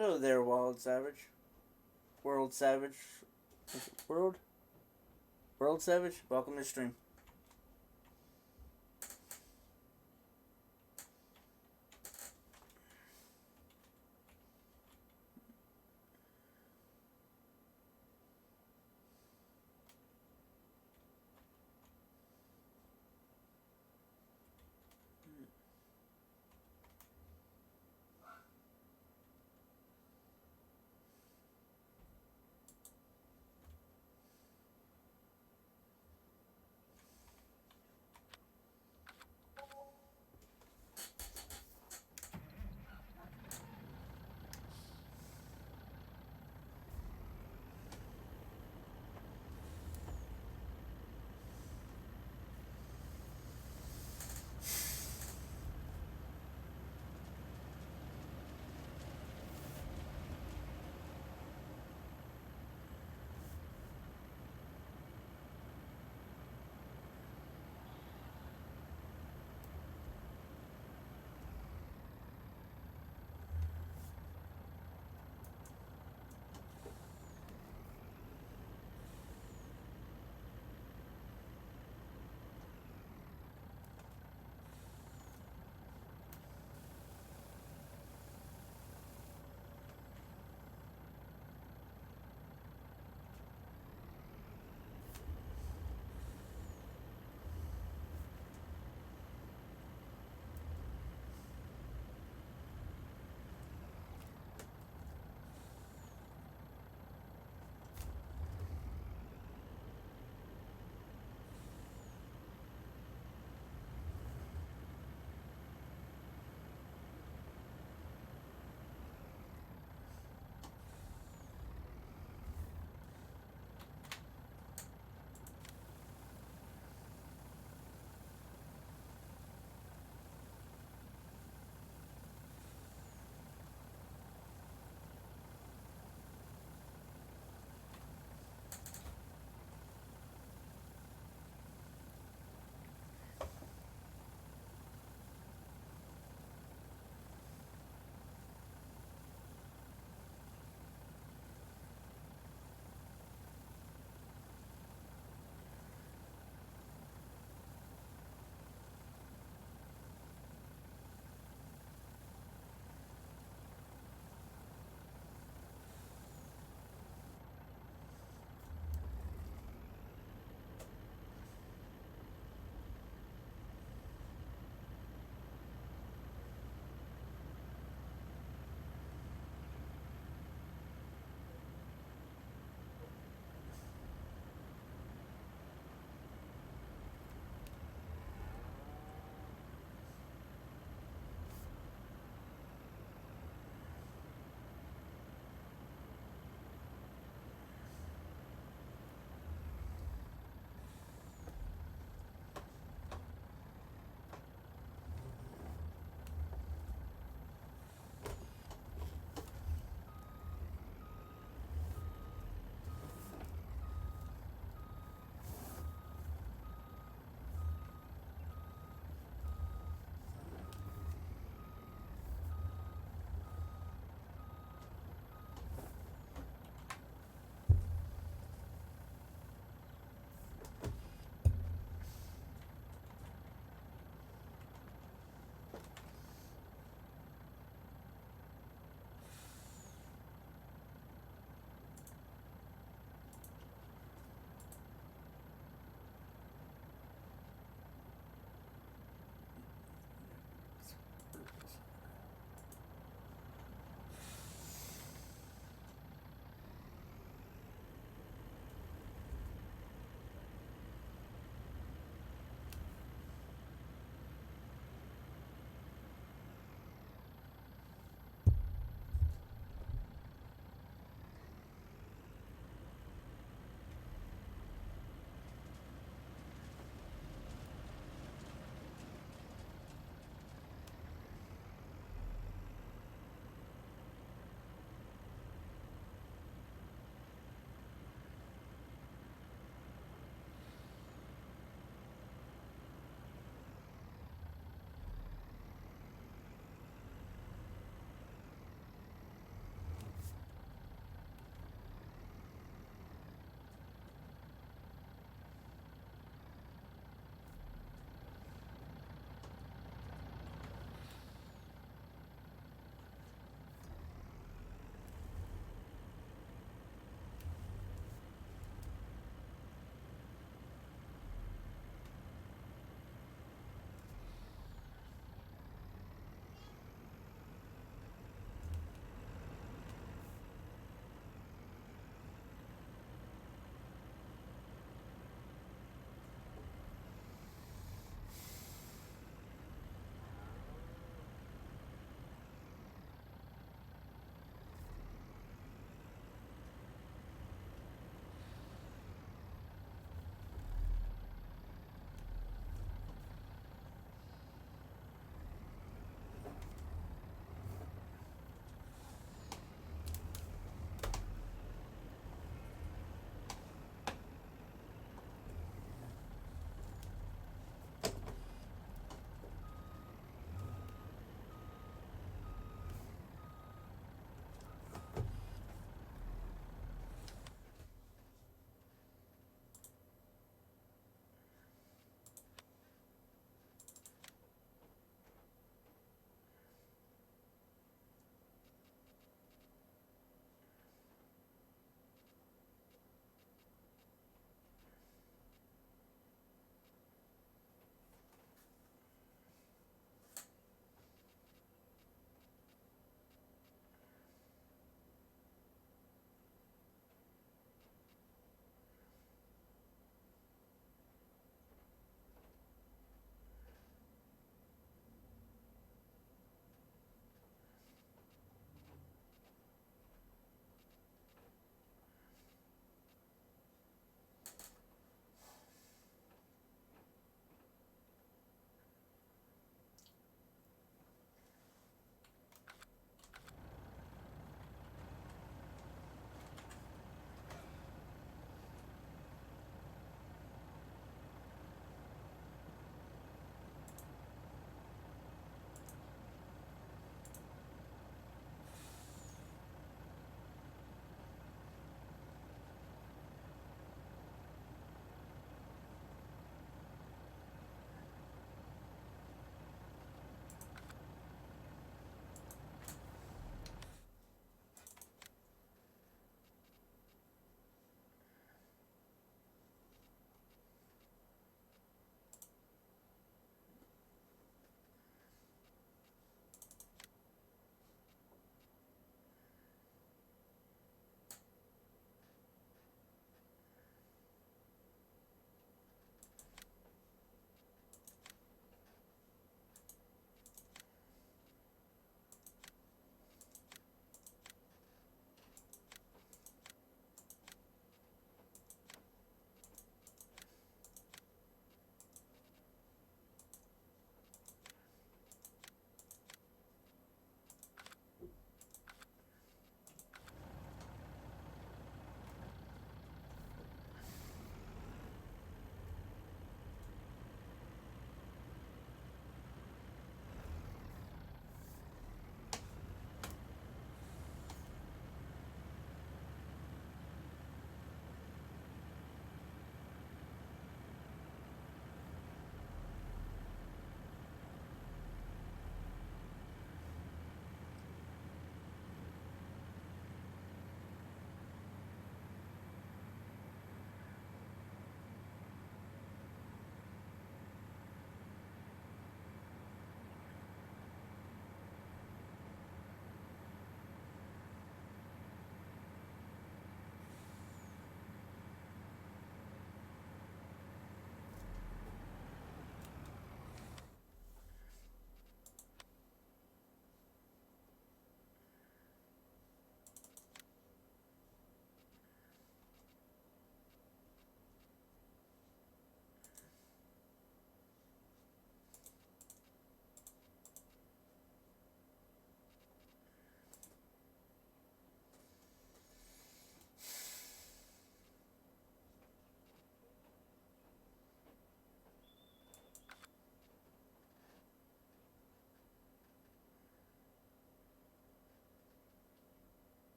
Hello there, Wild Savage. World Savage. World? World Savage? Welcome to the stream.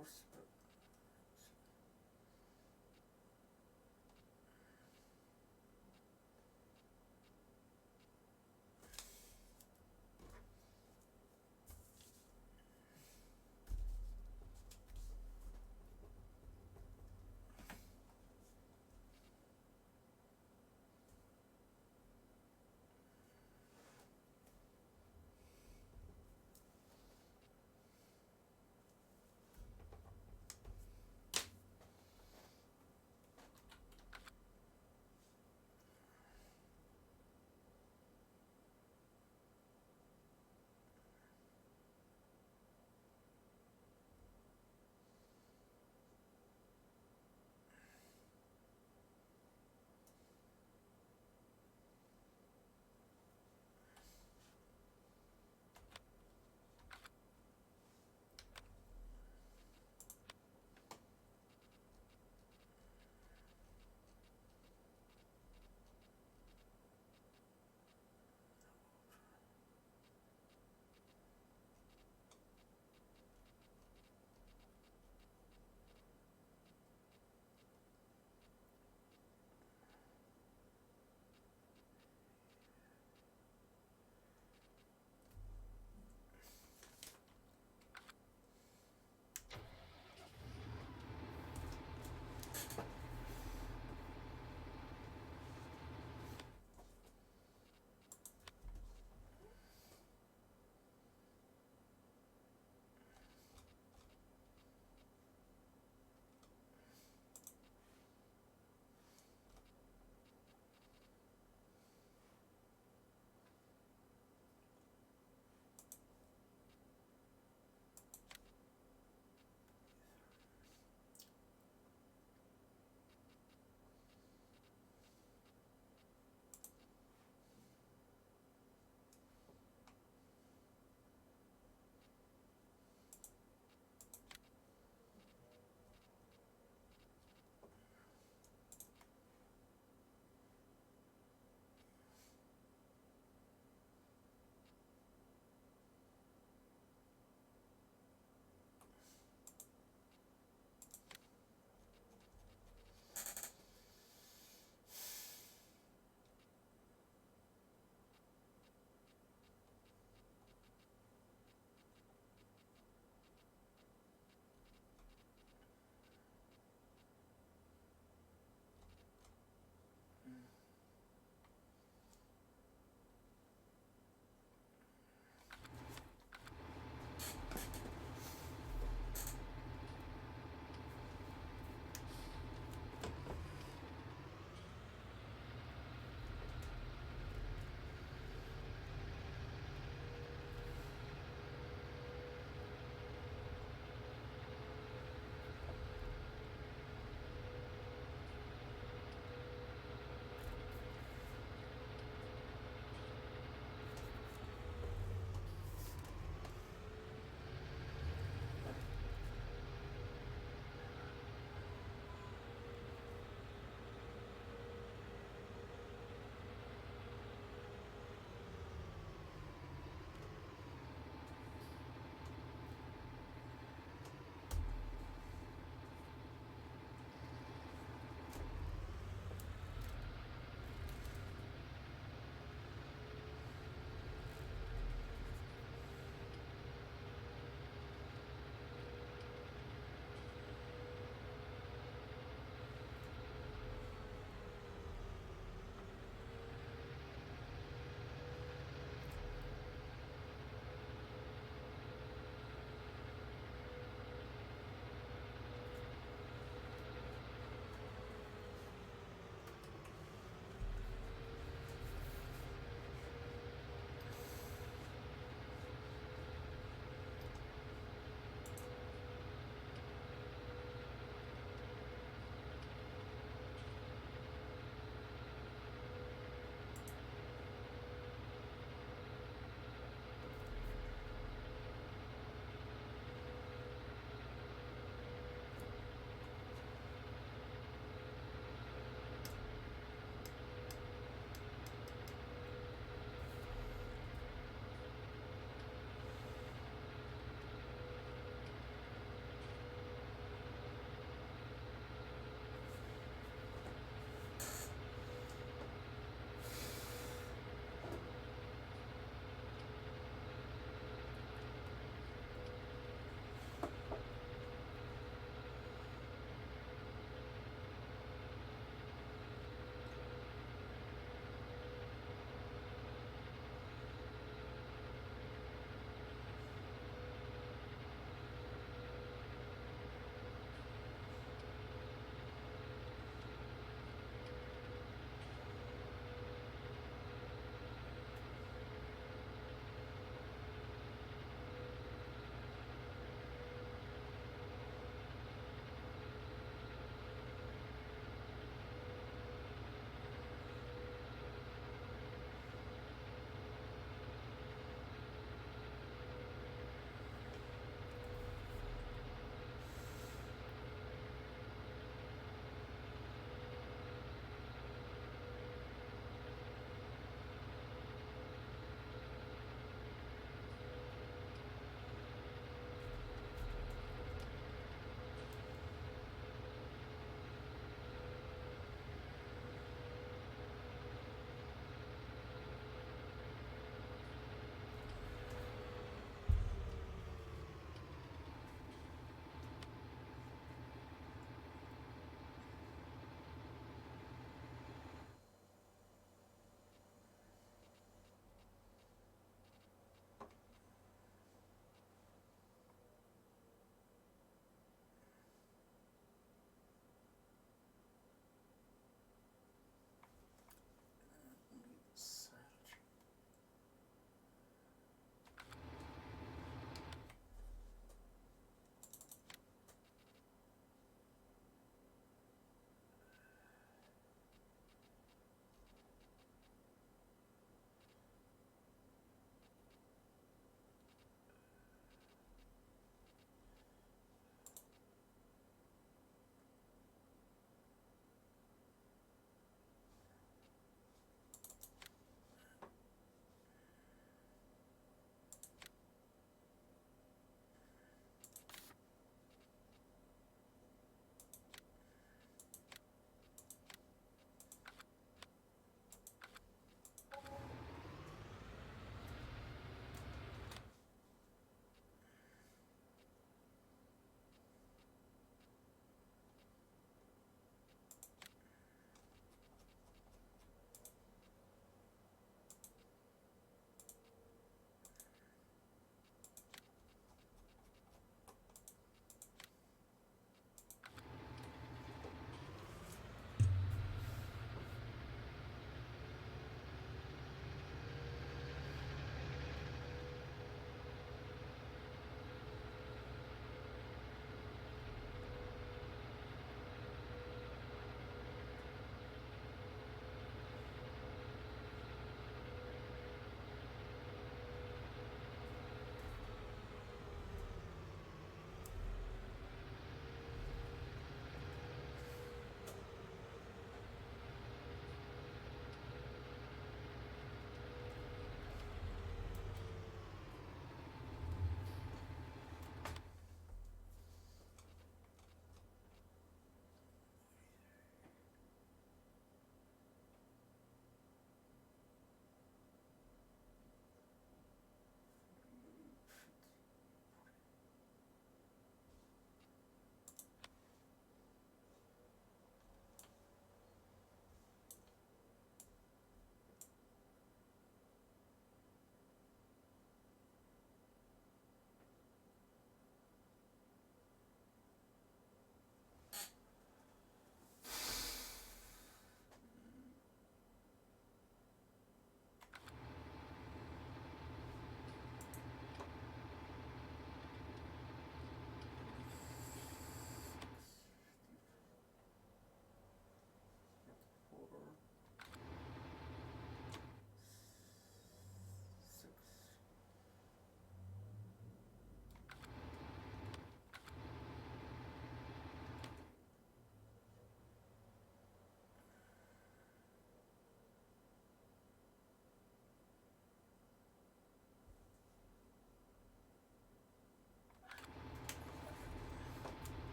Horse.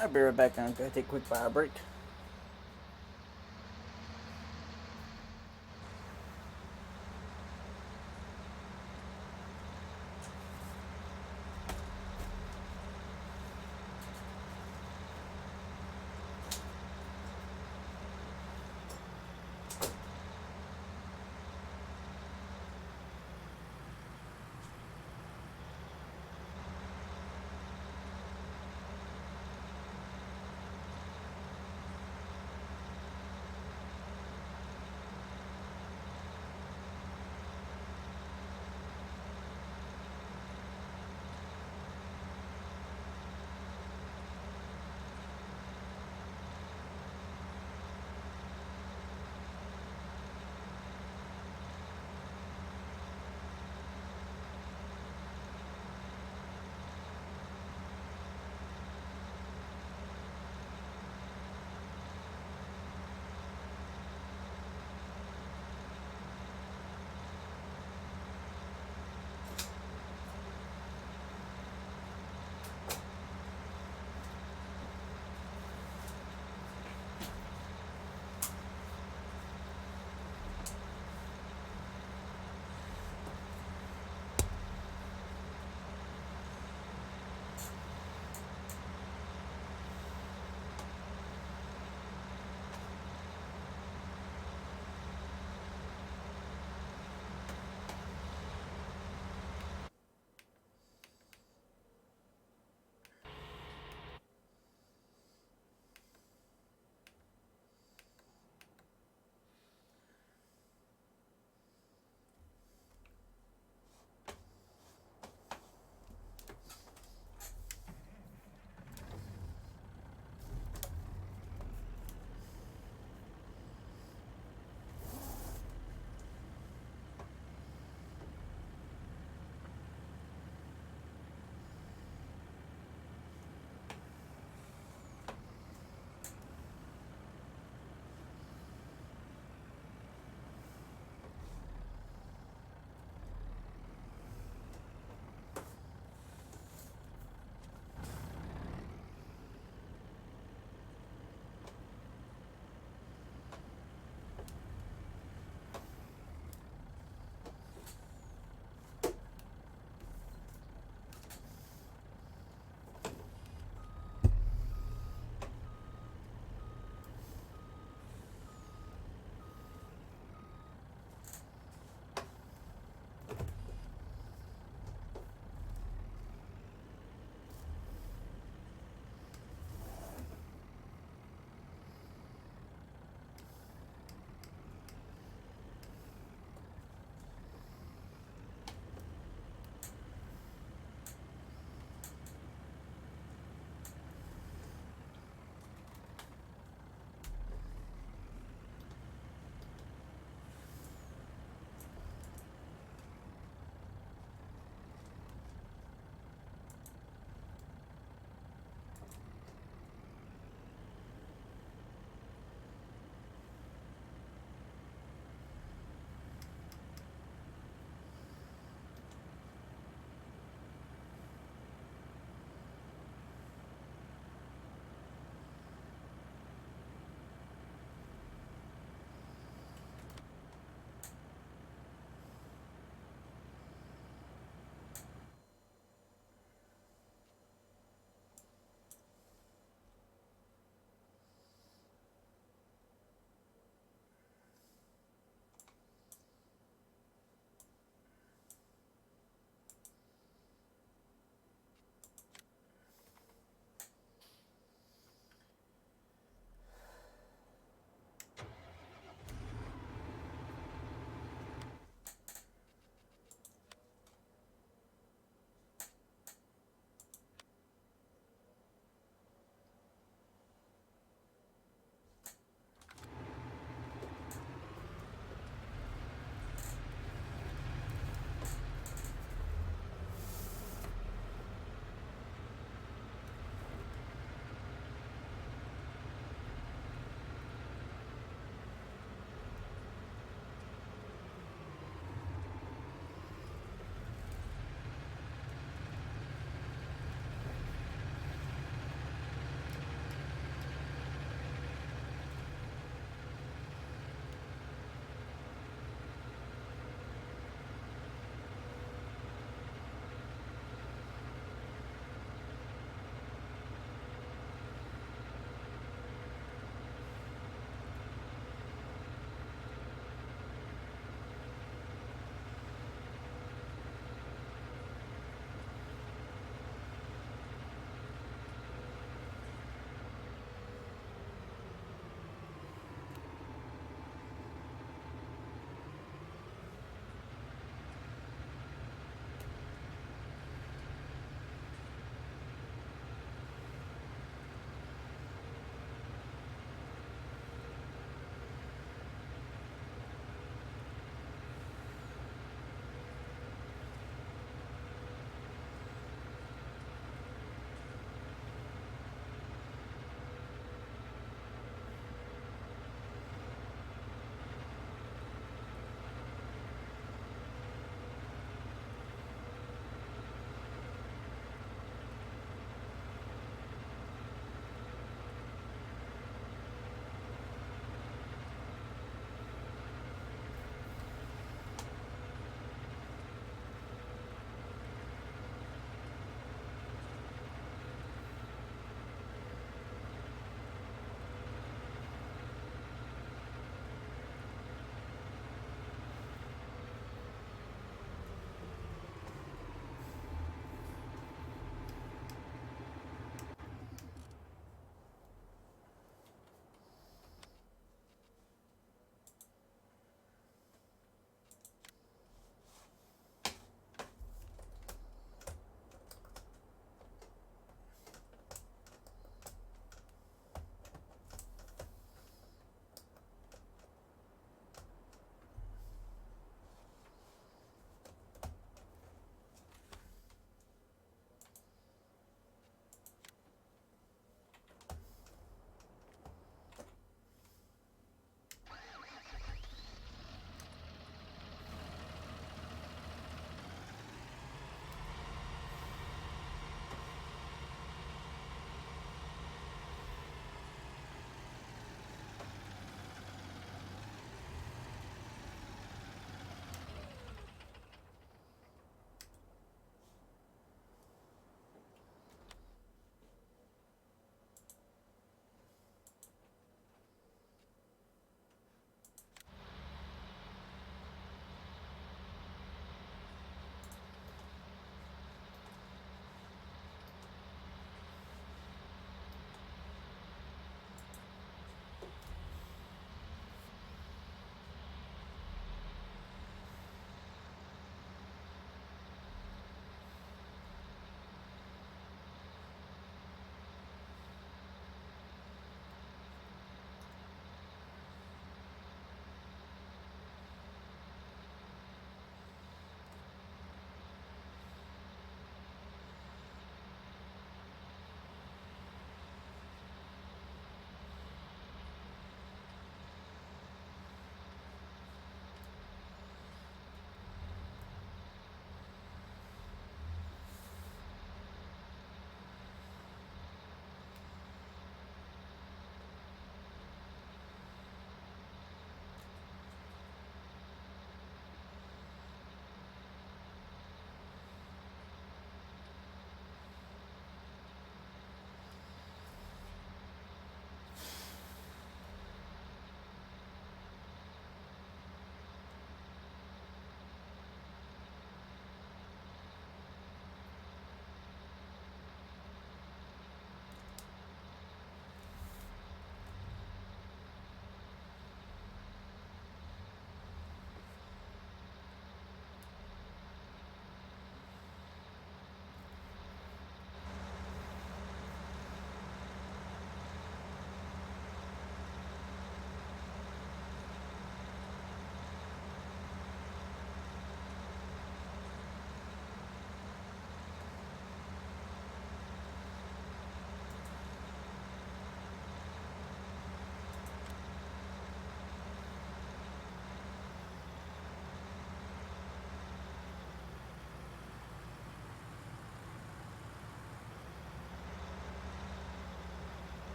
I'll be right back. I'm going to take a quick bio break.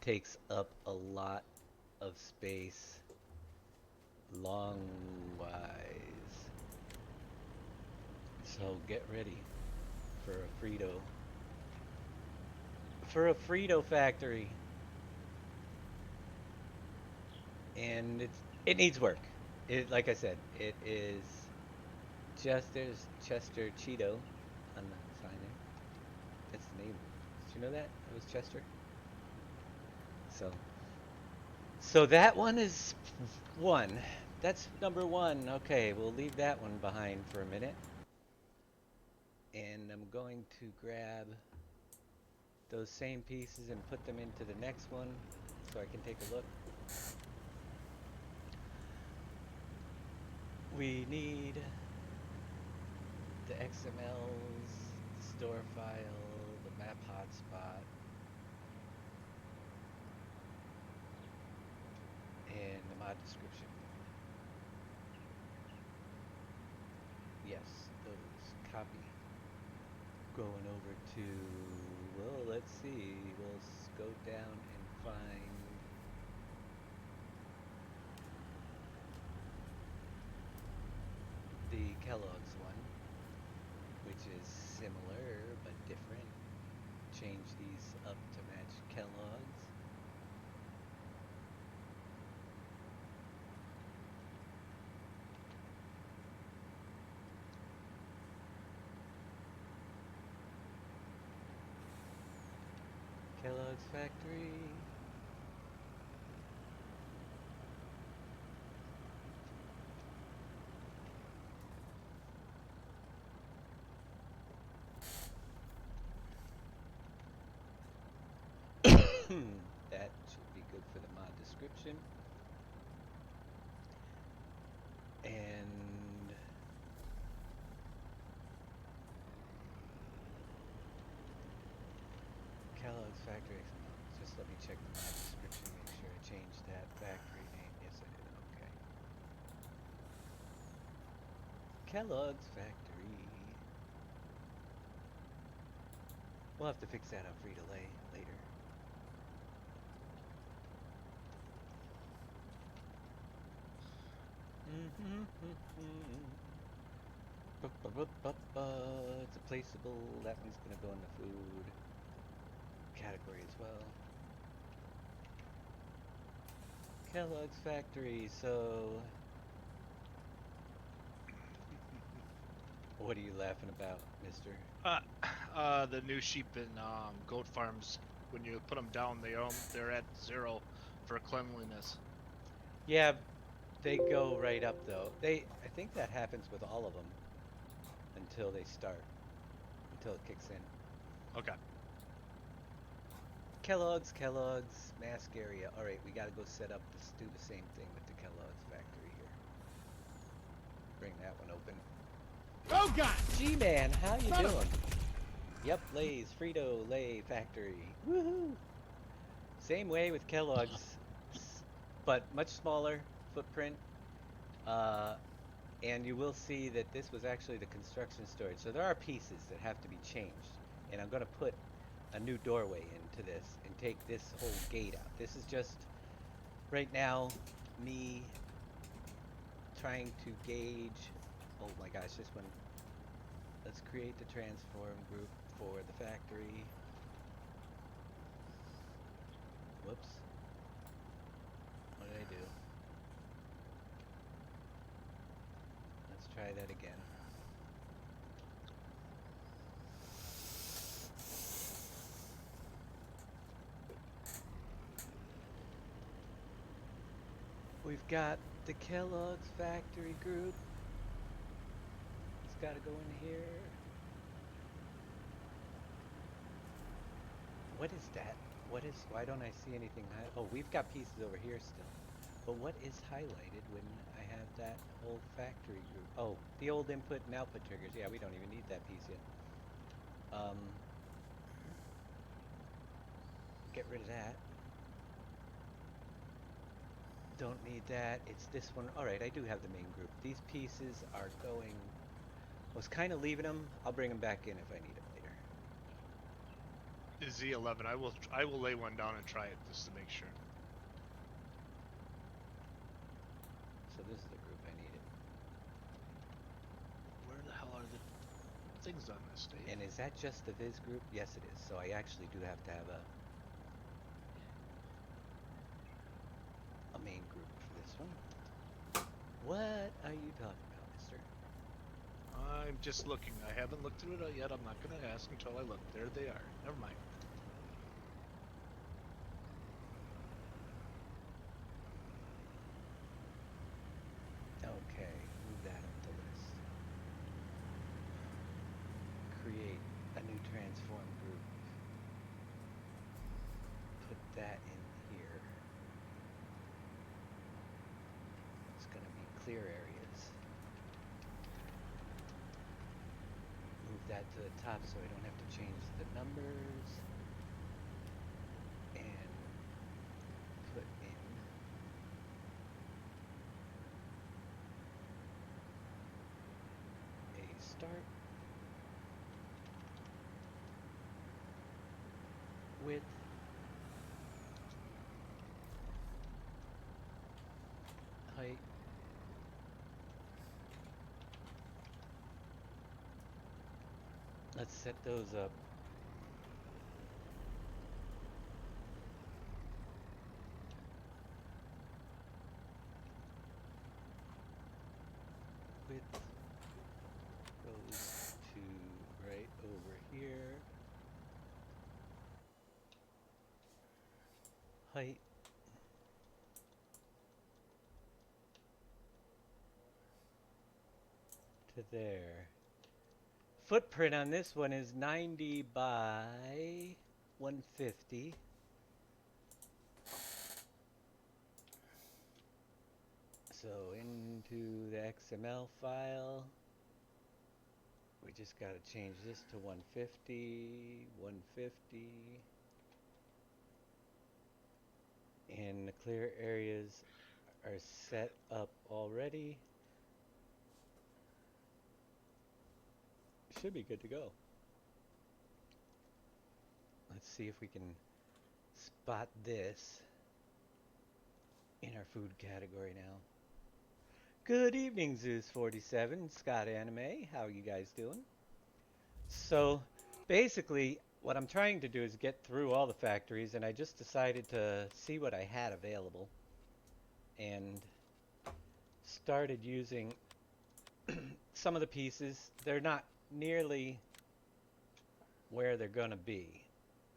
takes up a lot of space long wise. So get ready for a Frito factory. And it needs work. It, like I said, it is Chester's Chester Cheeto on the sign there. That's the name. Did you know that? It was Chester. So that one is one. That's number one. Okay, we'll leave that one behind for a minute. And I'm going to grab those same pieces and put them into the next one so I can take a look. We need the XMLs, the store file, the map hotspot, and the mod description. Yes, those copy. Going over to, well, let's see. We'll go down and find the Kellogg's one, which is similar but different. Change these up to match Kellogg's. Kellogg's factory. That should be good for the mod description. And Kellogg's factory. Just let me check the mod description, make sure I changed that factory name. Yes, I did. Okay. Kellogg's factory. We'll have to fix that on Frito-Lay later. It's a placeable. That one's gonna go in the food category as well. Kellogg's factory. So, what are you laughing about, Mister? The new sheep and goat farms. When you put them down, they're at 0 for cleanliness. Yeah, they go right up though. I think that happens with all of them until they start, until it kicks in. Okay. Kellogg's, mask area. All right, we gotta go set up this. Do the same thing with the Kellogg's factory here. Bring that one open. Oh God! G-Man, how you doing? Yep, Lay's Frito-Lay factory. Woohoo! Same way with Kellogg's, but much smaller footprint. And you will see that this was actually the construction storage. So there are pieces that have to be changed. And I'm going to put a new doorway into this and take this whole gate out. This is just, right now, me trying to gauge, oh my gosh, this one. Let's create the transform group for the factory. Whoops. What did I do? Let's try that again. We've got the Kellogg's factory group. It's got to go in here. What is that? Why don't I see anything? Oh, we've got pieces over here still. But what is highlighted when I have that whole factory group? Oh, the old input and output triggers. Yeah, we don't even need that piece yet. Get rid of that. Don't need that. It's this one. All right, I do have the main group. These pieces are going. I was kind of leaving them. I'll bring them back in if I need them later. Z11. I will lay one down and try it just to make sure. So this is the group I needed. Where the hell are the things on this, Dave? And is that just the Viz group? Yes, it is. So I actually do have to have a main group for this one. What are you talking about, mister? I'm just looking. I haven't looked through it yet. I'm not going to ask until I look. There they are. Never mind. Okay, move that up the list. Create a new transform group. Put that in here. It's going to be clear areas. Move that to the top so I don't have to change the numbers. And put in a start width height let's set those up width goes to right over here. Height to there. Footprint on this one is 90 by 150. So into the XML file, we just got to change this to 150, 150. And the clear areas are set up already. Should be good to go. Let's see if we can spot this in our food category now. Good evening, Zeus47, Scott Anime. How are you guys doing? So, basically, what I'm trying to do is get through all the factories, and I just decided to see what I had available and started using some of the pieces. They're not nearly where they're going to be.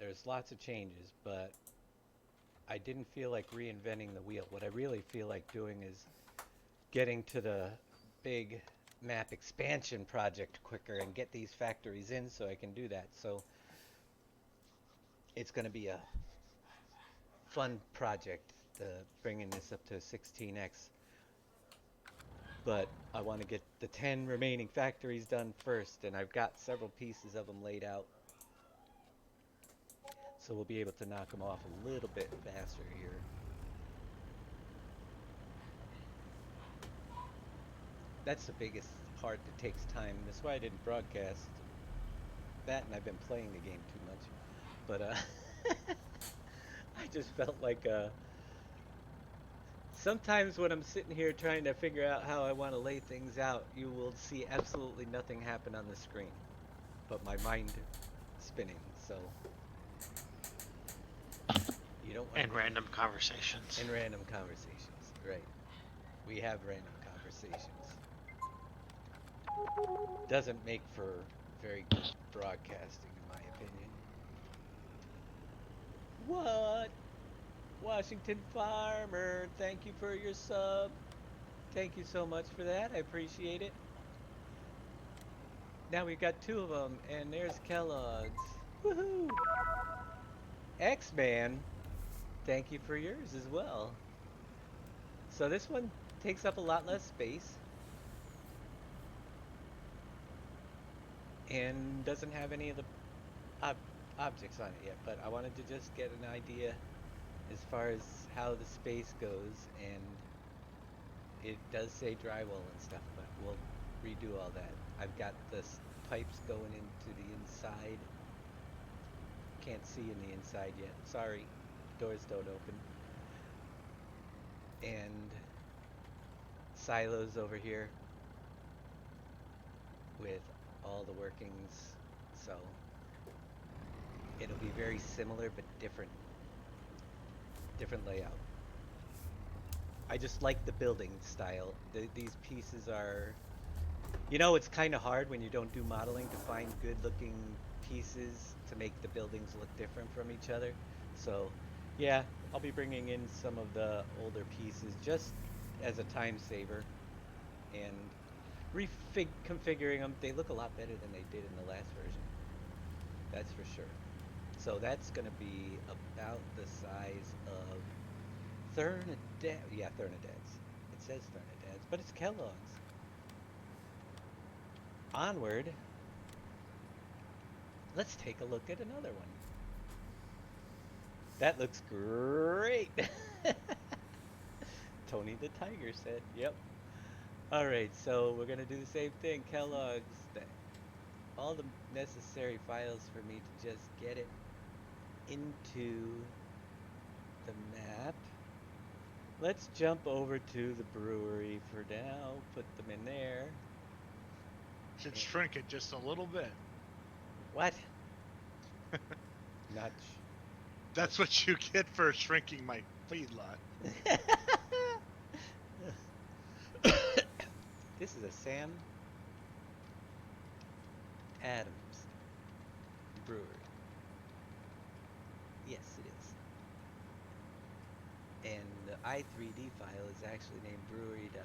There's lots of changes, but I didn't feel like reinventing the wheel. What I really feel like doing is getting to the big map expansion project quicker and get these factories in so I can do that. So it's going to be a fun project, bringing this up to 16x. But I want to get the 10 remaining factories done first, and I've got several pieces of them laid out. So we'll be able to knock them off a little bit faster here. That's the biggest part that takes time. That's why I didn't broadcast that, and I've been playing the game too much. But I just felt like sometimes when I'm sitting here trying to figure out how I want to lay things out, you will see absolutely nothing happen on the screen, but my mind spinning. So you don't want And random conversations. and random conversations, right? We have random conversations. Doesn't make for very good broadcasting, in my opinion. What? Washington Farmer, thank you for your sub. Thank you so much for that. I appreciate it. Now we've got two of them, and there's Kellogg's. Woohoo! X-Man, thank you for yours as well. So this one takes up a lot less space and doesn't have any of the objects on it yet, but I wanted to just get an idea as far as how the space goes, and it does say drywall and stuff, but we'll redo all that. I've got the pipes going into the inside can't see in the inside yet. Sorry, doors don't open. And silos over here with all the workings, so it'll be very similar but different layout. I just like the building style. These pieces are, you know, it's kind of hard when you don't do modeling to find good looking pieces to make the buildings look different from each other. So yeah, I'll be bringing in some of the older pieces just as a time saver and reconfiguring them. They look a lot better than they did in the last version. That's for sure. So that's going to be about the size of Thernadad. Yeah, Thernadads. It says Thernadads, but it's Kellogg's. Onward. Let's take a look at another one. That looks great. Tony the Tiger said, yep. All right, so we're going to do the same thing. Kellogg's, all the necessary files for me to just get it into the map. Let's jump over to the brewery for now. Put them in there. Should shrink it just a little bit. What? Not. That's what you get for shrinking my feedlot. This is a Sam Adams brewery. Yes, it is. And the i3D file is actually named brewery.i3d.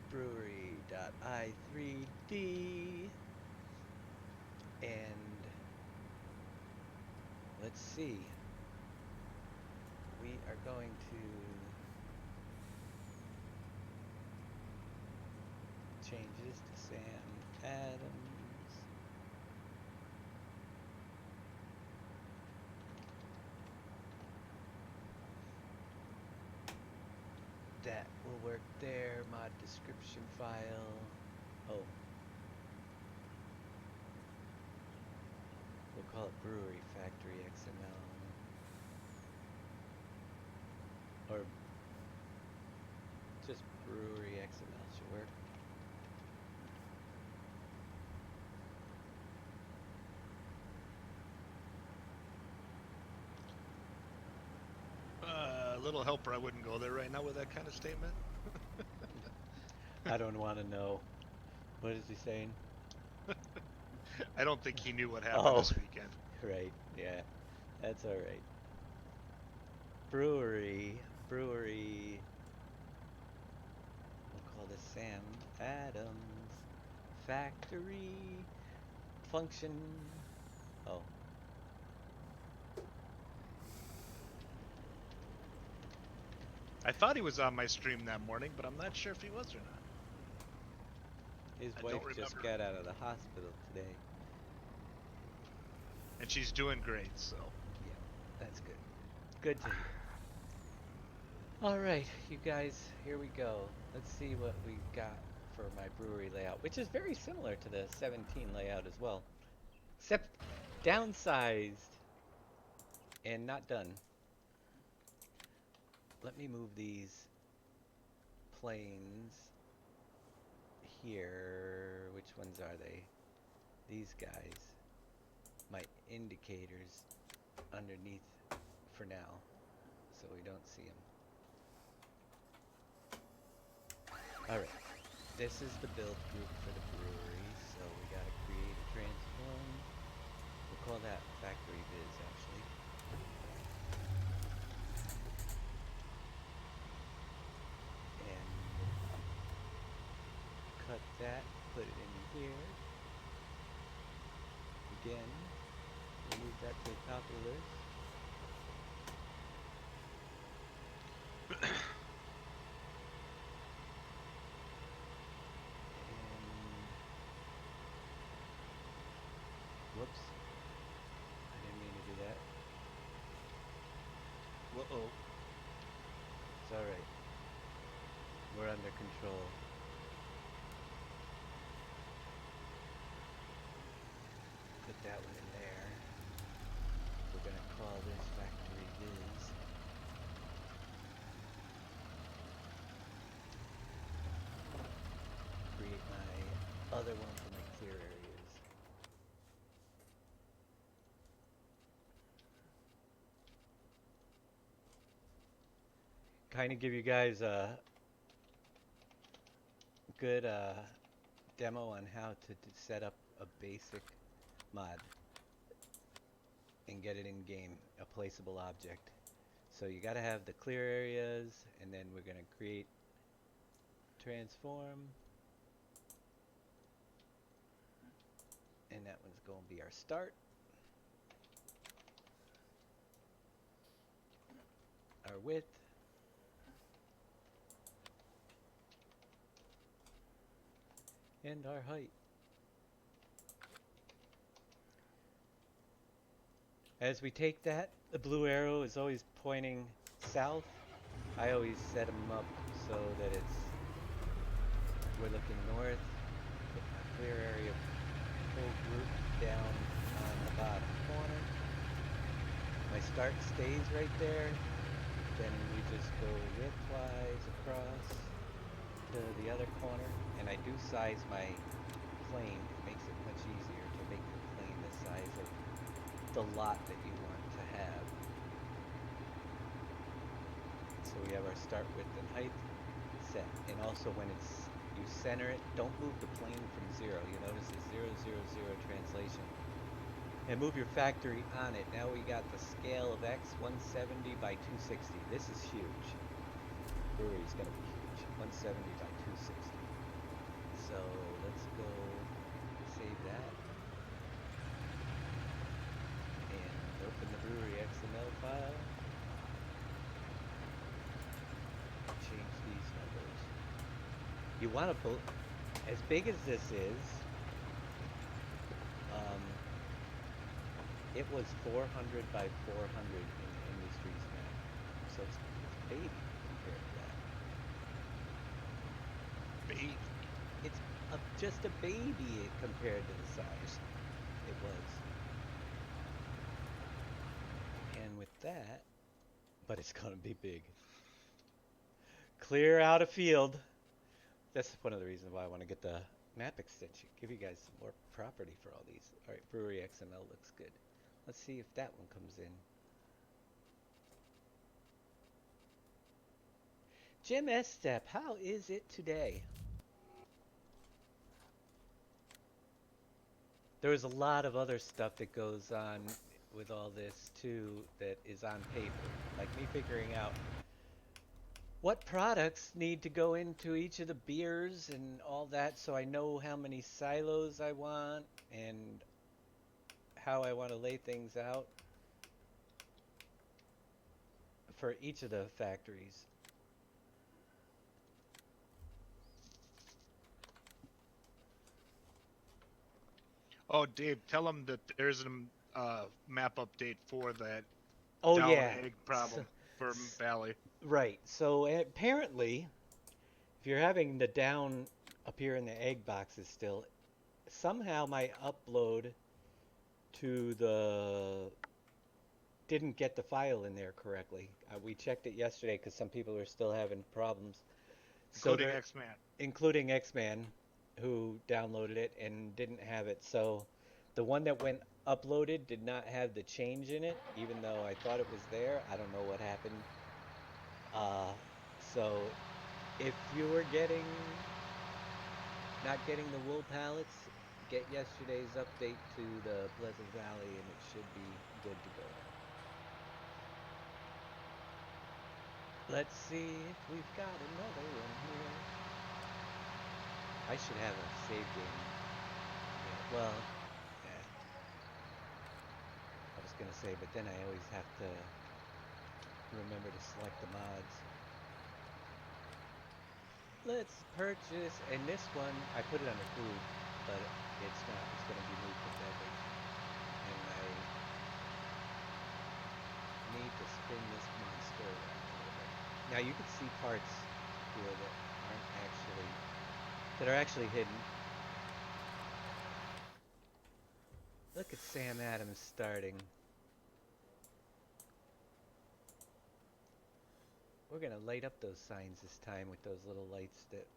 Brewery.i3d. And let's see. We are going to change this to Sam Adams. That will work there. Mod description file. Oh. We'll call it Brewery Factory XML. Or just Brewery XML should work. Little helper, I wouldn't go there right now with that kind of statement. I don't want to know. What is he saying? I don't think he knew what happened Oh. this weekend. Right, yeah. That's alright. Brewery. We'll call this Sam Adams Factory Function. Oh. I thought he was on my stream that morning, but I'm not sure if he was or not. His I wife don't just remember. got out of the hospital today. And she's doing great, so. Yeah, that's good. Good to hear. Alright, you guys, here we go. Let's see what we got for my brewery layout, which is very similar to the 17 layout as well. Except downsized and not done. Let me move these planes here. Which ones are they? These guys. My indicators underneath for now, so we don't see them. Alright, this is the build group for the brewery, so we gotta create a transform. We'll call that factory viz actually. And cut that, put it in here. Again, move that to the top of the list. Whoops. I didn't mean to do that. Uh-oh. It's alright. We're under control. other ones are my clear areas. Kind of give you guys a good demo on how to set up a basic mod and get it in game, a placeable object. So you got to have the clear areas, and then we're going to create transform, and that one's going to be our start. Our width. And our height. As we take that, the blue arrow is always pointing south. I always set them up so that we're looking north. Put my clear area full group down on the bottom corner. My start stays right there. Then we just go widthwise across to the other corner. And I do size my plane. It makes it much easier to make the plane the size of the lot that you want to have. So we have our start width and height set. And also when you center it, don't move the plane from 0. You notice it's 0, 0, 0 translation. And move your factory on it. Now we got the scale of X, 170 by 260. This is huge. Brewery's gonna be huge. 170 by 260. So let's go save that. And open the brewery XML file. Change these numbers. You want to as big as this is, it was 400 by 400 in the industries map. So it's baby compared to that. Baby. It's just a baby compared to the size it was. And with that, but it's gonna be big. Clear out a field. That's one of the reasons why I want to get the map extension. Give you guys some more property for all these. All right, Brewery XML looks good. Let's see if that one comes in. Jim Estep, how is it today? There was a lot of other stuff that goes on with all this too that is on paper. Like me figuring out what products need to go into each of the beers and all that, so I know how many silos I want and how I want to lay things out for each of the factories. Oh, Dave, tell them that there's a map update for that Oh down yeah. egg problem for Valley. Right. So apparently, if you're having the down appear in the egg boxes still, somehow my upload to the didn't get the file in there correctly. We checked it yesterday because some people are still having problems. Including X-Man. Including X-Man, who downloaded it and didn't have it. So the one that went uploaded did not have the change in it, even though I thought it was there. I don't know what happened. So if you were not getting the wool pallets, get yesterday's update to the Pleasant Valley and it should be good to go now. Let's see if we've got another one here. I should have a save game. Yeah, well, yeah. I was gonna say, but then I always have to remember to select the mods. Let's purchase, and this one, I put it under food, but it's not, it's gonna be moved to beverage. And I need to spin this monster around a little bit. Now you can see parts here that are actually hidden. Look at Sam Adams starting. We're gonna light up those signs this time with those little lights that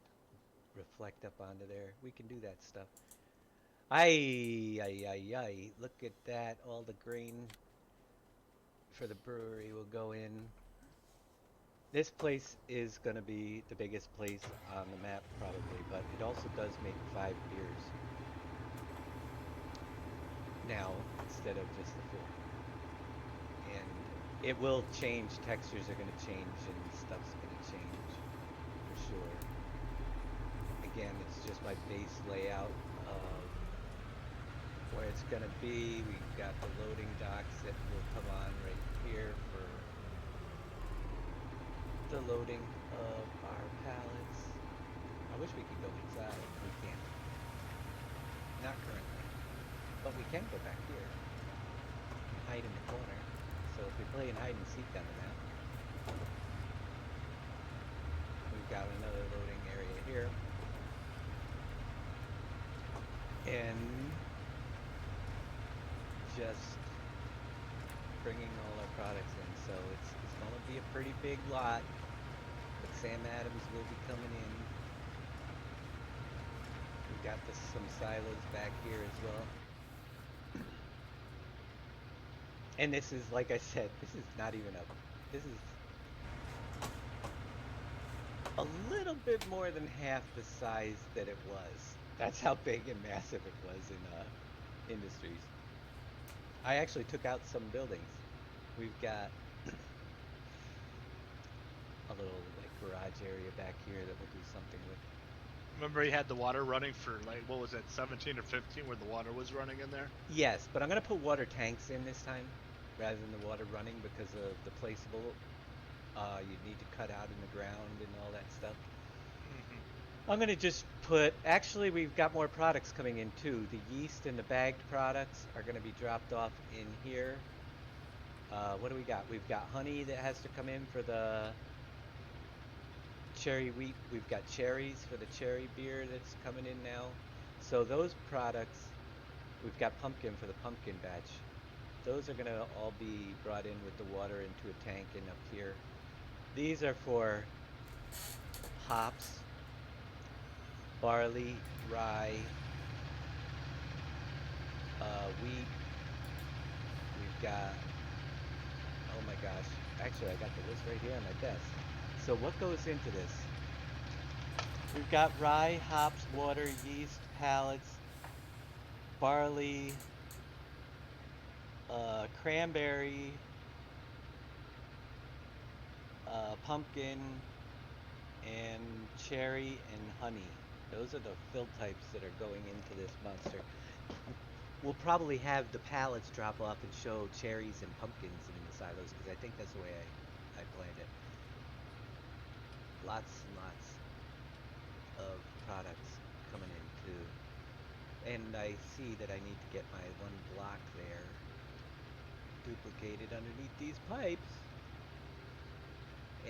reflect up onto there. We can do that stuff. Ay, ay, ay, ay. Look at that. All the grain for the brewery will go in. This place is going to be the biggest place on the map probably, but it also does make 5 beers now instead of just the 4. And it will change. Textures are going to change and stuff's going to change for sure. Again, it's just my base layout of where it's going to be. We've got the loading docks that will come on right here for the loading of our pallets. I wish we could go inside. We can't. Not currently. But we can go back here and hide in the corner. So if we play in hide and seek on the map, we've got another loading area here. And just bringing all our products in. So it's going to be a pretty big lot. But Sam Adams will be coming in. We've got some silos back here as well. And this is, like I said, this is not even up. This is a little bit more than half the size that it was. That's how big and massive it was in Industries. I actually took out some buildings. We've got a little like garage area back here that we'll do something with. Remember, he had the water running for like, what was that, 17 or 15, where the water was running in there? Yes, but I'm gonna put water tanks in this time rather than the water running because of the placeable. You need to cut out in the ground and all that stuff. I'm gonna just put. Actually, we've got more products coming in too. The yeast and the bagged products are gonna be dropped off in here. What do we got? We've got honey that has to come in for the cherry wheat. We've got cherries for the cherry beer that's coming in now. So those products, we've got pumpkin for the pumpkin batch. Those are gonna all be brought in with the water into a tank and up here. These are for hops, barley, rye, wheat. We've got, oh my gosh, actually I got the list right here on my desk. So what goes into this? We've got rye, hops, water, yeast, pallets, barley, cranberry, pumpkin, and cherry and honey. Those are the fill types that are going into this monster. We'll probably have the pallets drop off and show cherries and pumpkins in the silos because I think that's the way I planned it. Lots and lots of products coming in too. And I see that I need to get my one block there duplicated underneath these pipes.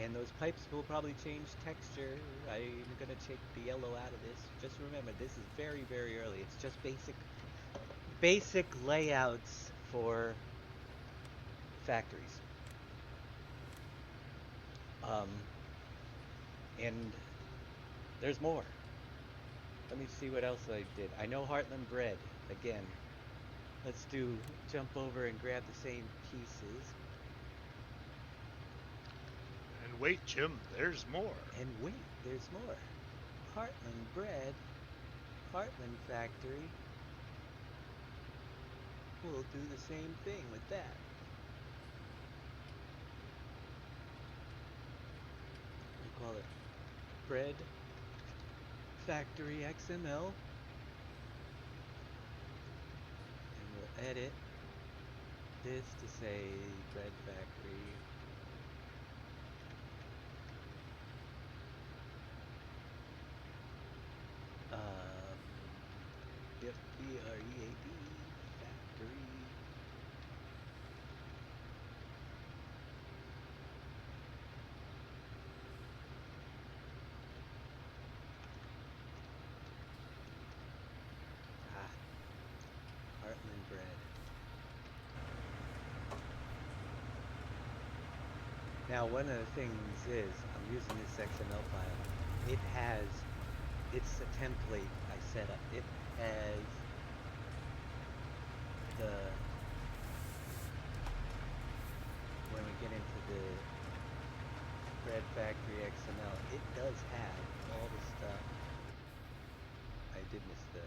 And those pipes will probably change texture. I'm gonna take the yellow out of this. Just remember, this is very, very early. It's just basic layouts for factories. And there's more. Let me see what else I did. I know Heartland bread. Again, let's jump over and grab the same pieces. And wait, Jim, there's more. And wait, there's more. Heartland bread, Heartland factory. We'll do the same thing with that. We'll call it bread factory XML. And we'll edit this to say bread factory. FBREAD factory. Heartland bread. Now, one of the things is I'm using this XML file. It has it's a template I set up. It has the when we get into the Bread Factory XML, it does have all the stuff. I did miss the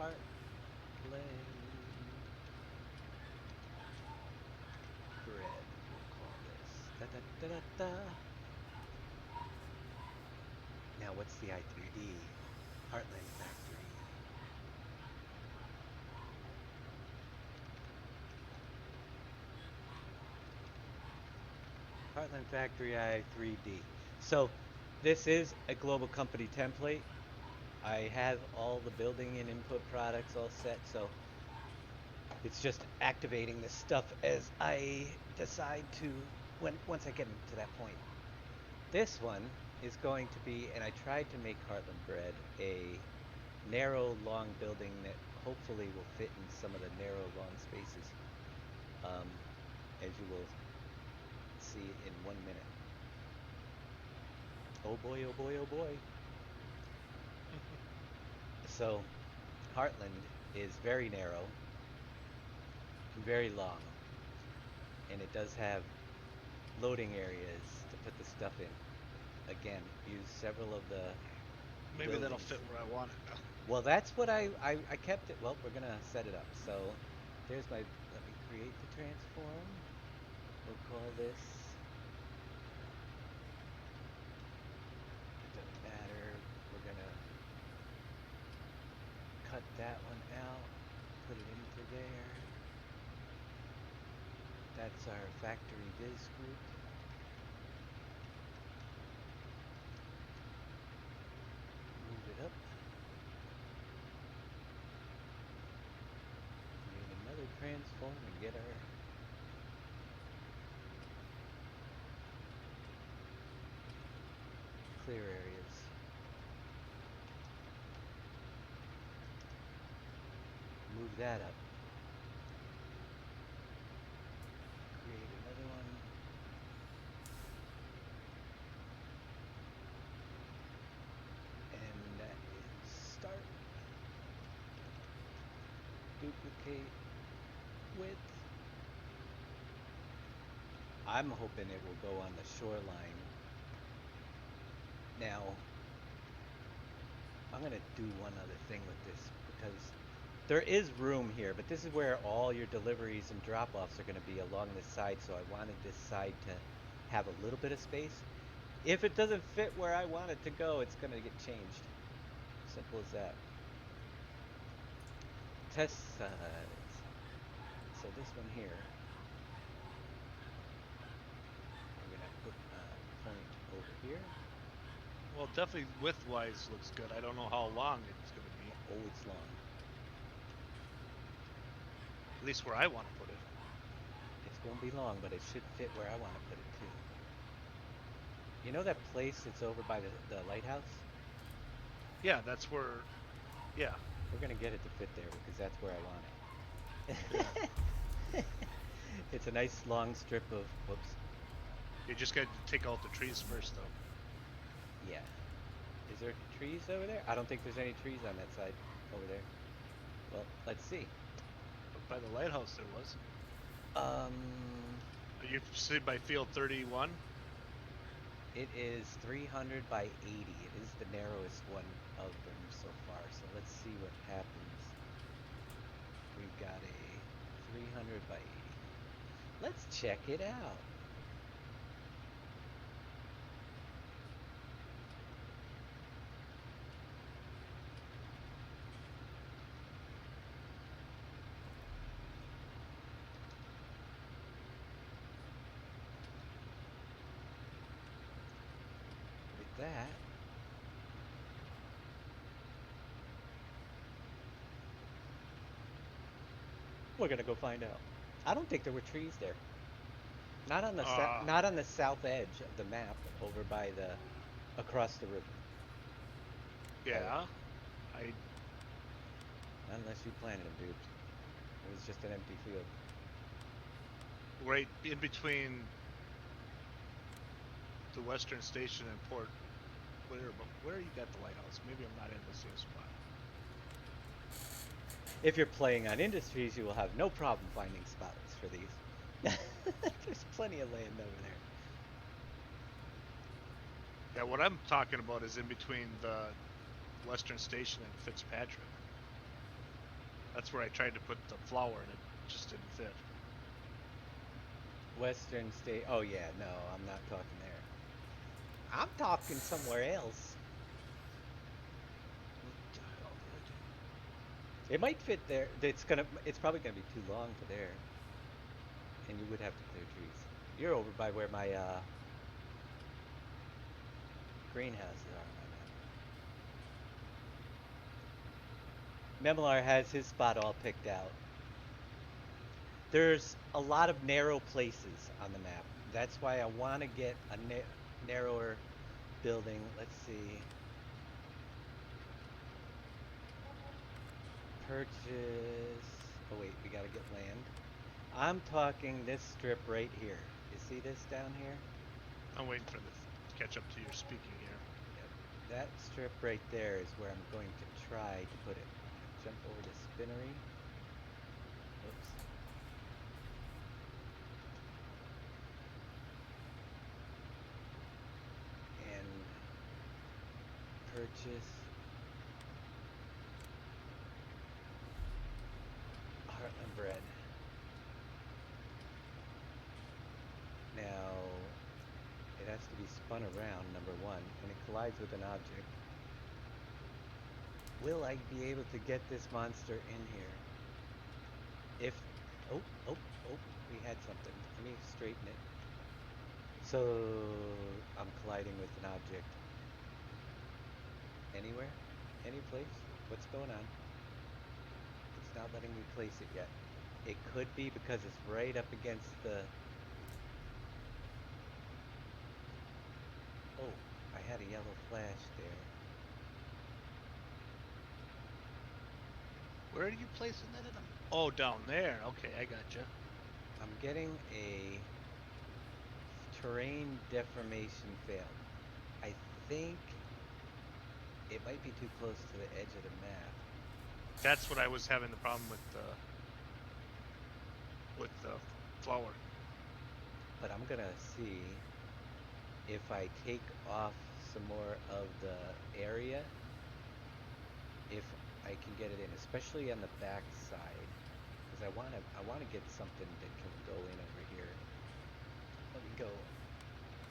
Heartland bread, we'll call this. Da da da da da. Now what's the I3D? Heartland Factory. Heartland Factory I3D. So this is a global company template. I have all the building and input products all set, so it's just activating this stuff as I decide to once I get into that point. This one is going to be, and I tried to make Heartland Bread a narrow, long building that hopefully will fit in some of the narrow, long spaces, as you will see in 1 minute. Oh boy, oh boy, oh boy. So, Heartland is very narrow, very long, and it does have loading areas to put the stuff in. Again, use several of the Maybe that'll buildings. fit where I want it now. Well, that's what I kept it. Well, we're gonna set it up. So there's my, let me create the transform. We'll call this, it doesn't matter. We're gonna cut that one out, put it into there. That's our factory viz group. Move it up. Create another transform and get our clear areas. Move that up. Create another one. And that is start. Duplicate width. I'm hoping it will go on the shoreline. Now, I'm going to do one other thing with this because there is room here, but this is where all your deliveries and drop-offs are going to be along this side, so I wanted this side to have a little bit of space. If it doesn't fit where I want it to go, it's going to get changed. Simple as that. Test size. So this one here, we're going to put a point over here. Well, definitely width-wise looks good. I don't know how long it's going to be. Oh, it's long. At least where I want to put it. It's going to be long, but it should fit where I want to put it too. You know that place that's over by the lighthouse? Yeah, that's where. Yeah. We're going to get it to fit there because that's where I want it. It's a nice long strip of, whoops. You just got to take out the trees first, though. Yeah. Is there trees over there? I don't think there's any trees on that side over there. Well, let's see. But by the lighthouse there was. Um, You sit by field 31. it is 300 by 80. It is the narrowest one of them so far. So let's see what happens. We've got a 300 by 80. Let's check it out. With that, we're gonna go find out. I don't think there were trees there. Not on the not on the south edge of the map, over by the across the river. Yeah. I. Unless you planted them, dude. It was just an empty field. Right in between the Western Station and Port clear, but where you got the lighthouse? Maybe I'm not in the same spot. If you're playing on Industries, you will have no problem finding spots for these. There's plenty of land over there. Yeah, what I'm talking about is in between the Western Station and Fitzpatrick. That's where I tried to put the flower and it just didn't fit. Western State. Oh yeah, no, I'm not talking there. I'm talking somewhere else. What the hell did I do? It might fit there. It's probably gonna be too long for there, and you would have to clear trees. You're over by where my greenhouses are on my map. Memelar has his spot all picked out. There's a lot of narrow places on the map. That's why I want to get a narrower building. Let's see. Purchase. Oh wait, we gotta get land. I'm talking this strip right here. You see this down here? I'm waiting for this to catch up to your speaking here. Yep. That strip right there is where I'm going to try to put it. Jump over to Spinnery. Oops. And purchase Heartland bread. Now, it has to be spun around, number one, and it collides with an object. Will I be able to get this monster in here? If... Oh, we had something. Let me straighten it. So, I'm colliding with an object. Anywhere? Any place? What's going on? It's not letting me place it yet. It could be because it's right up against the... Oh, I had a yellow flash there. Where are you placing that in? Oh, down there. Okay, I gotcha. I'm getting a terrain deformation fail. I think it might be too close to the edge of the map. That's what I was having the problem with the flower. But I'm gonna see if I take off some more of the area, if I can get it in, especially on the back side, because I wanna get something that can go in over here. Let me go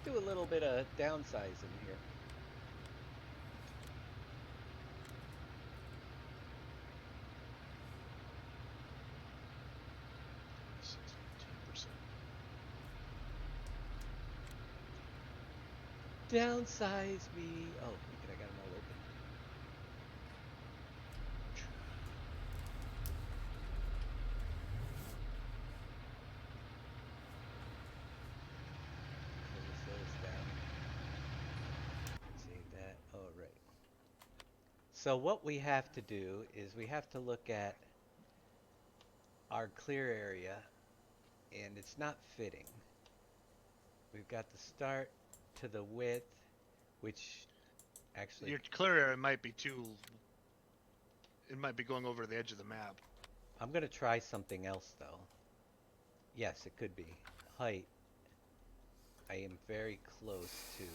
do a little bit of downsizing here. Downsize me. Oh, look at I got them all open. Close those down. Save that. All right. So what we have to do is we have to look at our clear area, and it's not fitting. We've got the start to the width, which actually Your clear area might be too. It might be going over the edge of the map. I'm gonna try something else though. Yes, it could be. Height. I am very close to,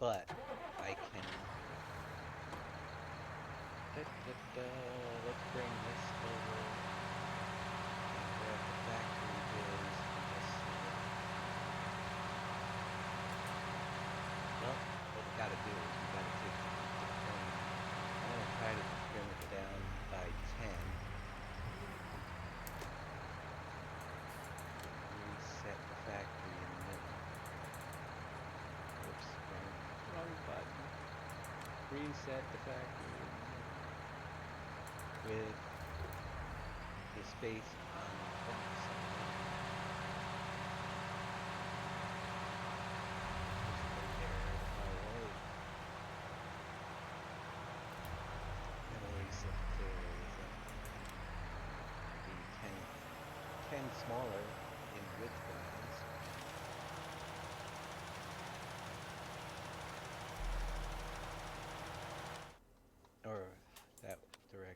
but I can. Let's bring this over. And where the factory is. Well, what we gotta do is we gotta take the frame. I'm gonna try to bring it down by 10. Reset the factory in the middle. Oops, wrong button. Reset the factory in the middle. With the space on the front side. Just right there, the highway. Gotta reset the clear areas up. Be 10 smaller in width bounds.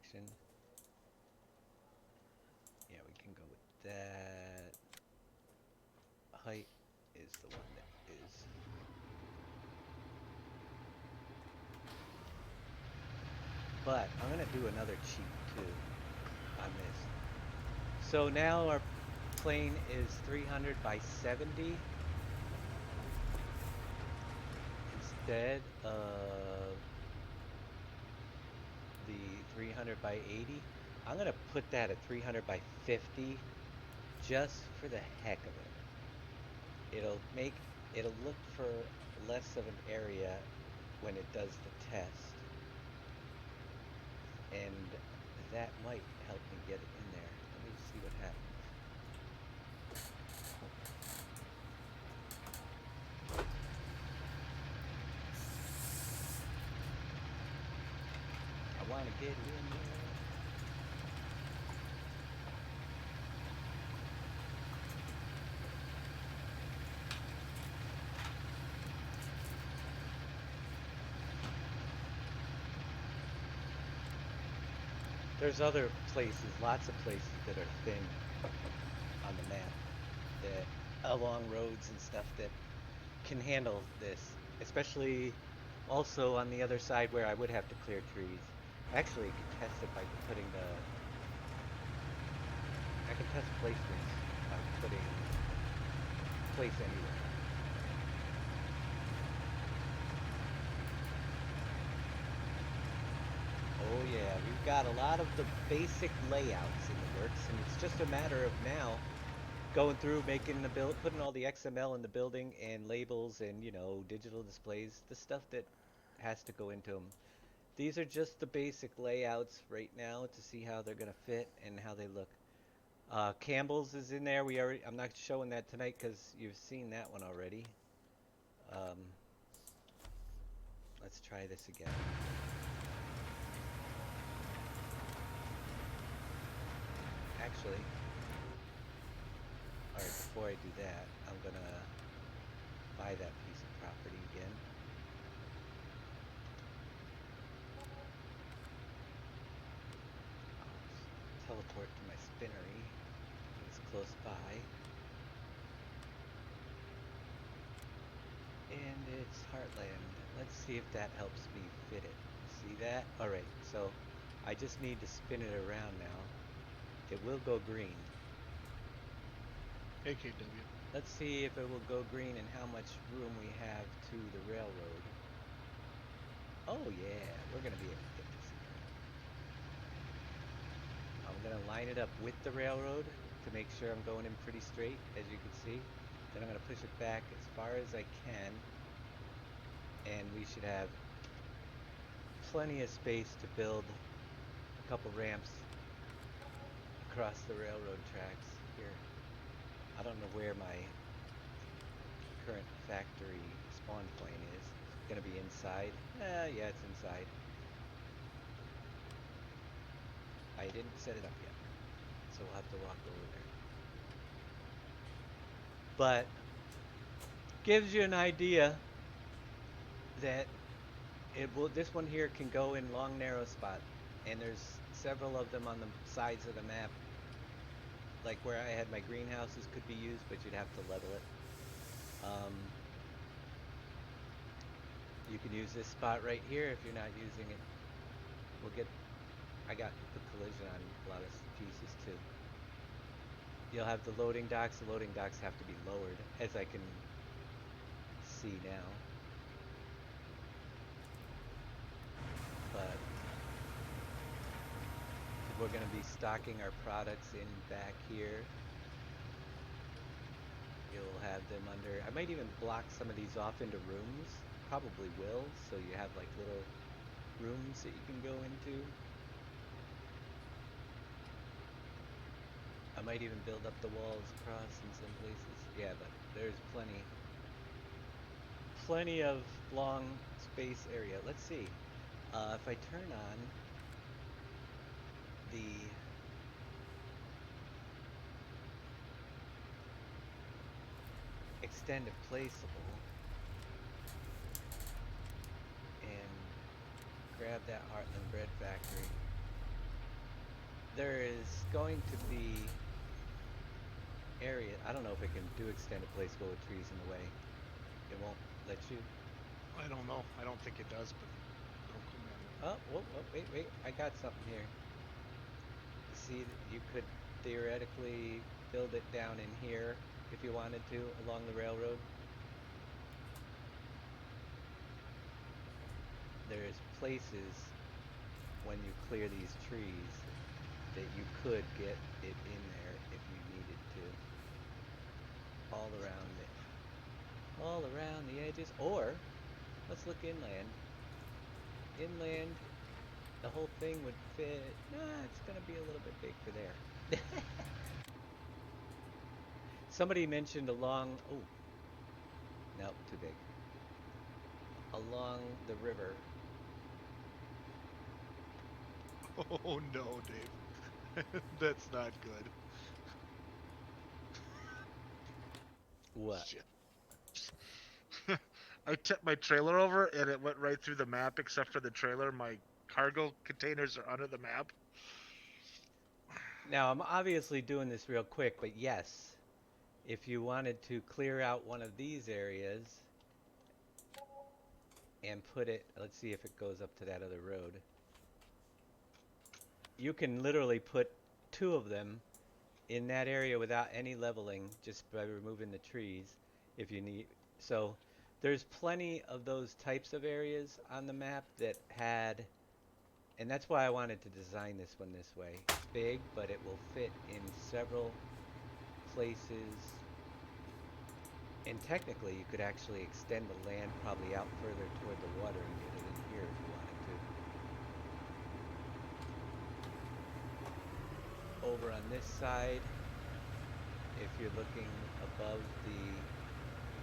section. Yeah, we can go with that. Height is the one that is. But I'm gonna do another cheat too on this. So now our plane is 300 by 70 instead of the 300 by 80. I'm gonna put that at 300 by 50 just for the heck of it. It'll look for less of an area when it does the test. And that might help me get it in there. Let me see what happens. I want to get in there. There's other places, lots of places that are thin on the map, that along roads and stuff that can handle this, especially also on the other side where I would have to clear trees. Actually, I can test it by putting I can test placements by putting place anywhere. Oh yeah, we've got a lot of the basic layouts in the works, and it's just a matter of now going through, making the build, putting all the XML in the building and labels and, you know, digital displays, the stuff that has to go into them. These are just the basic layouts right now to see how they're gonna fit and how they look. Campbell's is in there. I'm not showing that tonight because you've seen that one already. Let's try this again. Actually, alright, before I do that, I'm gonna buy that piece of property again. I'll teleport to my spinnery. It's close by. And it's Heartland. Let's see if that helps me fit it. See that? Alright, so I just need to spin it around now. It will go green. AKW. Let's see if it will go green and how much room we have to the railroad. Oh yeah, we're gonna be able to get this in there. I'm gonna line it up with the railroad to make sure I'm going in pretty straight, as you can see. Then I'm gonna push it back as far as I can, and we should have plenty of space to build a couple ramps across the railroad tracks here. I don't know where my current factory spawn plane is. It's gonna be inside. Yeah, it's inside. I didn't set it up yet, so we'll have to walk over there. But gives you an idea that this one here can go in long narrow spot, and there's several of them on the sides of the map, like where I had my greenhouses could be used, but you'd have to level it. You can use this spot right here if you're not using it. I got the collision on a lot of pieces too. You'll have the loading docks. The loading docks have to be lowered, as I can see now. But we're going to be stocking our products in back here. You'll have them under. I might even block some of these off into rooms. Probably will, so you have like little rooms that you can go into. I might even build up the walls across in some places. Yeah, but there's plenty of long space area. Let's see. If I turn on the extended placeable and grab that Heartland Bread Factory, there is going to be area. I don't know if it can do extended place go with trees in the way. It won't let you. I don't know. I don't think it does, but don't quote me on that. Oh, whoa, whoa, wait. I got something here. See, you could theoretically build it down in here if you wanted to along the railroad. There's places when you clear these trees that you could get it in there if you needed to. All around the edges. Or let's look inland. Inland, the whole thing would fit. Nah, it's gonna be a little bit big for there. Somebody mentioned along. Oh, no, too big. Along the river. Oh no, Dave. That's not good. What? Shit. I tipped my trailer over and it went right through the map except for the trailer. My cargo containers are under the map. Now, I'm obviously doing this real quick, but yes, if you wanted to clear out one of these areas and put it, let's see if it goes up to that other road. You can literally put two of them in that area without any leveling, just by removing the trees if you need. So there's plenty of those types of areas on the map that had, and that's why I wanted to design this one this way. It's big, but it will fit in several places. And technically, you could actually extend the land probably out further toward the water and get it in here if you wanted to. Over on this side, if you're looking above the,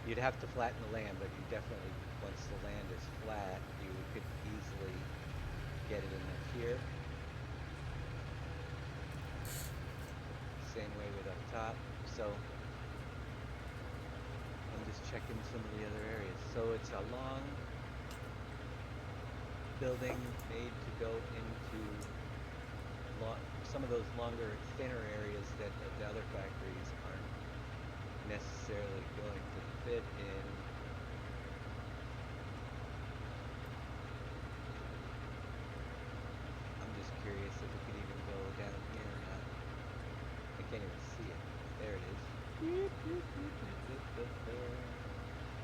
you'd have to flatten the land, but you definitely, once the land is flat, you could easily get it in up here. Same way with up top. So I'm just checking some of the other areas. So it's a long building made to go into some of those longer, thinner areas that the other factories aren't necessarily going to fit in. I'm just curious if it could even go down here or not. I can't even see it. There it is.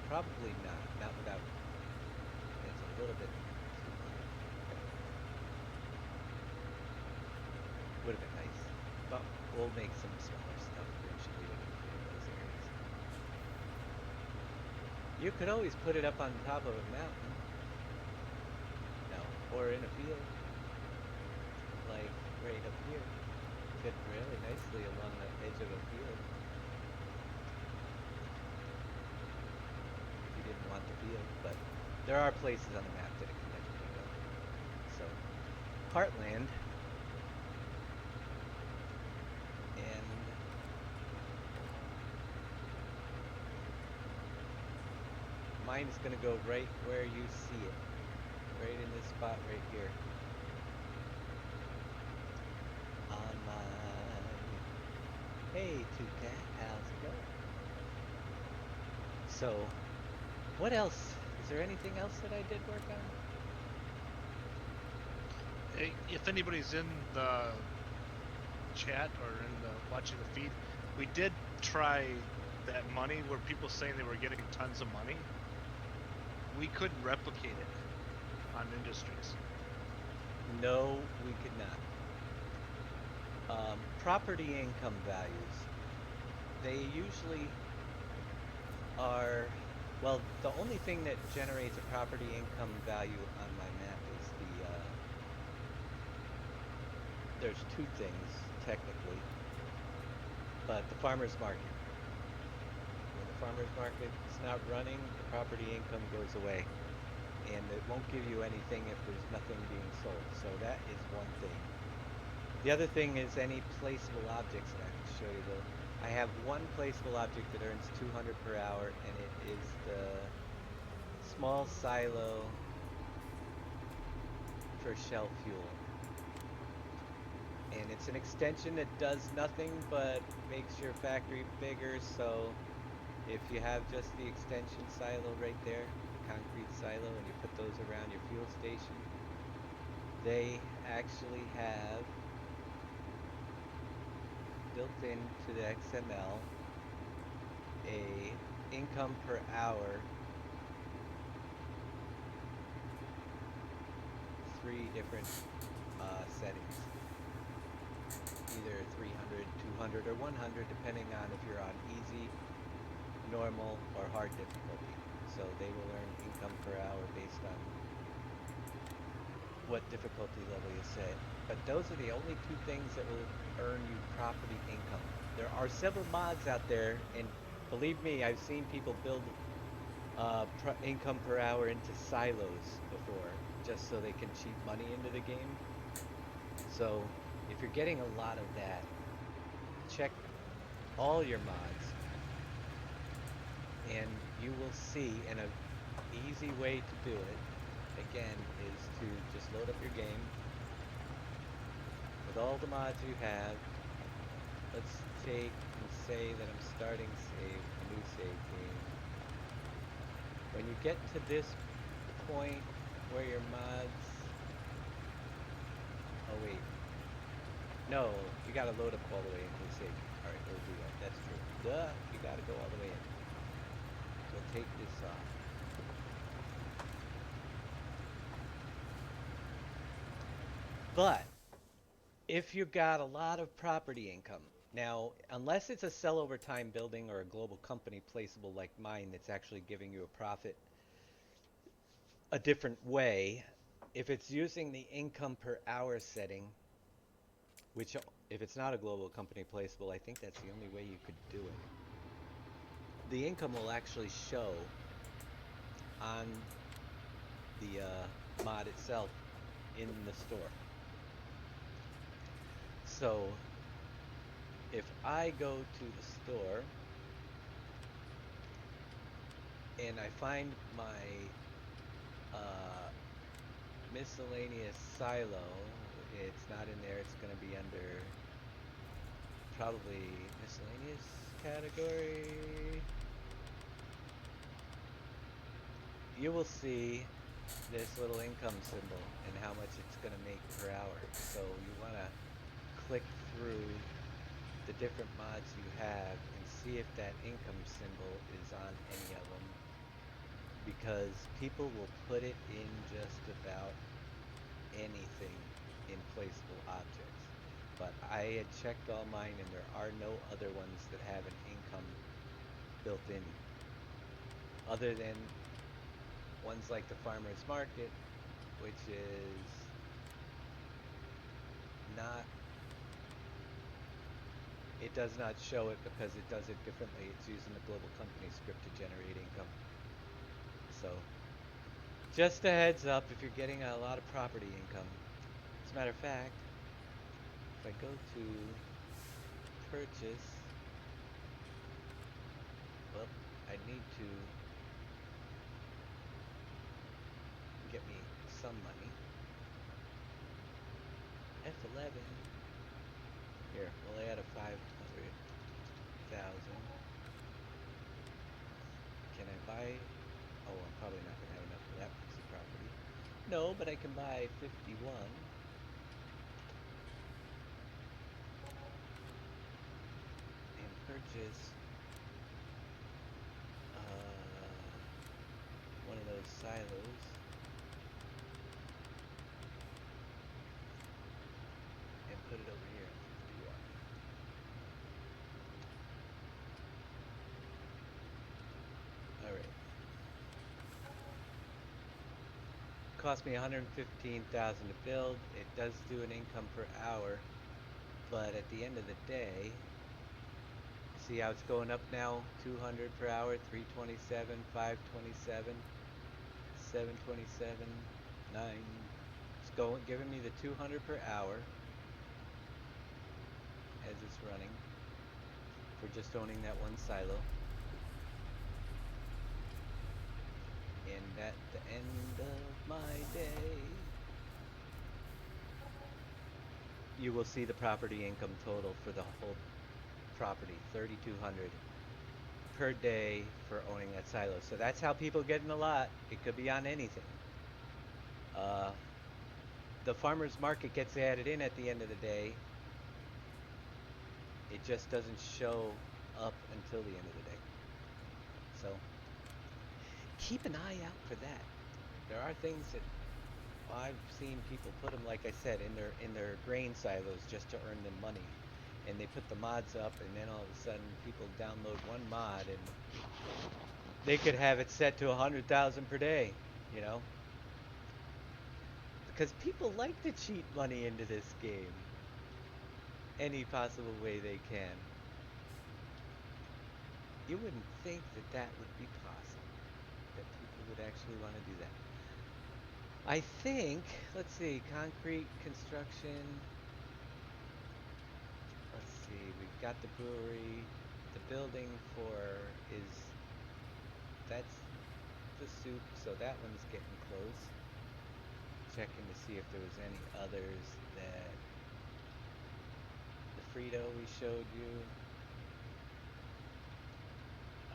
Probably not. Not without. It's a little bit too high. Would have been nice. But we'll make some smaller stuff eventually to clear those areas. You could always put it up on top of a mountain. No. Or in a field. Like right up here. Fit really nicely along the edge of a field. If you didn't want the field. But there are places on the map that it can definitely go. So, Heartland. And mine is going to go right where you see it. Right in this spot right here. On mine. Hey, Two-Cat, how's it going? So, what else? Is there anything else that I did work on? Hey, if anybody's in the chat or in the watching the feed, we did try that money where people saying they were getting tons of money. We couldn't replicate it on industries. No, we could not. Property income values. They usually are, well, the only thing that generates a property income value on my map is there's two things, technically, but the farmer's market. When the farmer's market is not running, the property income goes away. And it won't give you anything if there's nothing being sold. So that is one thing. The other thing is any placeable objects that I can show you though. I have one placeable object that earns 200 per hour, and it is the small silo for shell fuel. And it's an extension that does nothing but makes your factory bigger. So if you have just the extension silo right there, the concrete silo, and you put those around your fuel station, they actually have built into the XML a income per hour, three different settings, either 300, 200, or 100, depending on if you're on easy, normal, or hard difficulty. So they will earn income per hour based on what difficulty level you set. But those are the only two things that will earn you property income. There are several mods out there, and believe me, I've seen people build income per hour into silos before, just so they can cheat money into the game. So if you're getting a lot of that, check all your mods, and you will see, and a easy way to do it, again, is to just load up your game with all the mods you have. Let's take and say that I'm starting a new save game. When you get to this point where your mods, oh wait, no, you gotta load up all the way into the save game. All right, we'll do that. That's true. Duh, you gotta go all the way in. So take this off. But if you got a lot of property income, now, unless it's a sell over time building or a global company placeable like mine that's actually giving you a profit a different way, if it's using the income per hour setting, which if it's not a global company placeable, I think that's the only way you could do it. The income will actually show on the mod itself in the store. So if I go to the store and I find my miscellaneous silo, it's not in there, it's going to be under probably miscellaneous category. You will see this little income symbol and how much it's going to make per hour. So you want to click through the different mods you have and see if that income symbol is on any of them, because people will put it in just about anything in placeable objects. But I had checked all mine and there are no other ones that have an income built in, other than ones like the farmer's market, which is not, it does not show it because it does it differently. It's using the global company script to generate income. So just a heads up if you're getting a lot of property income. As a matter of fact, if I go to purchase, well, I need to get me some money. F11. Here, we'll add a 500,000. Can I buy? Oh, I'm probably not going to have enough for that piece of property. No, but I can buy 51. And purchase one of those silos. And put it over here at 51. Alright. Cost me 115,000 to build. It does do an income per hour, but at the end of the day, see how it's going up now? 200 per hour, 327, 527, 727, 9. It's going, giving me the 200 per hour as it's running for just owning that one silo. And at the end of my day, you will see the property income total for the whole property, 3,200 per day for owning that silo. So that's how people get in the lot. It could be on anything. The farmer's market gets added in at the end of the day. It just doesn't show up until the end of the day. So keep an eye out for that. There are things that I've seen people put them, like I said, in their grain silos just to earn them money, and they put the mods up, and then all of a sudden people download one mod and they could have it set to 100,000 per day, you know, because people like to cheat money into this game any possible way they can. You wouldn't think that that would be possible, that people would actually want to do that. I think, let's see, concrete construction. Let's see, we've got the brewery. The building that's the soup, so that one's getting close. Checking to see if there was any others that, the Frito we showed you.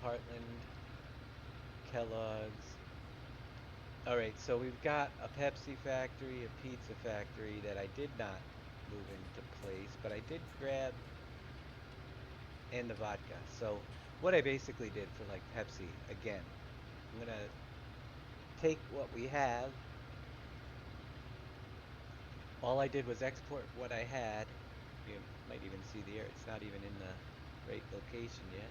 Heartland, Kellogg's. Alright, so we've got a Pepsi factory, a pizza factory that I did not move into place, but I did grab, and the vodka. So what I basically did for like Pepsi, again, I'm gonna take what we have. All I did was export what I had. You might even see the air, it's not even in the right location yet.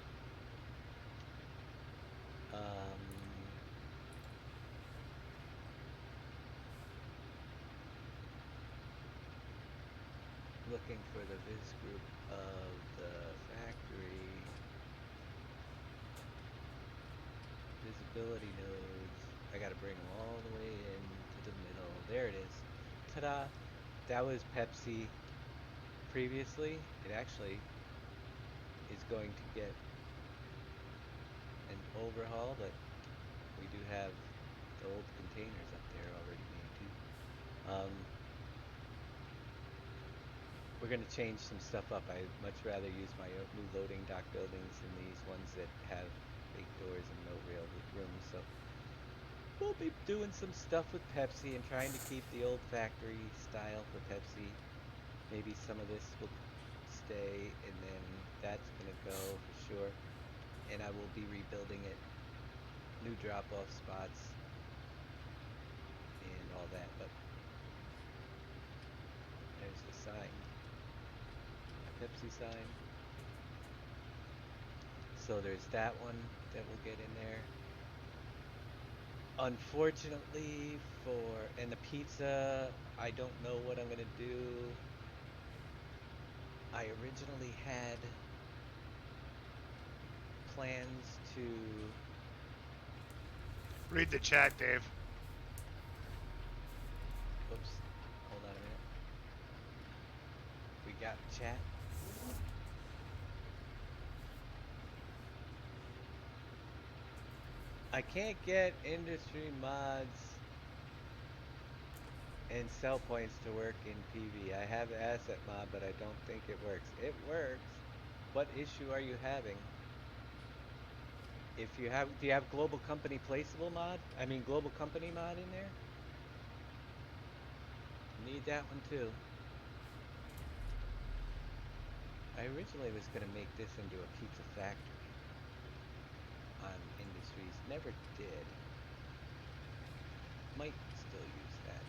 Looking for the viz group of the factory. Visibility nodes. I gotta bring them all the way in to the middle. There it is. Ta-da! That was Pepsi previously. It actually is going to get an overhaul, but we do have the old containers up there already made too. We're going to change some stuff up. I'd much rather use my new loading dock buildings than these ones that have big doors and no real room. So we'll be doing some stuff with Pepsi and trying to keep the old factory style for Pepsi. Maybe some of this will stay, and then that's going to go for sure. And I will be rebuilding it. New drop-off spots and all that. But there's the sign. Pepsi sign. So there's that one that will get in there. Unfortunately and the pizza, I don't know what I'm gonna do. I originally had plans to Read the chat, Dave. oops, hold on a minute. We got chat. I can't get industry mods and sell points to work in PV. I have asset mod, but I don't think it works. It works. What issue are you having? Do you have global company placeable mod? I mean global company mod in there? Need that one too. I originally was gonna make this into a pizza factory on Industries. Never did. Might still use that.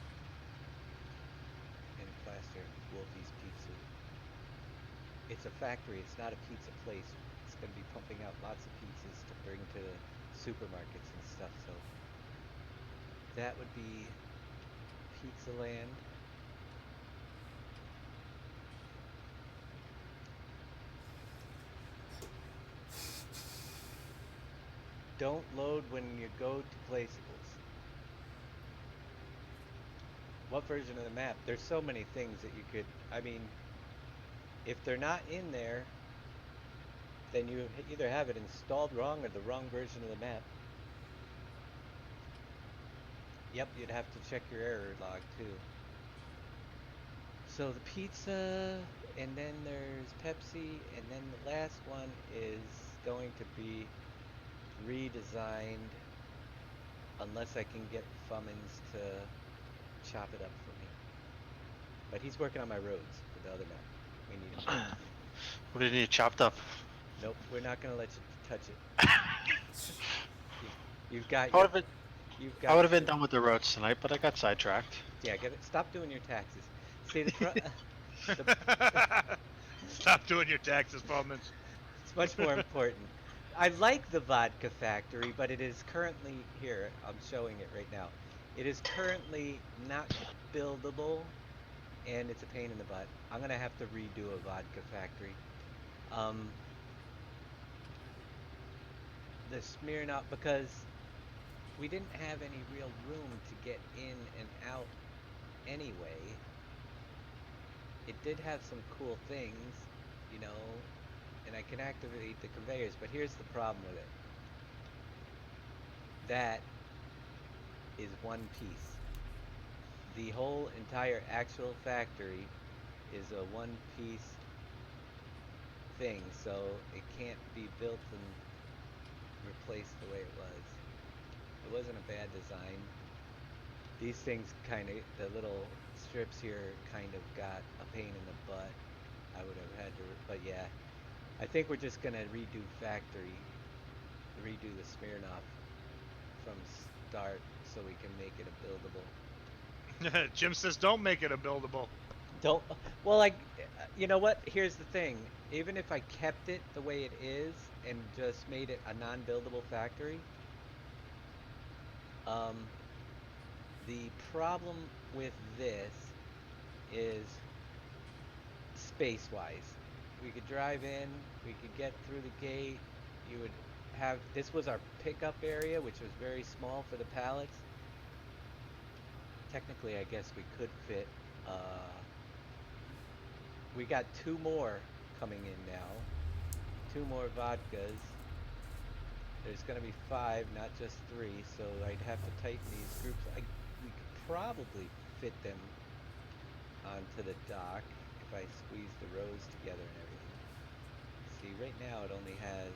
And plaster Wolfie's Pizza. It's a factory, it's not a pizza place. It's gonna be pumping out lots of pizzas to bring to the supermarkets and stuff, so that would be Pizza Land. Don't load when you go to placeables. What version of the map? There's so many things that you could, I mean, if they're not in there, then you either have it installed wrong or the wrong version of the map. Yep, you'd have to check your error log too. So the pizza, and then there's Pepsi, and then the last one is going to be redesigned unless I can get Fummins to chop it up for me. But he's working on my roads for the other map. We need him to. What do you need chopped up? Nope, we're not gonna let you touch it. You've got I your. would have been, You've I got would have been your. done with the roads tonight, but I got sidetracked. Yeah, get it. Stop doing your taxes. See the Stop doing your taxes, Bowman's. it's much more important. I like the vodka factory, but it is currently here. I'm showing it right now. It is currently not buildable, and it's a pain in the butt. I'm gonna have to redo a vodka factory. Um, the Smirnoff, because we didn't have any real room to get in and out anyway. It did have some cool things, you know, and I can activate the conveyors, but here's the problem with it. That is one piece. The whole entire actual factory is a one piece thing, so it can't be built and replaced the way it was. It wasn't a bad design. These things kind of, the little strips here kind of got a pain in the butt. I would have had to, but yeah. I think we're just gonna redo the Smirnoff from start so we can make it a buildable. Jim says don't make it a buildable. Don't, well, like, you know what? Here's the thing. Even if I kept it the way it is and just made it a non-buildable factory, the problem with this is space-wise. We could drive in, we could get through the gate, you would have, this was our pickup area, which was very small for the pallets. Technically, I guess we could fit, we got 2 more coming in now. 2 more vodkas. There's gonna be 5, not just 3, so I'd have to tighten these groups. We could probably fit them onto the dock if I squeeze the rows together and everything. See, right now it only has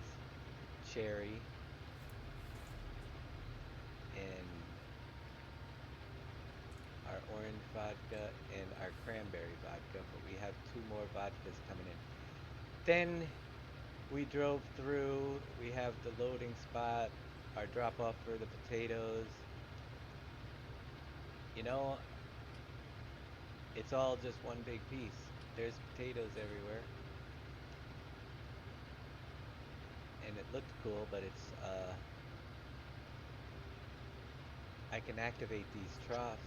cherry and our orange vodka and our cranberry vodka, but we have 2 more vodkas coming in. Then we drove through, we have the loading spot, our drop off for the potatoes. You know, it's all just one big piece. There's potatoes everywhere. And it looked cool, but it's, I can activate these troughs.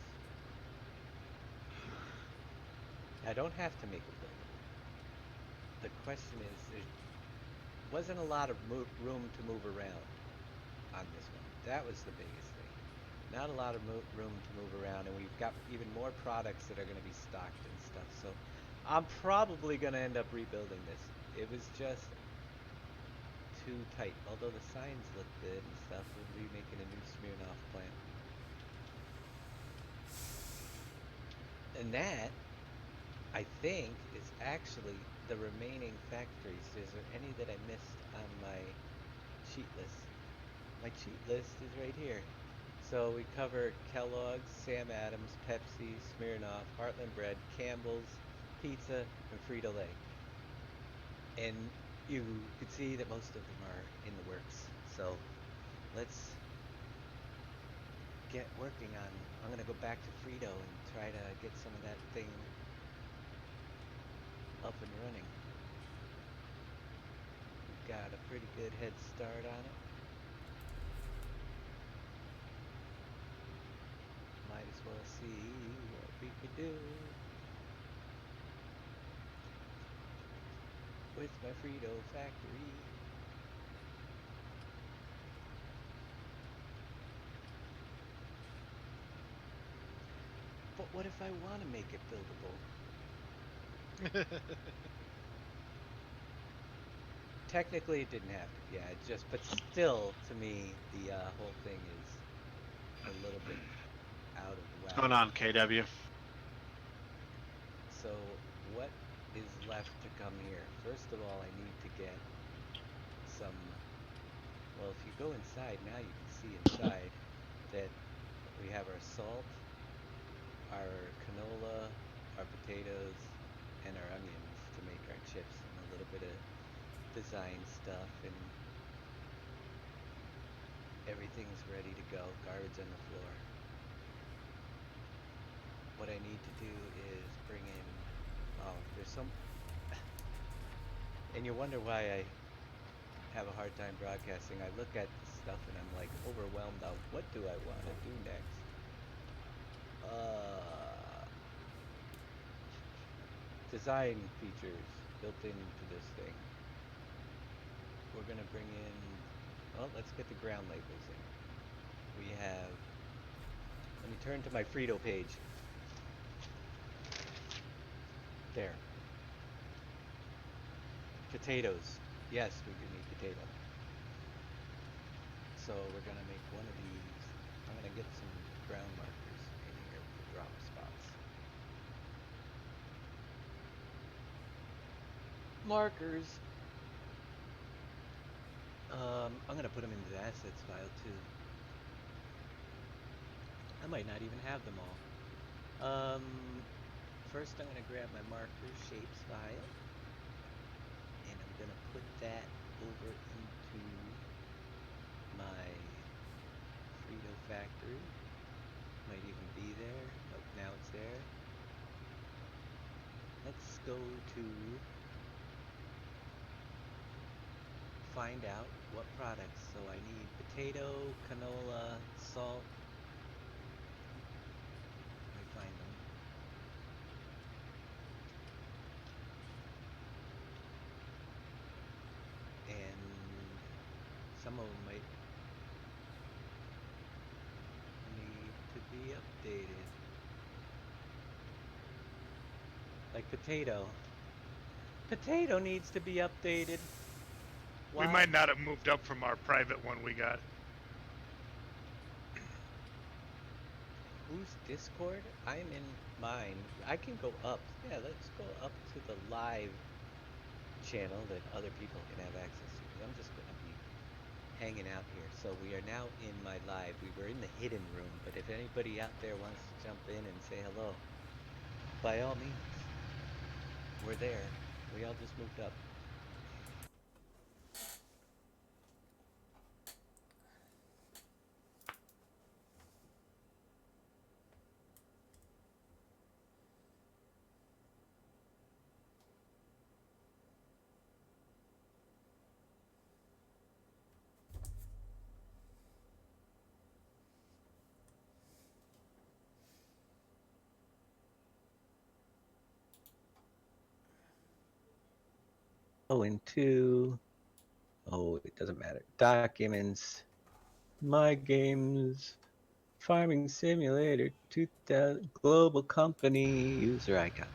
I don't have to make it buildable. The question is, there wasn't a lot of room to move around on this one. That was the biggest thing. Not a lot of room to move around, and we've got even more products that are going to be stocked and stuff. So I'm probably going to end up rebuilding this. It was just too tight. Although the signs look good and stuff, we'll be making a new Smirnoff plant. And that, I think, is actually the remaining factories. Is there any that I missed on my cheat list? My cheat list is right here. So we cover Kellogg's, Sam Adams, Pepsi, Smirnoff, Heartland Bread, Campbell's, Pizza, and Frito-Lay. And you can see that most of them are in the works. So let's get working on, I'm going to go back to Frito and try to get some of that thing up and running. We've got a pretty good head start on it. Might as well see what we could do with my Frito factory. But what if I want to make it buildable? Technically, it didn't have to. Yeah, it just, but still, to me, the whole thing is a little bit out of What's whack. going on, KW? So what is left to come here? First of all, I need to get some, well, if you go inside now, you can see inside that we have our salt, our canola, our potatoes, and our onions to make our chips, and a little bit of design stuff, and everything's ready to go. Garbage on the floor. What I need to do is bring in, oh, there's some, and you wonder why I have a hard time broadcasting. I look at the stuff and I'm like overwhelmed on what do I want to do next. Design features built into this thing. We're gonna bring in, well, let's get the ground labels in. We have, let me turn to my Frito page. There. Potatoes. Yes, we do need potato. So we're gonna make one of these. I'm gonna get some ground markers in here for drop spots. Markers. I'm gonna put them into the assets file too. I might not even have them all. First I'm gonna grab my marker shapes file, and I'm gonna put that over into my Frito factory. Might even be there. Nope, now it's there. Let's go to find out what products. So I need potato, canola, salt. Let me find them. And some of them might need to be updated. Like potato. Potato needs to be updated. We Why? might not have moved up from our private one we got. Whose Discord? I'm in mine. I can go up. Yeah, let's go up to the live channel that other people can have access to. Because I'm just going to be hanging out here. So we are now in my live. We were in the hidden room, but if anybody out there wants to jump in and say hello, by all means, we're there. We all just moved up. Into, oh, it doesn't matter. Documents, my games, farming simulator, 2000, global company, user icon.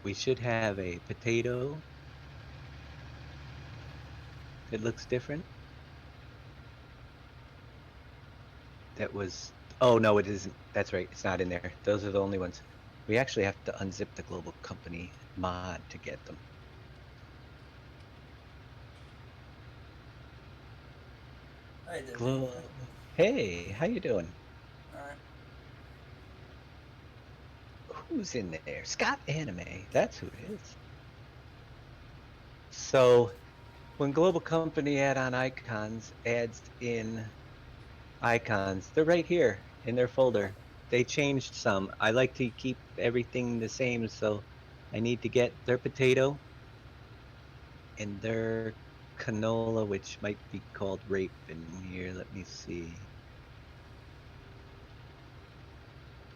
We should have a potato. It looks different. That was, oh no, it isn't. That's right, it's not in there. Those are the only ones. We actually have to unzip the global company mod to get them. How you doing, Ethan? Hey, how you doing? Alright. Who's in there? Scott Anime, that's who it is. So when global company add-on icons adds in icons, they're right here in their folder. They changed some. I like to keep everything the same, so I need to get their potato and their canola, which might be called rape in here. Let me see.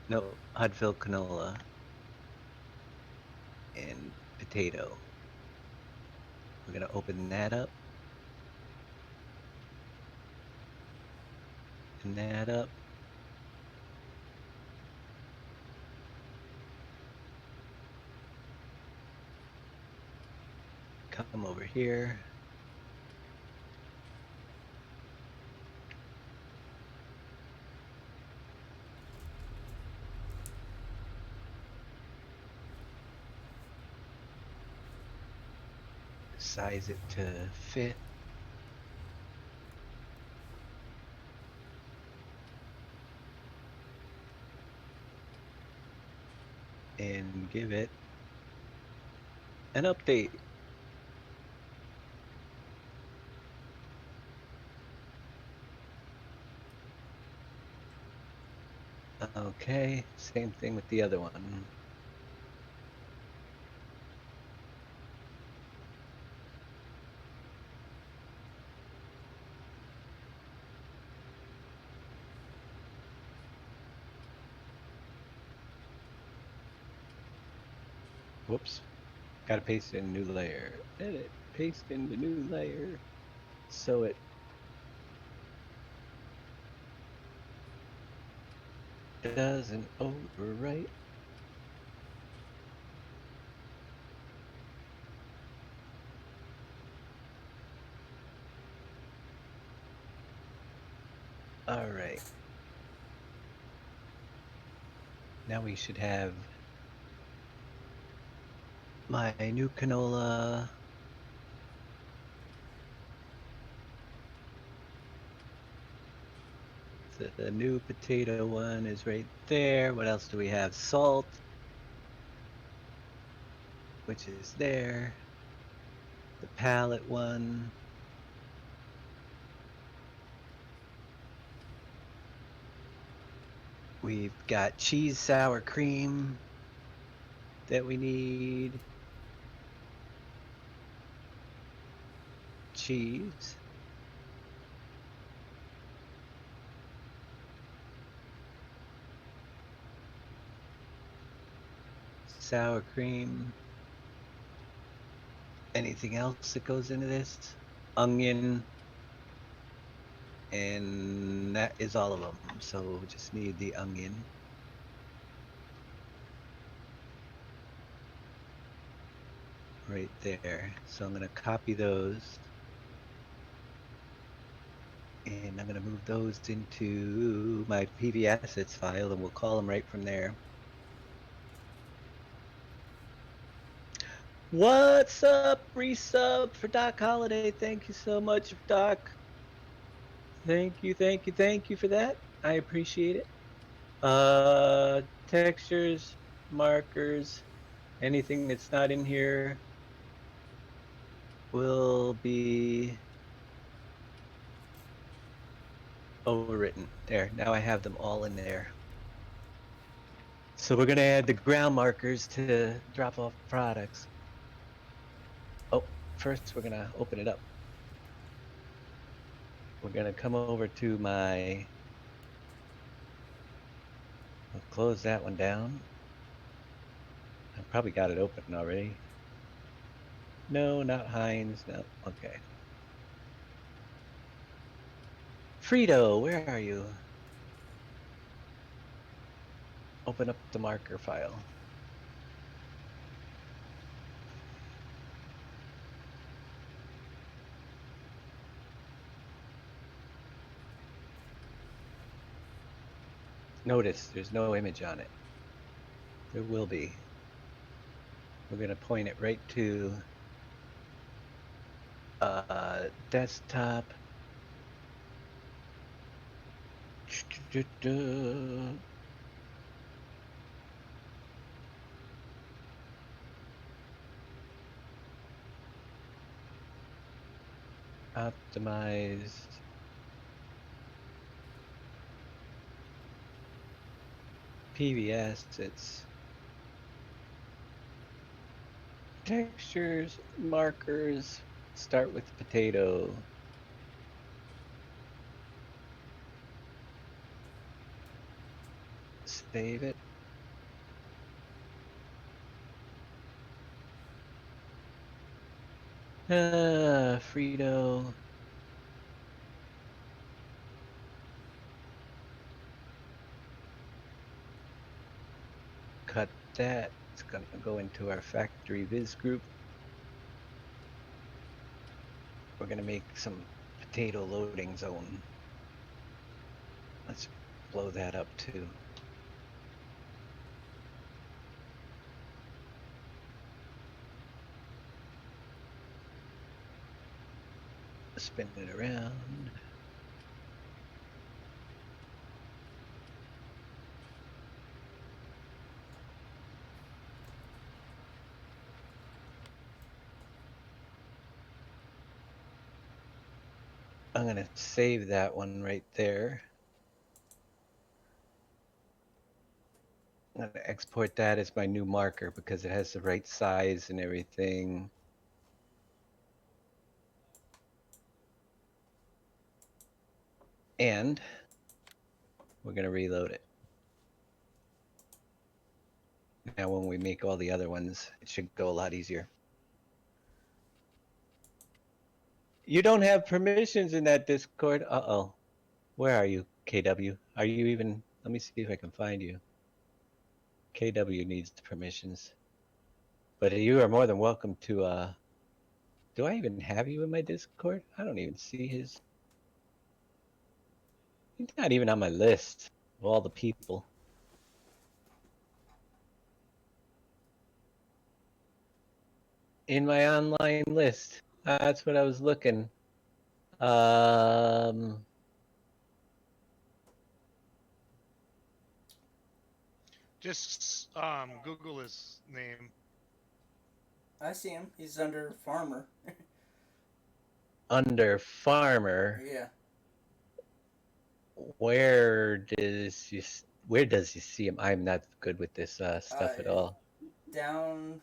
No, Hudville canola and potato. We're gonna open that up. And that up. Come over here. Size it to fit. And give it an update. Okay, same thing with the other one. Whoops. Gotta paste in a new layer. Edit. Paste in the new layer. So it doesn't overwrite. Alright. Now we should have my new canola. The new potato one is right there. What else do we have? Salt, which is there. The palette one. We've got cheese sour cream that we need. Cheese. Sour cream. Anything else that goes into this? Onion. And that is all of them. So just need the onion. Right there. So I'm gonna copy those. And I'm gonna move those into my PV assets file and we'll call them right from there. What's up? Resub for Doc Holiday. Thank you so much, Doc. Thank you for that. I appreciate it. Textures, markers, anything that's not in here will be overwritten. There, now I have them all in there. So we're gonna add the ground markers to drop off products. Oh, first we're gonna open it up. We're gonna come over to my, I'll close that one down. I probably got it open already. No, not Heinz, no, okay. Frito, where are you? Open up the marker file. Notice there's no image on it. There will be. We're gonna point it right to desktop. Optimized. PVS, it's textures, markers, start with potato. Save it. Frito. Cut that. It's gonna go into our factory viz group. We're gonna make some potato loading zone. Let's blow that up too. Spin it around. I'm going to save that one right there. I'm going to export that as my new marker because it has the right size and everything. And we're going to reload it. Now when we make all the other ones, it should go a lot easier. You don't have permissions in that Discord. Uh-oh. Where are you, KW? Are you even... Let me see if I can find you. KW needs permissions. But you are more than welcome to, do I even have you in my Discord? I don't even see his... He's not even on my list of all the people. In my online list. That's what I was looking. Just Google his name. I see him. He's under farmer. Under farmer. Yeah. Where does you see him? I'm not good with this stuff at all. Down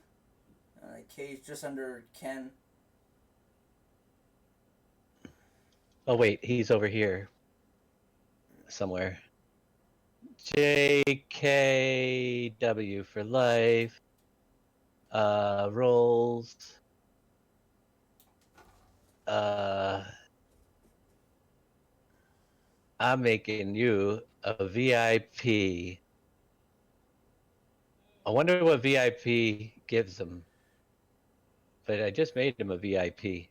cage just under Ken. Oh wait, he's over here somewhere. JKW for life. Roles. I'm making you a VIP. I wonder what VIP gives him. But I just made him a VIP.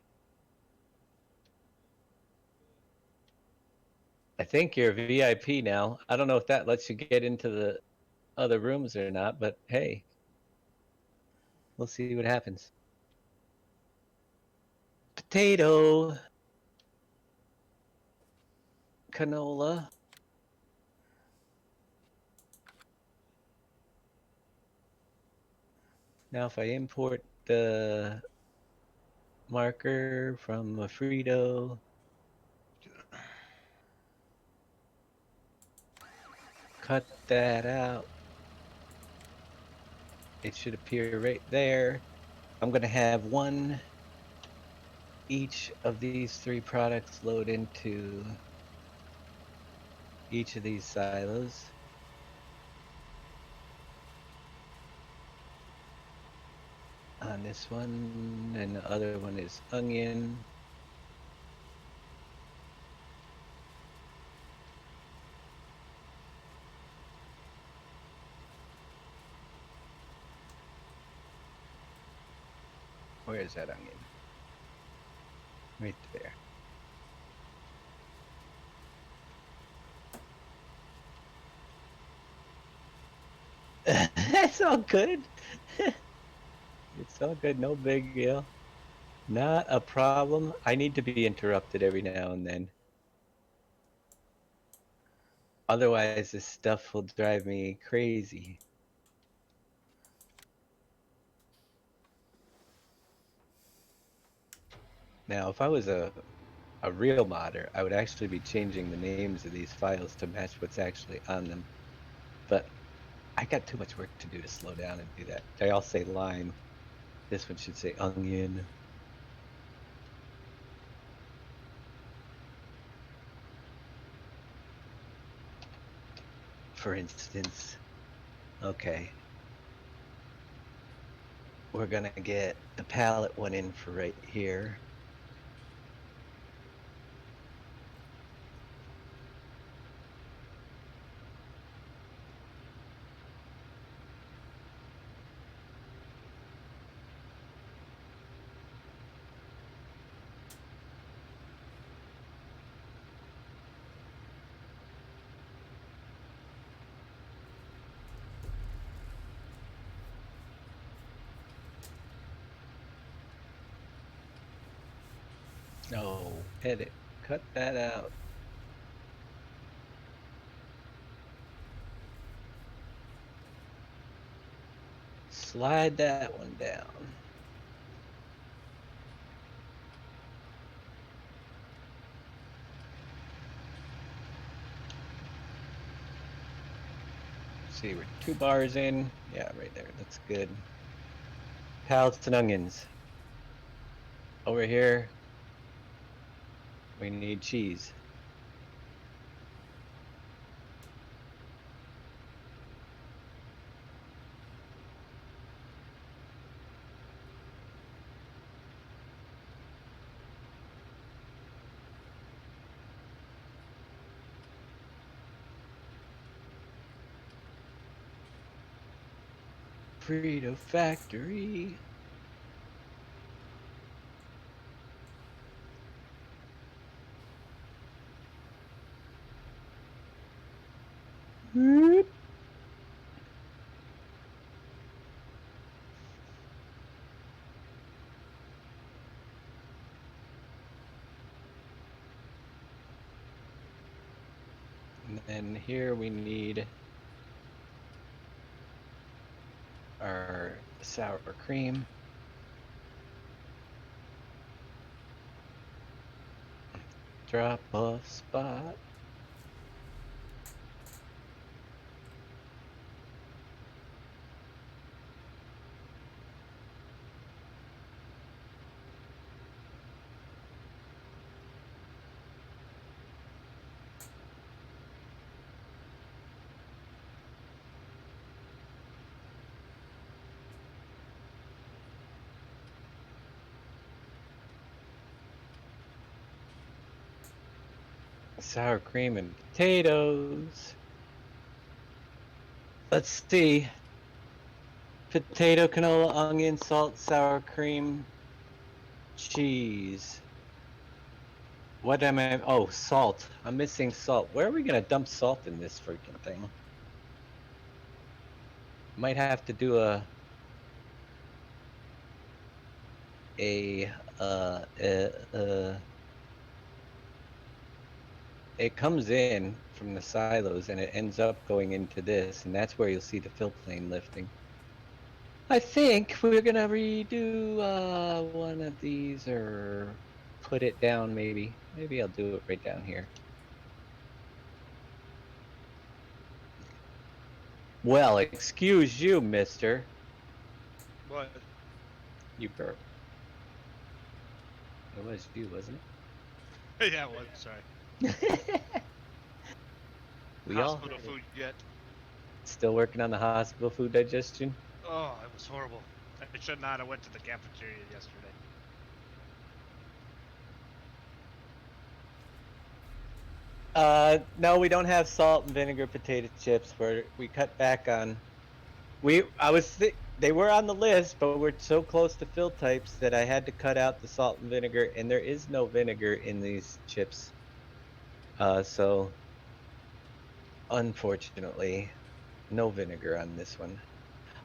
I think you're a VIP now. I don't know if that lets you get into the other rooms or not, but hey. We'll see what happens. Potato. Canola. Now if I import the marker from a Frito. Cut that out. It should appear right there. I'm gonna have one each of these three products load into each of these silos. On this one, and the other one is onion. Where is that onion? Right there. It's all good. It's all good, no big deal. Not a problem. I need to be interrupted every now and then. Otherwise, this stuff will drive me crazy. Now, if I was a real modder, I would actually be changing the names of these files to match what's actually on them. But I got too much work to do to slow down and do that. They all say lime. This one should say onion. For instance. Okay. We're gonna get the palette one in for right here. No, edit. Cut that out. Slide that one down. See, we're 2 bars in. Yeah, right there. That's good. Pallets and onions. Over here, we need cheese. Frito Factory. Whoop. And then here we need our sour cream. Drop off spot. Sour cream and potatoes. Let's see. Potato, canola, onion, salt, sour cream, cheese. What am I? Oh, salt. I'm missing salt. Where are we gonna dump salt in this freaking thing? Might have to do it comes in from the silos and it ends up going into this, and that's where you'll see the fill plane lifting. I think we're gonna redo one of these or put it down maybe. Maybe I'll do it right down here. Well, excuse you, mister. What? You burp. It was you, wasn't Yeah, what? Sorry. it? We all Hospital heard it. food yet? Still working on the hospital food digestion? Oh, it was horrible. I should not have went to the cafeteria yesterday. No, we don't have salt and vinegar potato chips. We cut back on. They were on the list, but we're so close to fill types that I had to cut out the salt and vinegar, and there is no vinegar in these chips. So unfortunately, no vinegar on this one.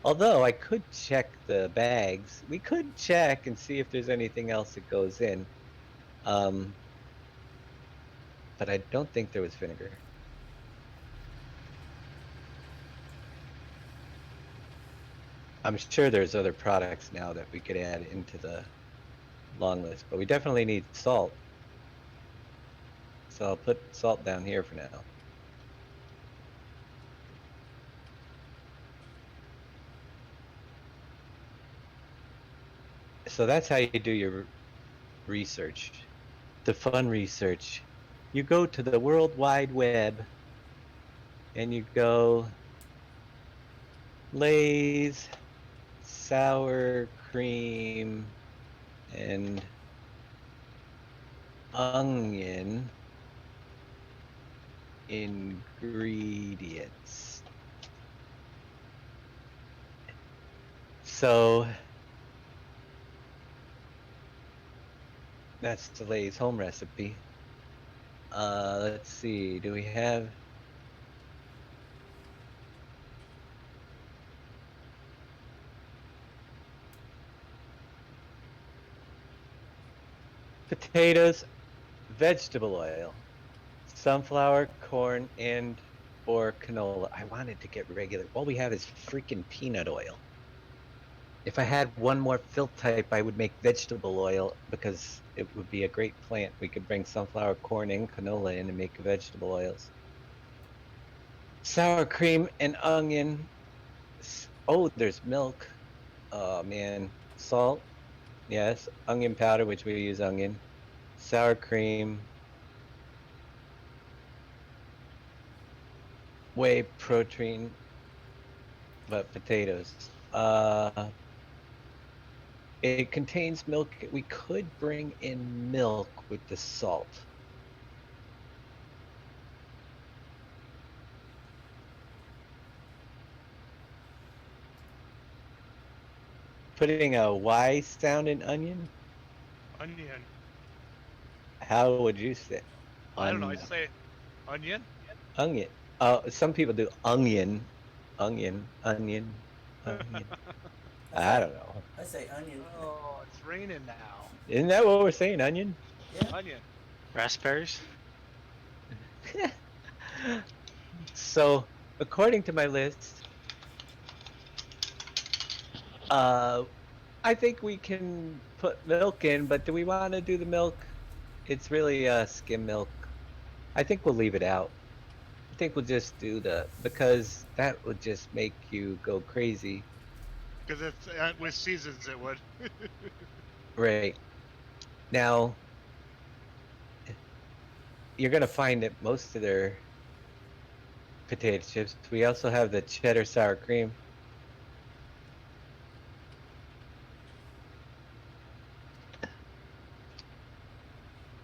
Although I could check the bags. We could check and see if there's anything else that goes in. But I don't think there was vinegar. I'm sure there's other products now that we could add into the long list, but we definitely need salt. So I'll put salt down here for now. So that's how you do your research. The fun research. You go to the World Wide Web and you go Lay's sour cream and onion ingredients. So that's the Lay's home recipe. Let's see, do we have... potatoes, vegetable oil, sunflower, corn, and or canola. I wanted to get regular. All we have is freaking peanut oil. If I had one more fill type, I would make vegetable oil because it would be a great plant. We could bring sunflower, corn, and canola in and make vegetable oils. Sour cream and onion. Oh, there's milk. Oh man, salt. Yes, onion powder, which we use onion. Sour cream. Whey protein, but potatoes. It contains milk. We could bring in milk with the salt. Putting a Y sound in onion? Onion. How would you say? I don't know. I say onion. Onion. Some people do onion, onion, onion, onion. I don't know. I say onion. Oh, it's raining now. Isn't that what we're saying? Onion? Yeah. Onion. Raspberries? So, according to my list, uh, I think we can put milk in, but do we want to do the milk? It's really skim milk. I think we'll leave it out. I think we'll just do because that would just make you go crazy. Because it's with seasons, it would. Right. Now, you're gonna find that most of their potato chips, we also have the cheddar sour cream.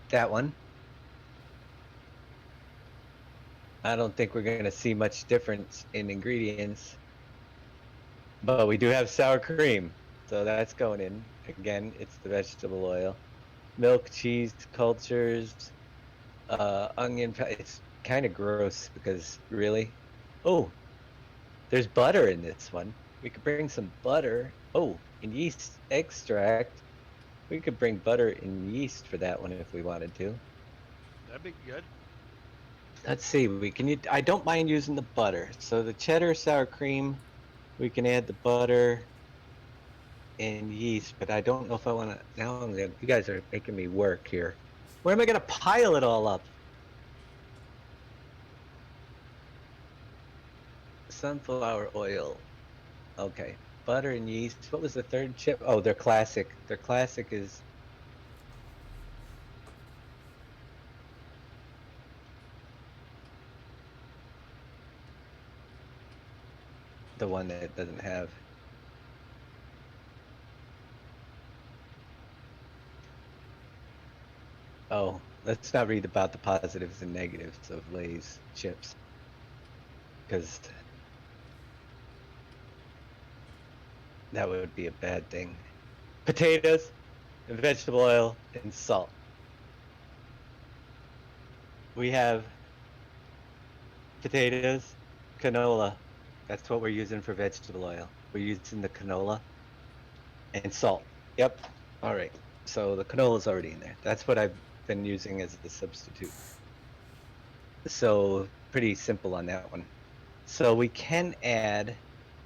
That one. I don't think we're gonna see much difference in ingredients. But we do have sour cream, so that's going in. Again, it's the vegetable oil. Milk, cheese, cultures, onion. It's kind of gross because really. Oh, there's butter in this one. We could bring some butter. Oh, and yeast extract. We could bring butter and yeast for that one if we wanted to. That'd be good. Let's see. I don't mind using the butter. So the cheddar sour cream, we can add the butter and yeast, but I don't know if I want to. Now you guys are making me work here. Where am I gonna pile it all up? Sunflower oil. Okay. Butter and yeast. What was the third chip? Oh, they're classic. Their classic is the one that doesn't have. Oh, let's not read about the positives and negatives of Lay's chips. Because that would be a bad thing. Potatoes, and vegetable oil, and salt. We have potatoes, canola. That's what we're using for vegetable oil. We're using the canola and salt. Yep. All right. So the canola's already in there. That's what I've been using as the substitute. So pretty simple on that one. So we can add,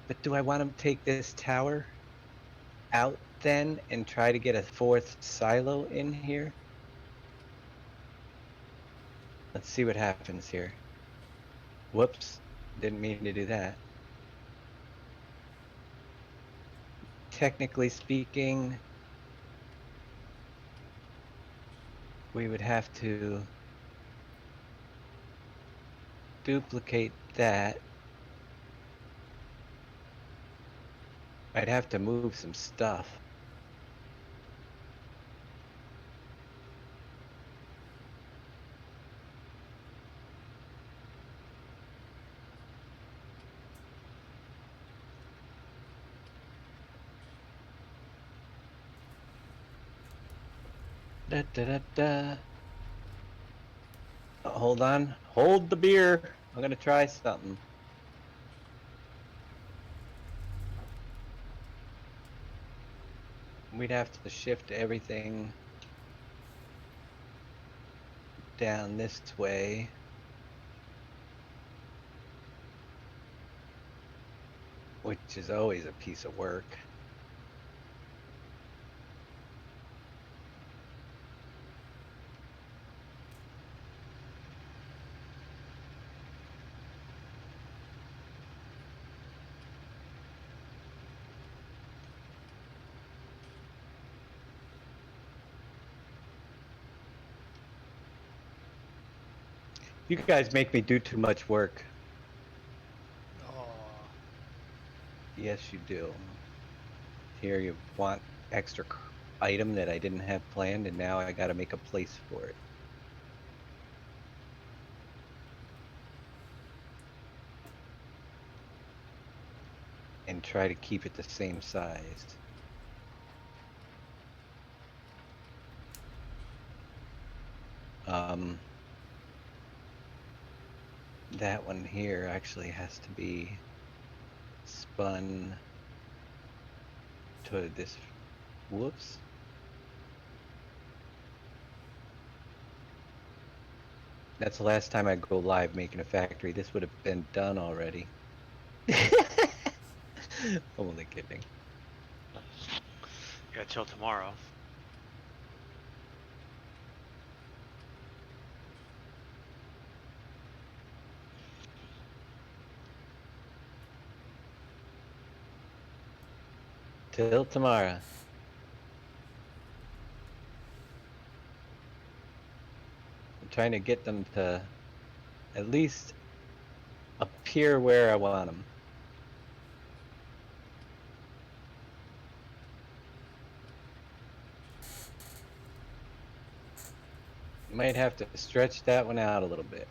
but do I want to take this tower out then and try to get a fourth silo in here? Let's see what happens here. Whoops, didn't mean to do that. Technically speaking, we would have to duplicate that. I'd have to move some stuff. Da, da, da, da. Hold on. Hold the beer. I'm gonna try something. We'd have to shift everything. down this way. Which is always a piece of work. You guys make me do too much work. Oh, Yes, you do. Here you want extra item that I didn't have planned, and now I gotta make a place for it. And try to keep it the same size. That one here actually has to be spun to this. Whoops. That's the last time I go live making a factory. This would have been done already. Only kidding. Yeah, till tomorrow. Till tomorrow. I'm trying to get them to at least appear where I want them. Might have to stretch that one out a little bit.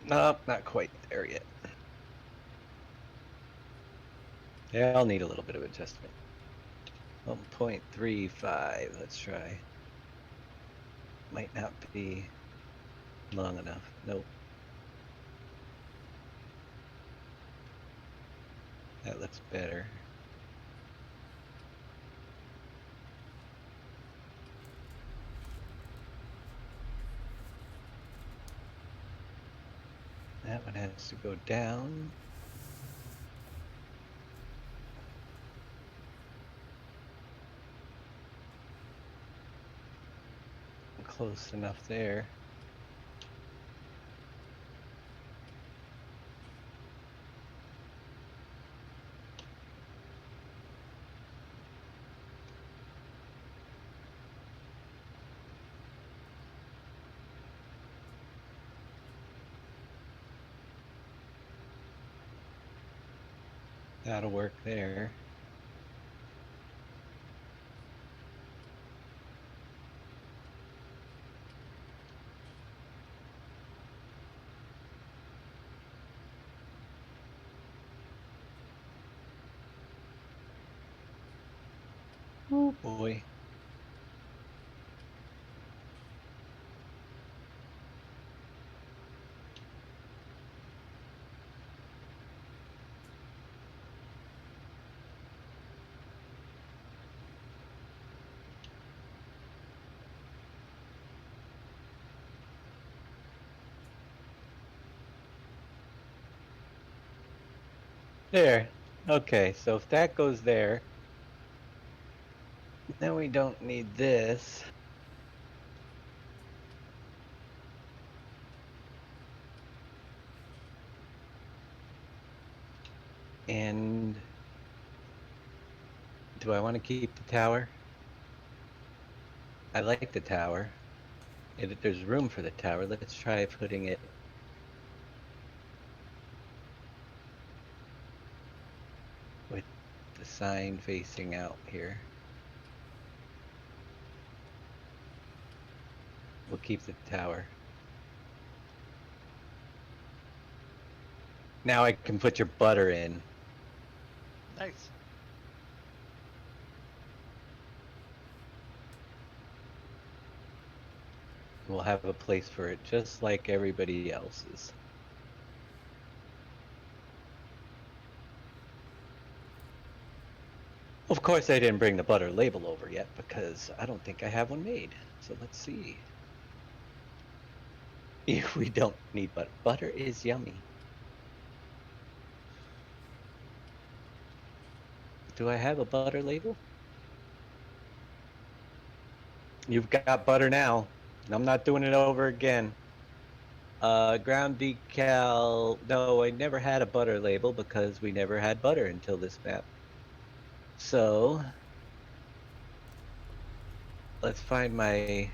Nope, not quite there yet. Yeah, I'll need a little bit of adjustment. 1.35, let's try. Might not be long enough. Nope. That looks better. That one has to go down. Close enough there. That'll work there. Oh boy. There. Okay, so if that goes there, then we don't need this. And do I want to keep the tower? I like the tower. There's room for the tower. Let's try putting it with the sign facing out here. We'll keep the tower. Now I can put your butter in. Nice. We'll have a place for it just like everybody else's. Of course, I didn't bring the butter label over yet because I don't think I have one made. So let's see. If we don't need butter. Butter is yummy. Do I have a butter label? You've got butter now. I'm not doing it over again. Ground decal. No, I never had a butter label because we never had butter until this map. So let's find my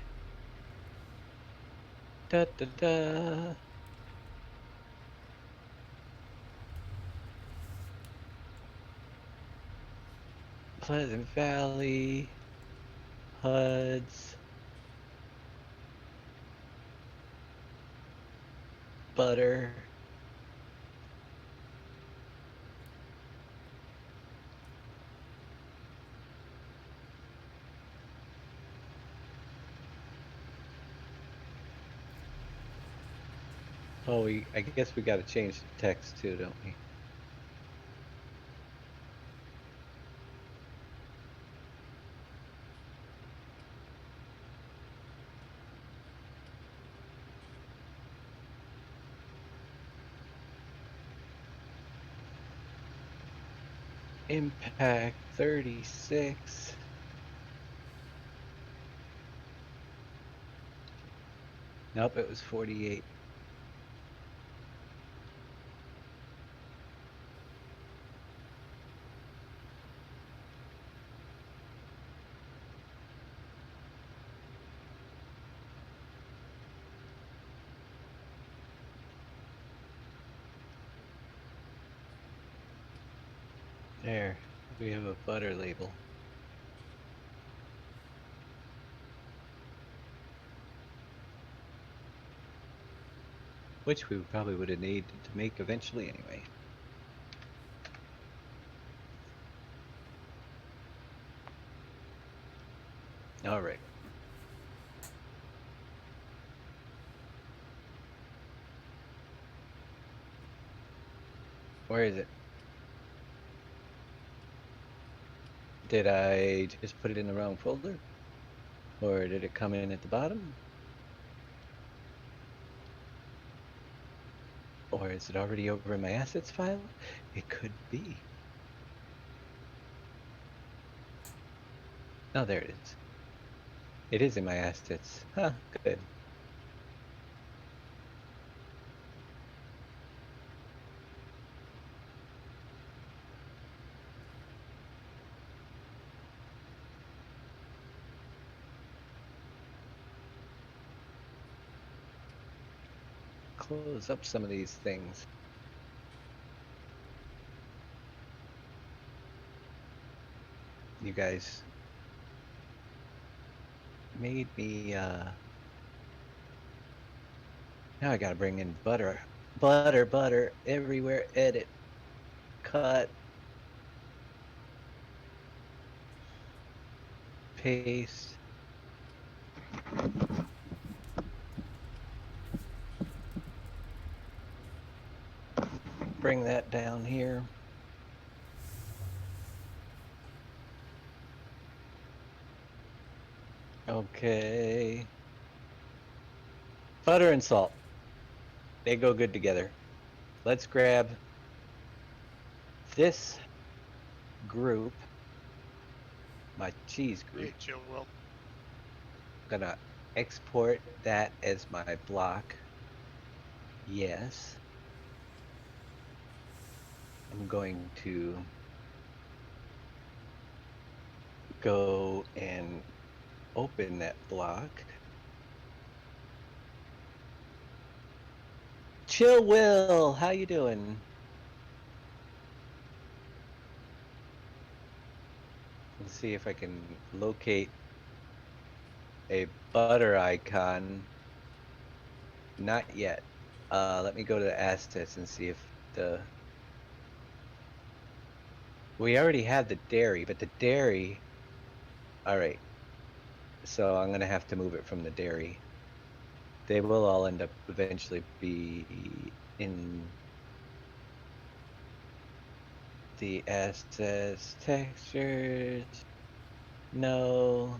da da da. Pleasant Valley, HUDs, butter. Oh, I guess we got to change the text too, don't we? Impact 36. Nope, it was 48. There, we have a butter label. Which we probably would have needed to make eventually anyway. All right. Where is it? Did I just put it in the wrong folder? Or did it come in at the bottom? Or is it already over in my assets file? It could be. Oh, there it is. It is in my assets. Huh, good. Close up some of these things. You guys made me, now I gotta bring in butter. Butter, everywhere, edit, cut, paste. Bring that down here. Okay. Butter and salt. They go good together. Let's grab this group, my cheese group. Hey, chill, Will. I'm gonna export that as my block. Yes. I'm going to go and open that block. Chill Will, how you doing? Let's see if I can locate a butter icon. Not yet. Let me go to the assets and see if the... We already have the dairy, but the dairy... Alright. So I'm gonna have to move it from the dairy. They will all end up eventually be in the assets, textures. No.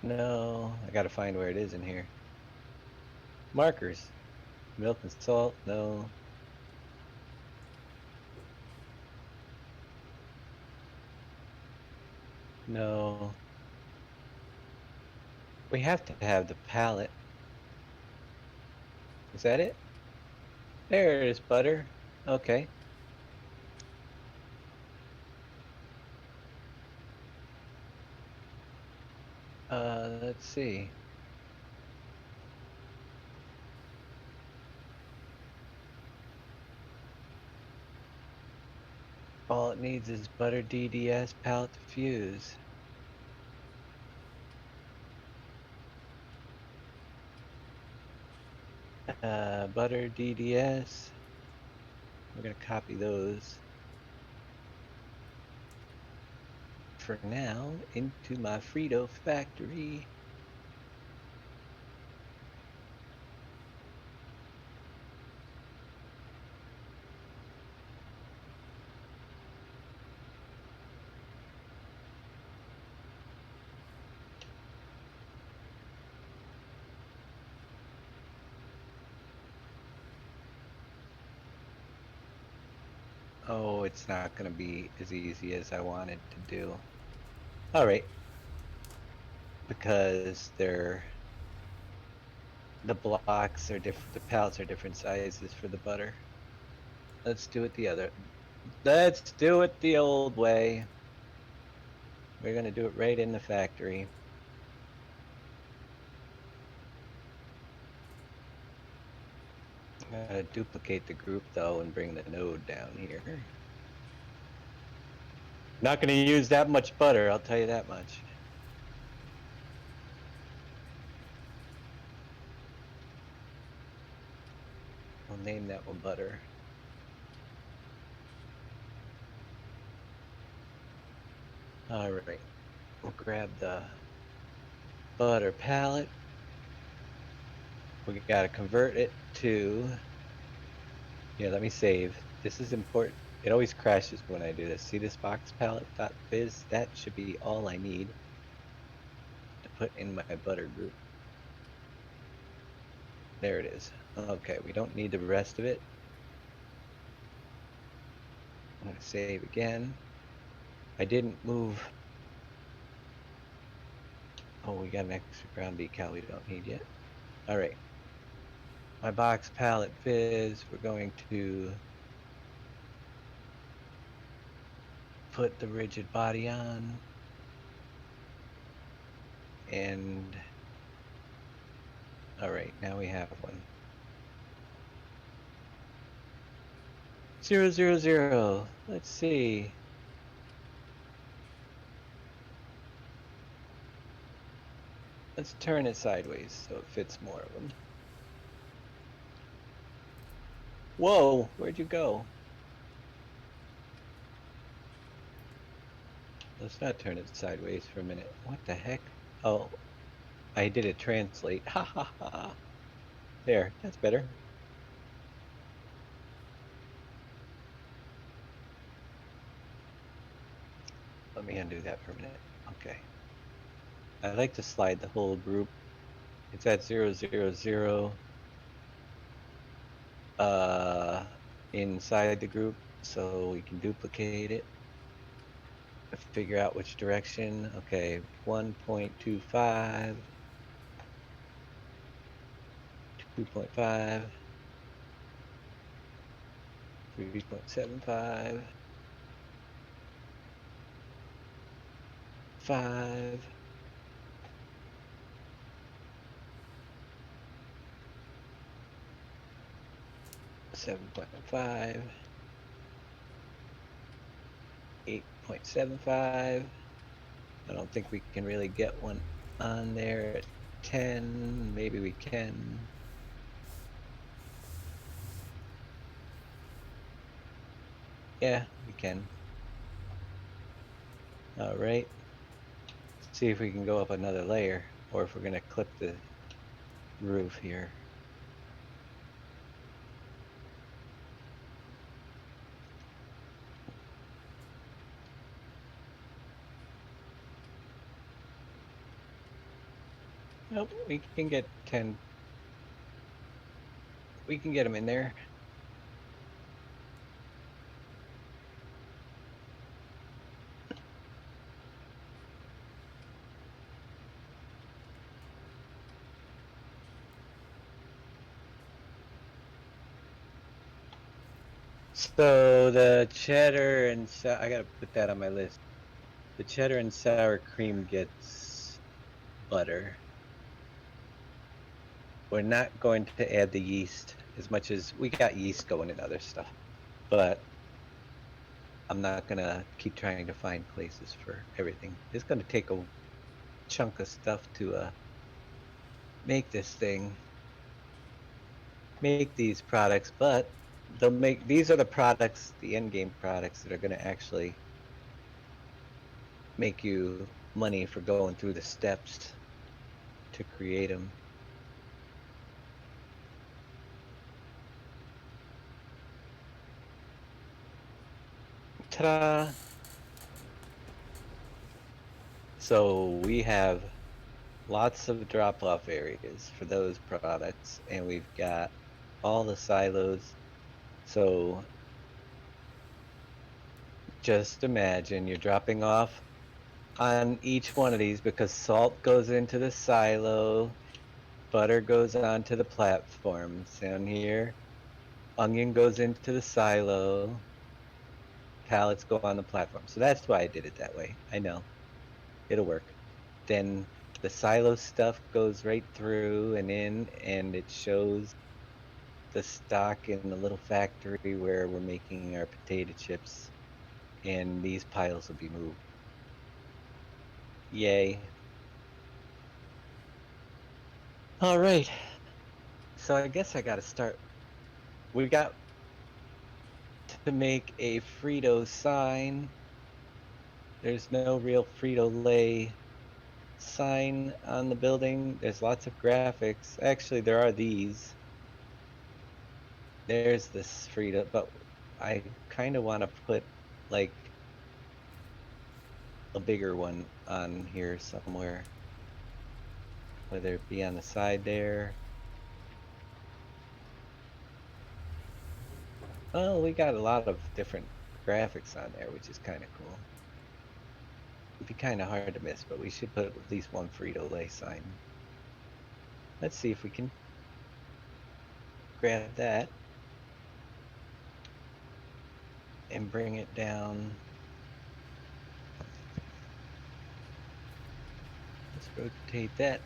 No. I gotta find where it is in here. Markers. Milk and salt. No. No. We have to have the palette. Is that it? There it is, butter. Okay. Let's see. All it needs is butter DDS palette to fuse. Butter DDS. We're gonna copy those for now into my Frito factory. Oh, it's not gonna be as easy as I wanted to do. All right. Because the blocks are different, the pallets are different sizes for the butter. Let's do it let's do it the old way. We're gonna do it right in the factory. I'm gonna duplicate the group though and bring the node down here. Not gonna use that much butter, I'll tell you that much. I'll name that one butter. Alright, we'll grab the butter palette. We gotta convert it to... Yeah, let me save. This is important. It always crashes when I do this. See this box palette.biz? That should be all I need to put in my butter group. There it is. Okay, we don't need the rest of it. I'm gonna save again. I didn't move. Oh, we got an extra ground decal we don't need yet. All right. My box palette viz, we're going to put the rigid body on. And all right, now we have one. 0, 0, 0. Let's see. Let's turn it sideways so it fits more of them. Whoa, where'd you go? Let's not turn it sideways for a minute. What the heck? Oh, I did it translate. Ha ha ha. There, that's better. Let me undo that for a minute. Okay. I like to slide the whole group. It's at 0, 0, 0. Inside the group so we can duplicate it. Figure out which direction. Okay, 1.25. 2.5. 3.75. 5. 7.5. 8.75. I don't think we can really get one on there. 10. Maybe we can. Yeah, we can. All right. See if we can go up another layer, or if we're gonna clip the roof here. Nope, we can get 10. We can get them in there. So the cheddar and I gotta put that on my list. The cheddar and sour cream gets butter. We're not going to add the yeast as much as we got yeast going in other stuff, but I'm not gonna keep trying to find places for everything. It's gonna take a chunk of stuff to make this thing, make these products, but these are the products, the end game products that are gonna actually make you money for going through the steps to create them. Ta-da! So we have lots of drop-off areas for those products, and we've got all the silos. So just imagine you're dropping off on each one of these because salt goes into the silo, butter goes onto the platforms down here, onion goes into the silo, pallets go on the platform. So that's why I did it that way. I know. It'll work. Then the silo stuff goes right through and in, and it shows the stock in the little factory where we're making our potato chips, and these piles will be moved. Yay. All right. So I guess I got to start. We got to make a Frito sign. There's no real Frito-Lay sign on the building. There's lots of graphics. Actually, there are these. There's this Frito, but I kind of want to put like a bigger one on here somewhere, whether it be on the side there. Oh, we got a lot of different graphics on there, which is kind of cool. It'd be kind of hard to miss, but we should put at least one Frito-Lay sign. Let's see if we can grab that and bring it down. Let's rotate that.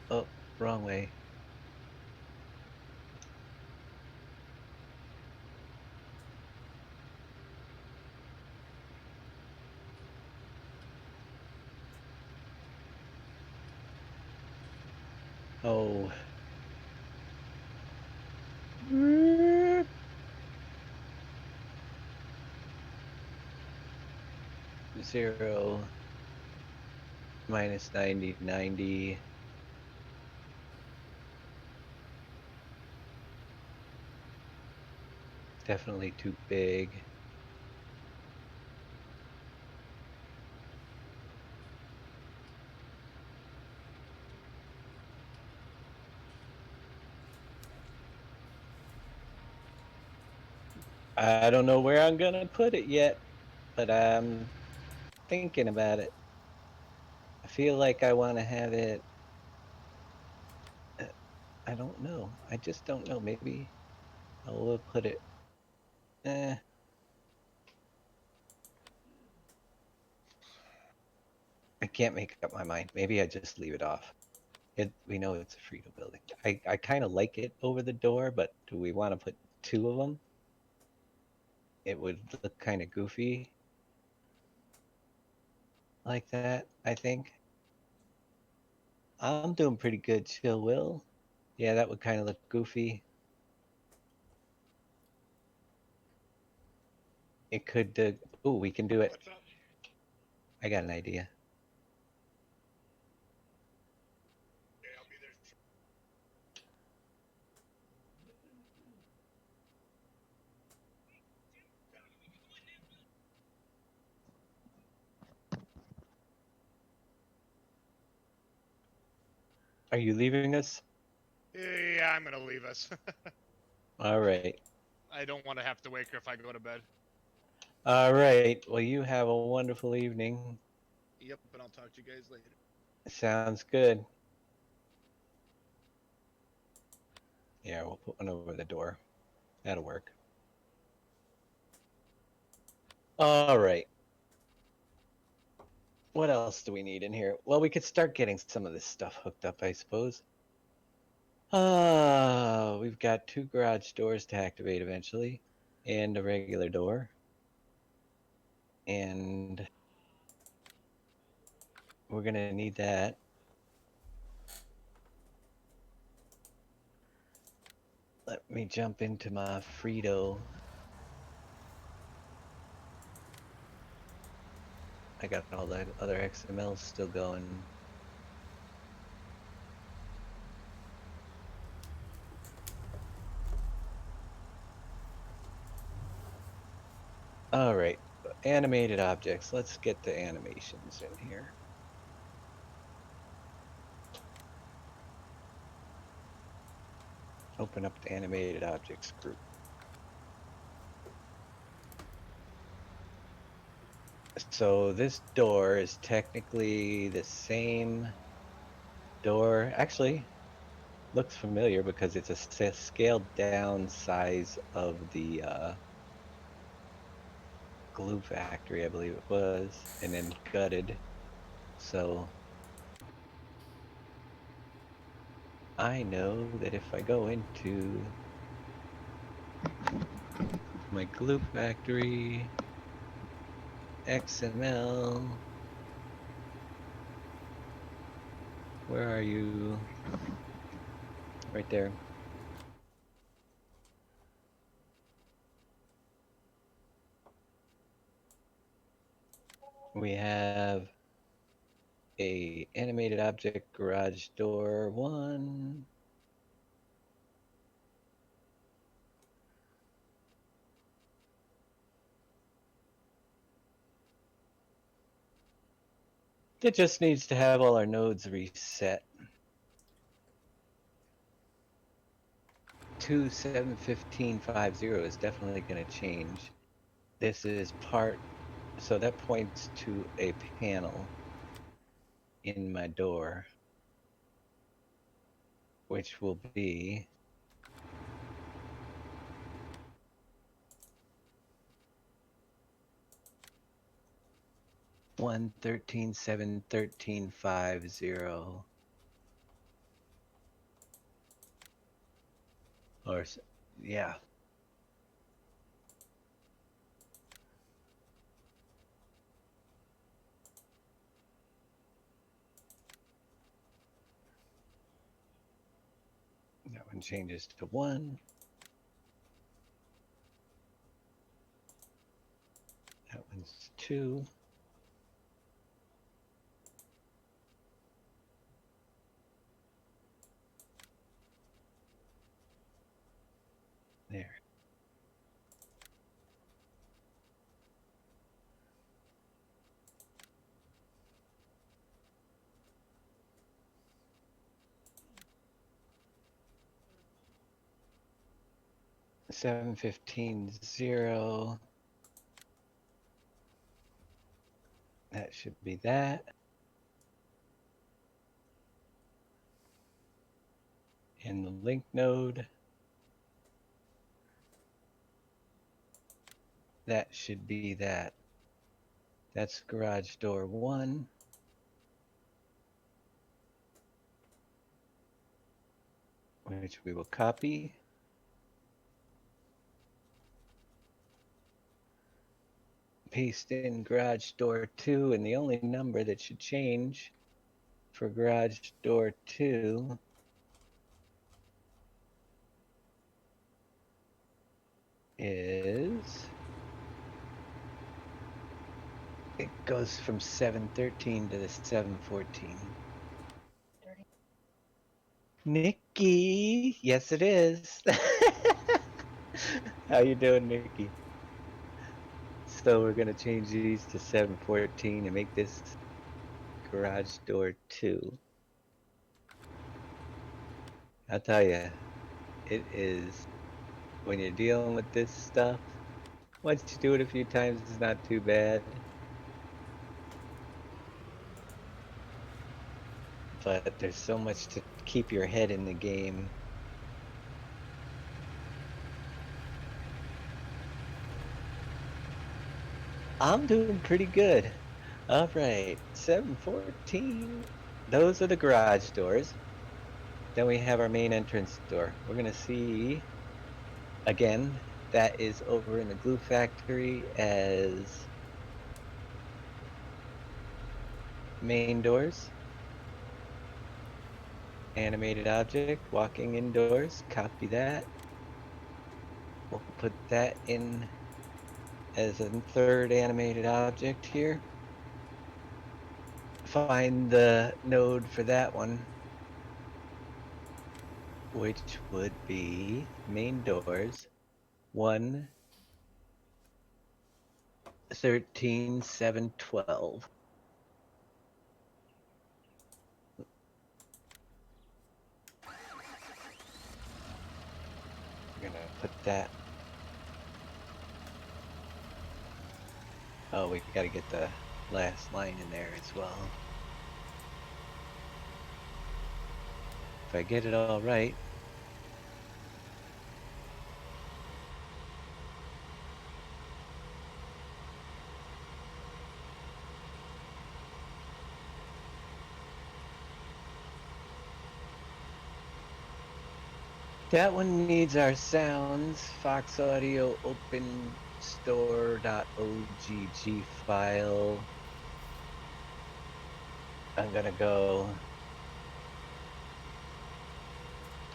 Oh, wrong way. Oh. 0 minus 90, 90. Definitely too big. I don't know where I'm gonna put it yet, but I'm thinking about it. I feel like I want to have it. I don't know. I just don't know. Maybe I will put it. Eh. I can't make up my mind. Maybe I just leave it off. We know it's a Frito building. I kind of like it over the door, but do we want to put two of them? It would look kind of goofy like that, I think. I'm doing pretty good, Chill Will. Yeah, that would kind of look goofy. It could. Oh, we can do it. What's up? I got an idea. Okay, I'll be there. Are you leaving us? Yeah, I'm gonna leave us. All right. I don't want to have to wake her if I go to bed. All right. Well, you have a wonderful evening. Yep, and I'll talk to you guys later. Sounds good. Yeah, we'll put one over the door. That'll work. All right. What else do we need in here? Well, we could start getting some of this stuff hooked up, I suppose. We've got 2 garage doors to activate eventually, and a regular door. And we're gonna need that. Let me jump into my Frito. I got all that other XML still going. All right, animated objects. Let's get the animations in here. Open up the animated objects group. So this door is technically the same door. Actually, looks familiar because it's a scaled down size of the glue factory, I believe it was, and then gutted. So I know that if I go into my glue factory XML, where are you? Right there. We have a animated object garage door 1. It just needs to have all our nodes reset. 271550 is definitely going to change. This is part, so that points to a panel in my door, which will be one 13.7.13.50, or yeah. That one changes to 1. That one's 2. There. Seven 15.0. That should be that. And the link node, that should be that. That's garage door 1. Which we will copy. Paste in garage door 2, and the only number that should change for garage door 2 is, it goes from 713 to the 714. Nikki, yes it is. How you doing, Nikki? So we're gonna change these to 714 and make this garage door 2. I'll tell you, it is, when you're dealing with this stuff, once you do it a few times, it's not too bad. But there's so much to keep your head in the game. I'm doing pretty good. All right, 714. Those are the garage doors. Then we have our main entrance door. We're gonna see, again, that is over in the glue factory as main doors. Animated object, walking indoors, copy that. We'll put that in as a third animated object here. Find the node for that one, which would be main doors 1, 13, 7, 12. We're gonna put that. Oh, we gotta get the last line in there as well. If I get it all right. That one needs our sounds. Fox Audio open store.ogg file. I'm gonna go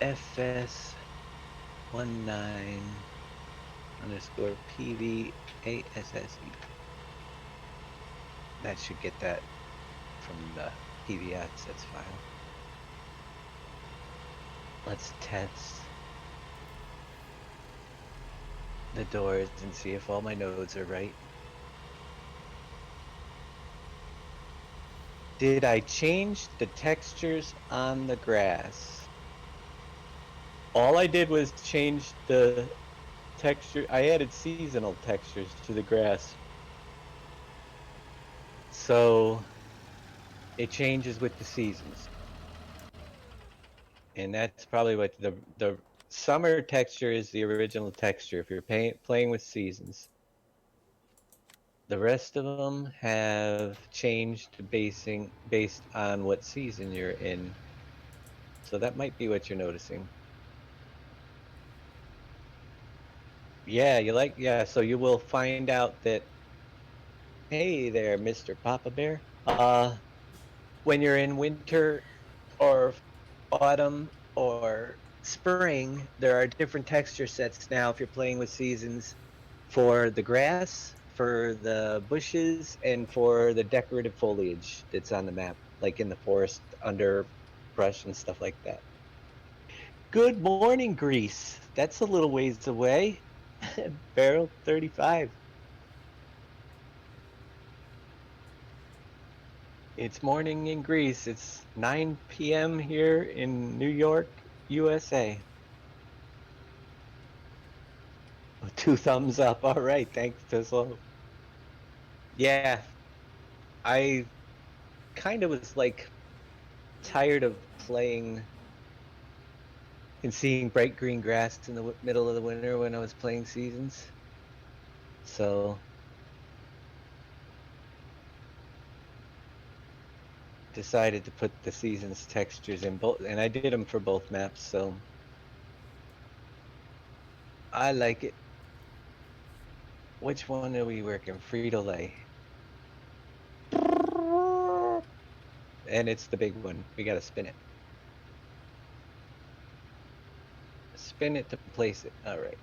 fs19 underscore PV8SSE. That should get that from the PV assets file. Let's test the doors and see if all my nodes are right. Did I change the textures on the grass? All I did was change the texture. I added seasonal textures to the grass. So it changes with the seasons. And that's probably what the summer texture is, the original texture if you're playing with seasons. The rest of them have changed based on what season you're in. So that might be what you're noticing. Yeah, yeah, so you will find out that, hey there, Mr. Papa Bear. When you're in winter or autumn or spring, there are different texture sets now if you're playing with seasons for the grass, for the bushes, and for the decorative foliage that's on the map, like in the forest, under brush and stuff like that. Good morning, Greece. That's a little ways away. Barrel 35. It's morning in Greece. It's 9 p.m. here in New York, USA. 2 thumbs up. All right. Thanks, Tissel. Yeah. I kind of was like tired of playing and seeing bright green grass in the middle of the winter when I was playing seasons. So decided to put the seasons textures in both, and I did them for both maps, so I like it. Which one are we working? Frito-Lay. And it's the big one. We gotta spin it. Spin it to place it. All right.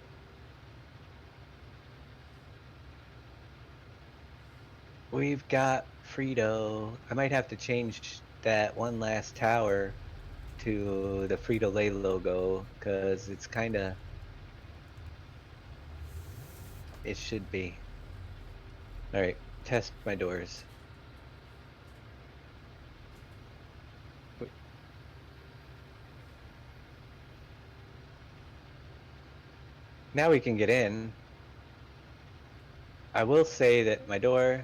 We've got Frito. I might have to change that one last tower to the Frito-Lay logo because it's kind of, it should be. All right, test my doors. Now we can get in. I will say that my door.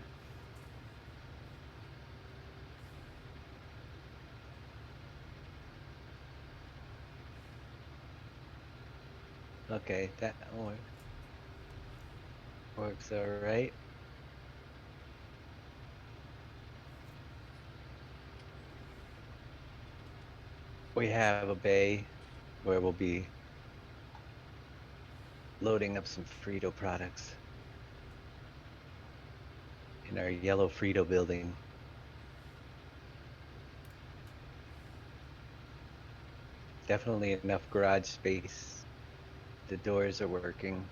Okay, that works all right. We have a bay where we'll be loading up some Frito products in our yellow Frito building. Definitely enough garage space. The doors are working.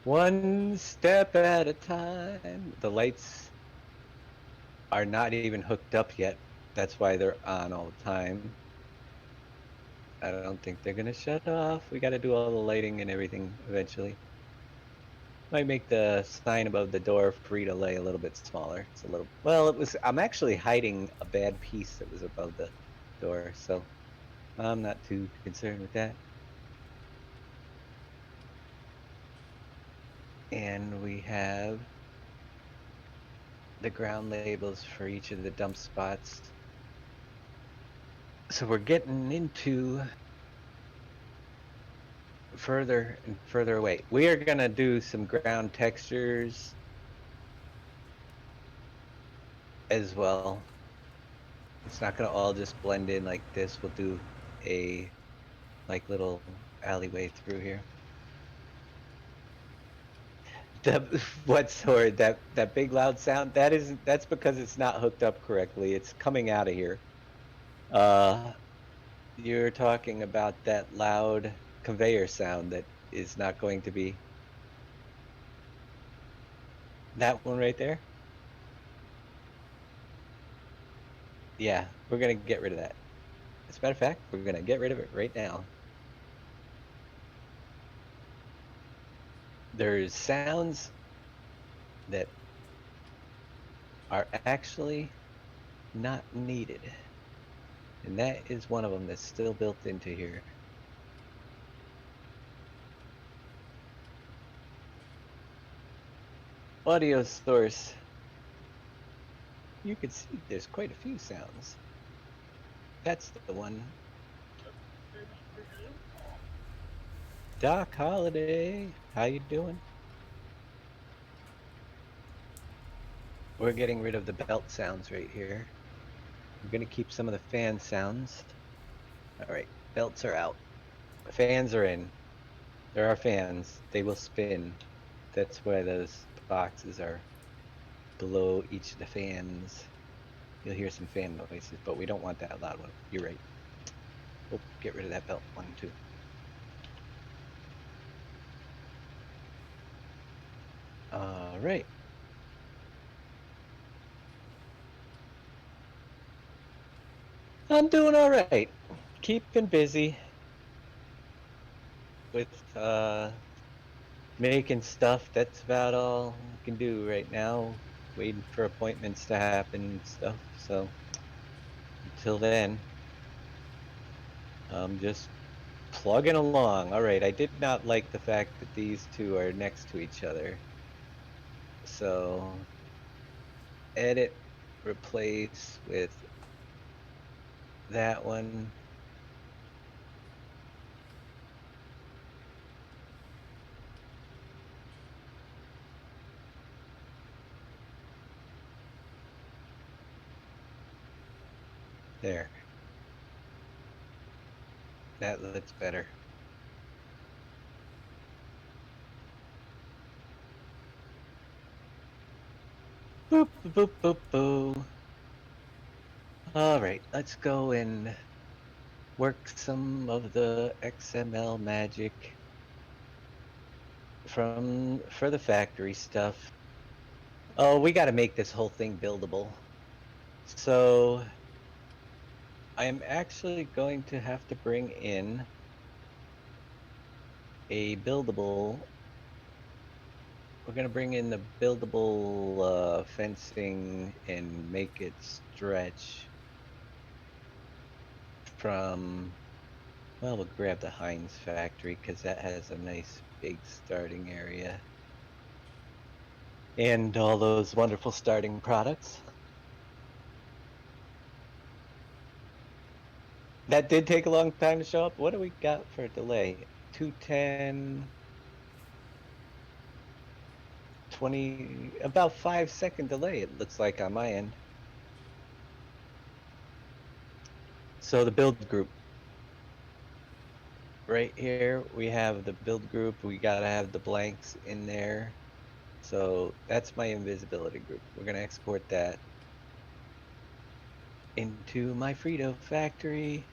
One step at a time. The lights are not even hooked up yet. That's why they're on all the time. I don't think they're gonna shut off. We gotta do all the lighting and everything eventually. Might make the sign above the door Frito-Lay a little bit smaller. It's a little, well, I'm actually hiding a bad piece that was above the door, so I'm not too concerned with that. And we have the ground labels for each of the dump spots. So we're getting into further and further away. We are gonna do some ground textures as well. It's not gonna all just blend in like this. We'll do a like little alleyway through here. What sword? That big loud sound? That's because it's not hooked up correctly. It's coming out of here. You're talking about that loud conveyor sound that is not going to be that one right there. Yeah, we're gonna get rid of that. As a matter of fact, we're gonna get rid of it right now. There's sounds that are actually not needed. And that is one of them that's still built into here. Audio source. You can see there's quite a few sounds. That's the one. Doc Holiday, how you doing? We're getting rid of the belt sounds right here. We're gonna keep some of the fan sounds. All right, belts are out. Fans are in. There are fans. They will spin. That's why those boxes are below each of the fans. You'll hear some fan noises, but we don't want that loud one. You're right. Oh, get rid of that belt one too. All right. I'm doing all right. Keeping busy with making stuff. That's about all I can do right now. Waiting for appointments to happen and stuff. So until then, I'm just plugging along. All right. I did not like the fact that these two are next to each other. So edit, replace with that one. There. That looks better. Boop, boop, boop, boop, boo. All right, let's go and work some of the XML magic for the factory stuff. Oh, we got to make this whole thing buildable. So I am actually going to have to bring in a buildable. We're going to bring in the buildable fencing and make it stretch from, well, we'll grab the Heinz factory because that has a nice big starting area. And all those wonderful starting products. That did take a long time to show up. What do we got for a delay? 210, 20, about 5-second delay, it looks like on my end. So the build group. Right here, we have the build group. We gotta have the blanks in there. So that's my invisibility group. We're gonna export that into my Frito factory.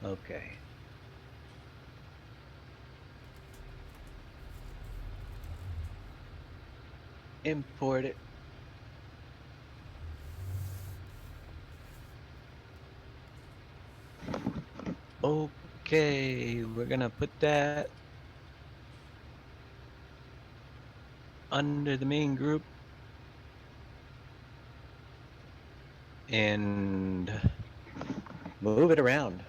Okay. Import it. Okay, we're gonna put that under the main group and move it around.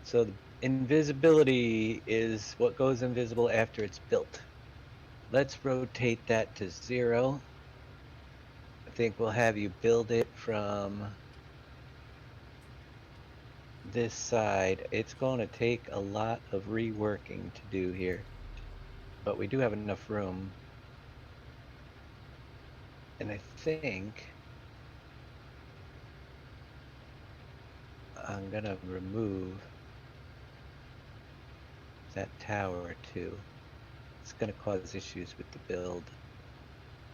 So the invisibility is what goes invisible after it's built. Let's rotate that to 0. I think we'll have you build it from this side. It's going to take a lot of reworking to do here, but we do have enough room. And I think I'm gonna remove that tower too. It's gonna cause issues with the build.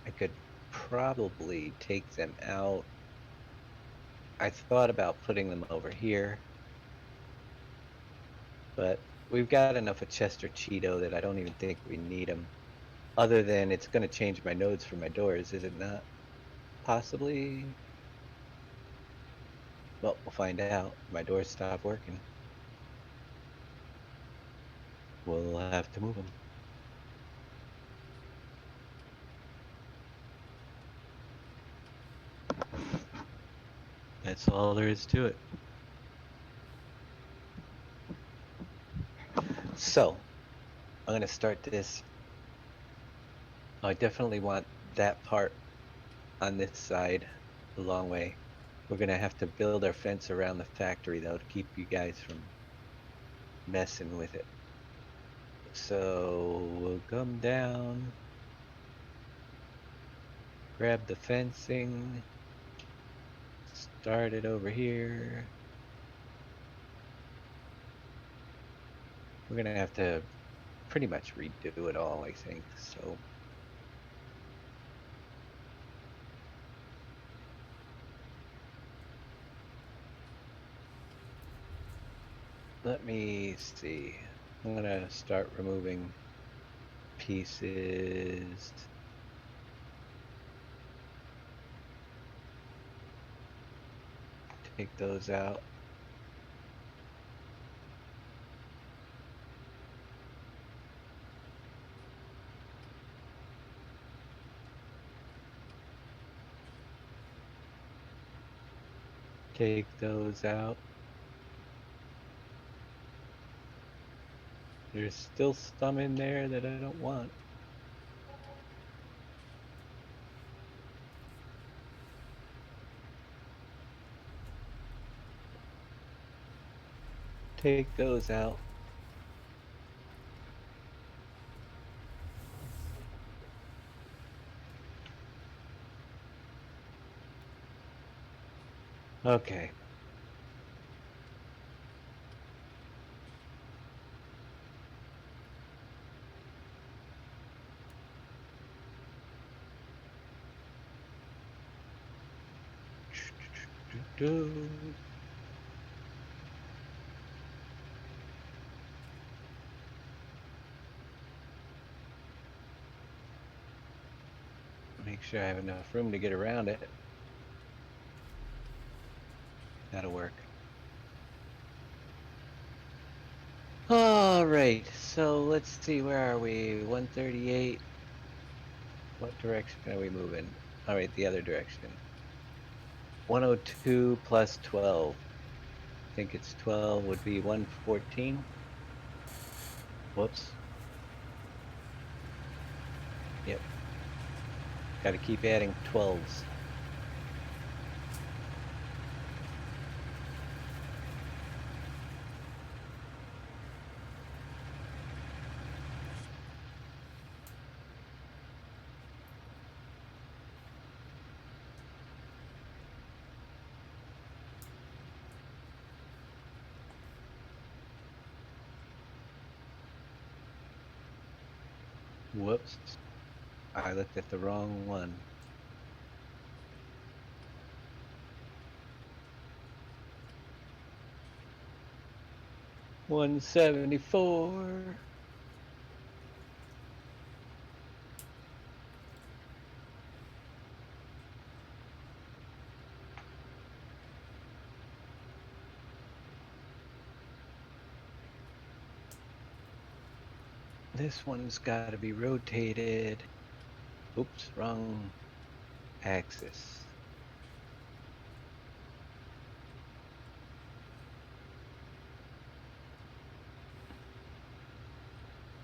I could probably take them out. I thought about putting them over here, but we've got enough of Chester Cheeto that I don't even think we need them. Other than it's gonna change my nodes for my doors, is it not? Possibly. Well, we'll find out. My doors stop working. We'll have to move them. That's all there is to it. So, I'm gonna start this. I definitely want that part on this side a long way. We're gonna have to build our fence around the factory though to keep you guys from messing with it. So we'll come down, grab the fencing, start it over here. We're gonna have to pretty much redo it all, I think, so. Let me see. I'm gonna start removing pieces. Take those out. Take those out. There's still some in there that I don't want. Take those out. Okay. do. Make sure I have enough room to get around it. That'll work. All right, so let's see, where are we? 138. What direction are we moving? All right, the other direction. 102 plus 12. I think it's 12 would be 114. Whoops. Yep. Got to keep adding 12s. Whoops. I looked at the wrong one. $174. This one's got to be rotated. Oops, wrong axis.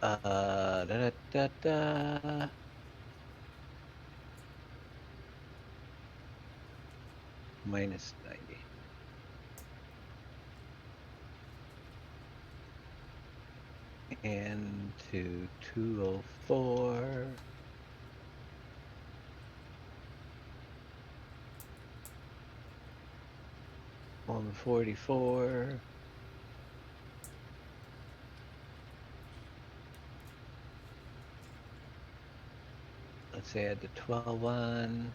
Da da da da. Minus 90. And to 204. $144. Let's add the 12 on.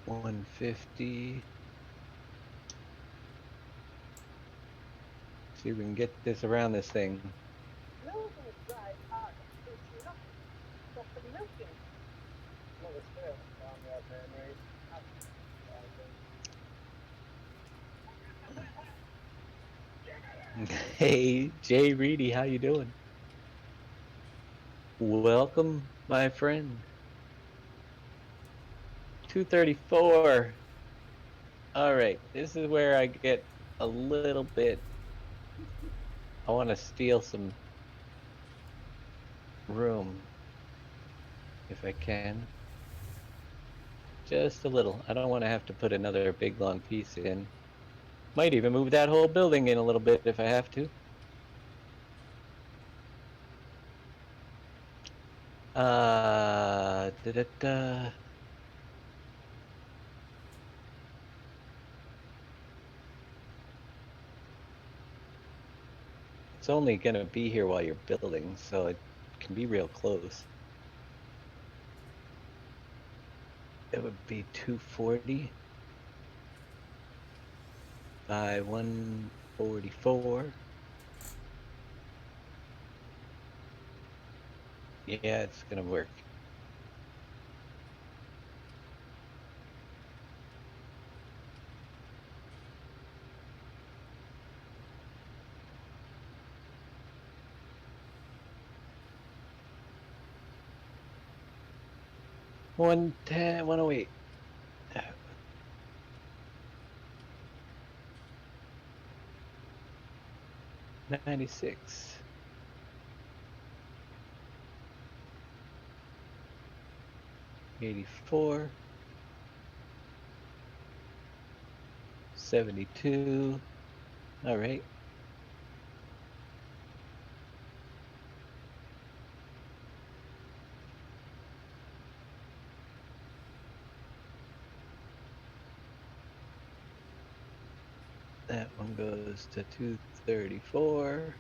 $150. See if we can get this around this thing. Hey, Jay Reedy, how you doing? Welcome, my friend. 234. All right, this is where I get a little bit. I want to steal some room, if I can. Just a little. I don't want to have to put another big long piece in. Might even move that whole building in a little bit if I have to. Da-da-da. It's only gonna be here while you're building, so it can be real close. It would be 240 by 144. Yeah, it's gonna work. One 108. 96. 84. 72. All right. That one goes to 234.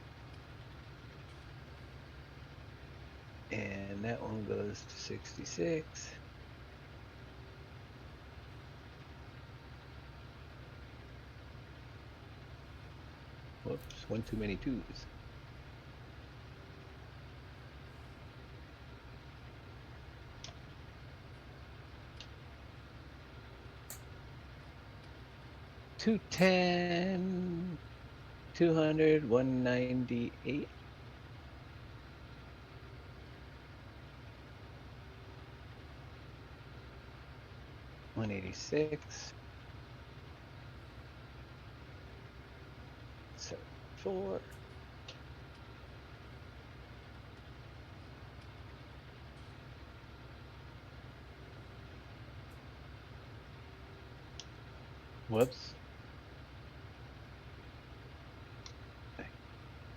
that one goes to 66. Whoops, one too many twos. $210, 200, 198. 186. 74. Whoops. I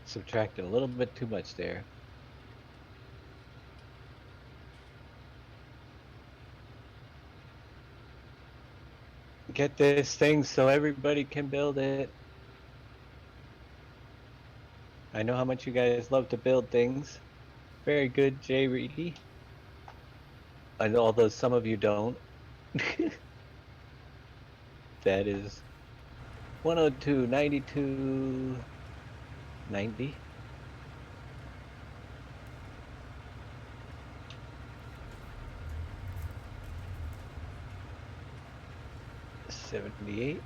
subtracted a little bit too much there. Get this thing so everybody can build it. I know how much you guys love to build things. Very good, Jay Reedy. I know, although some of you don't. That is 102, 92, 90. 78.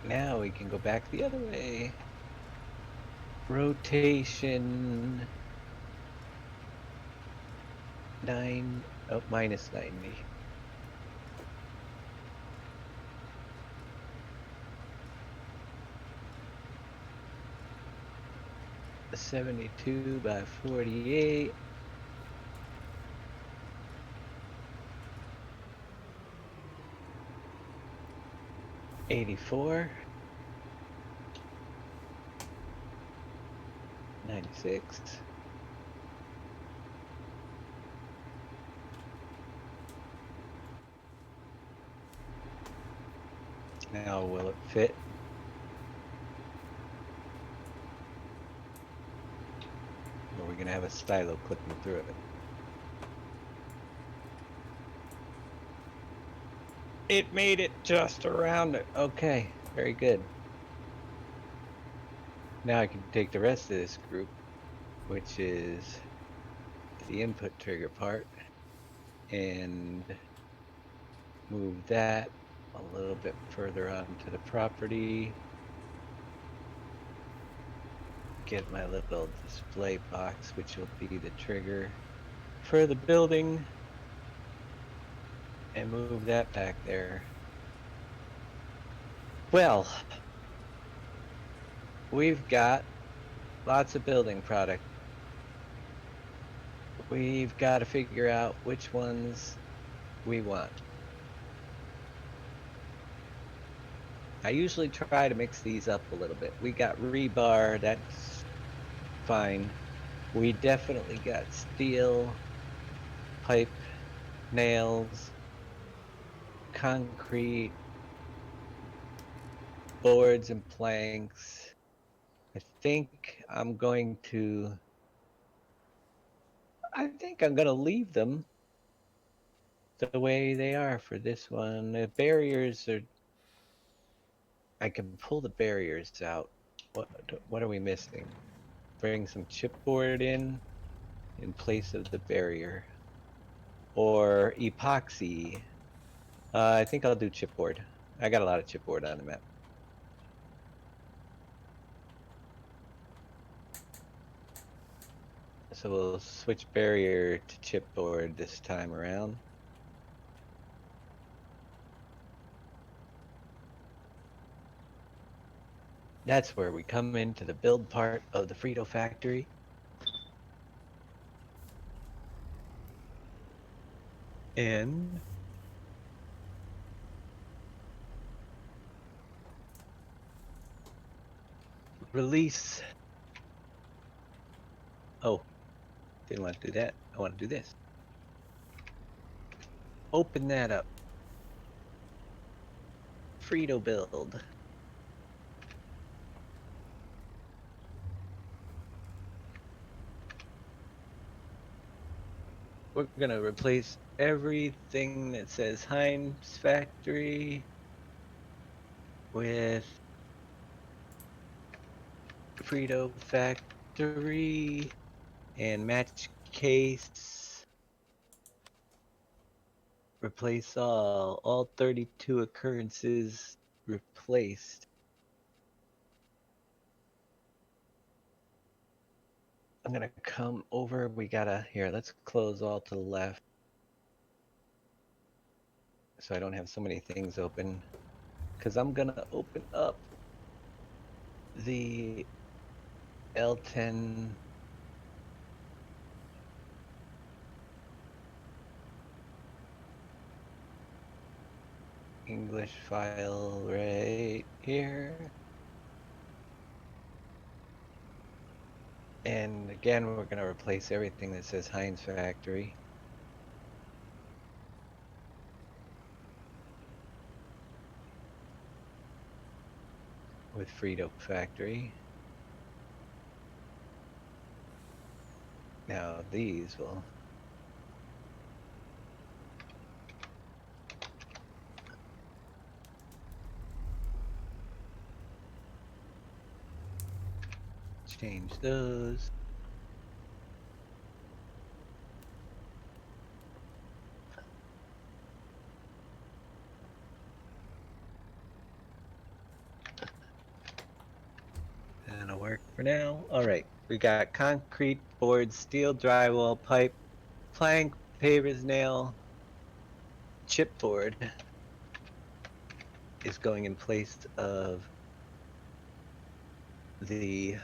Now we can go back the other way. Rotation 9, oh, minus 90. A 72 by 48. $84. 96. Now will it fit? Or are we gonna have a stylo clipping through it? It made it just around it. Okay, very good. Now I can take the rest of this group, which is the input trigger part, and move that a little bit further onto the property. Get my little display box, which will be the trigger for the building, and move that back there. Well, we've got lots of building product. We've got to figure out which ones we want. I usually try to mix these up a little bit. We got rebar, that's fine. We definitely got steel, pipe, nails, concrete, boards and planks. I think I'm going to leave them the way they are for this one. The barriers are, I can pull the barriers out. What are we missing? Bring some chipboard in place of the barrier, or epoxy. I think I'll do chipboard. I got a lot of chipboard on the map. So we'll switch barrier to chipboard this time around. That's where we come into the build part of the Frito factory. And release. Oh, didn't want to do that. I want to do this. Open that up. Frito build. We're gonna replace everything that says Heinz Factory with Frito Factory and match case. Replace all 32 occurrences replaced. I'm gonna come over, here, let's close all to the left. So I don't have so many things open. Cause I'm gonna open up the L10 English file right here. And again, we're gonna replace everything that says Heinz Factory. With Frito Factory. Now these will change those. That'll work for now. Alright, we got concrete board, steel drywall, pipe, plank, paver's nail, chipboard is going in place of the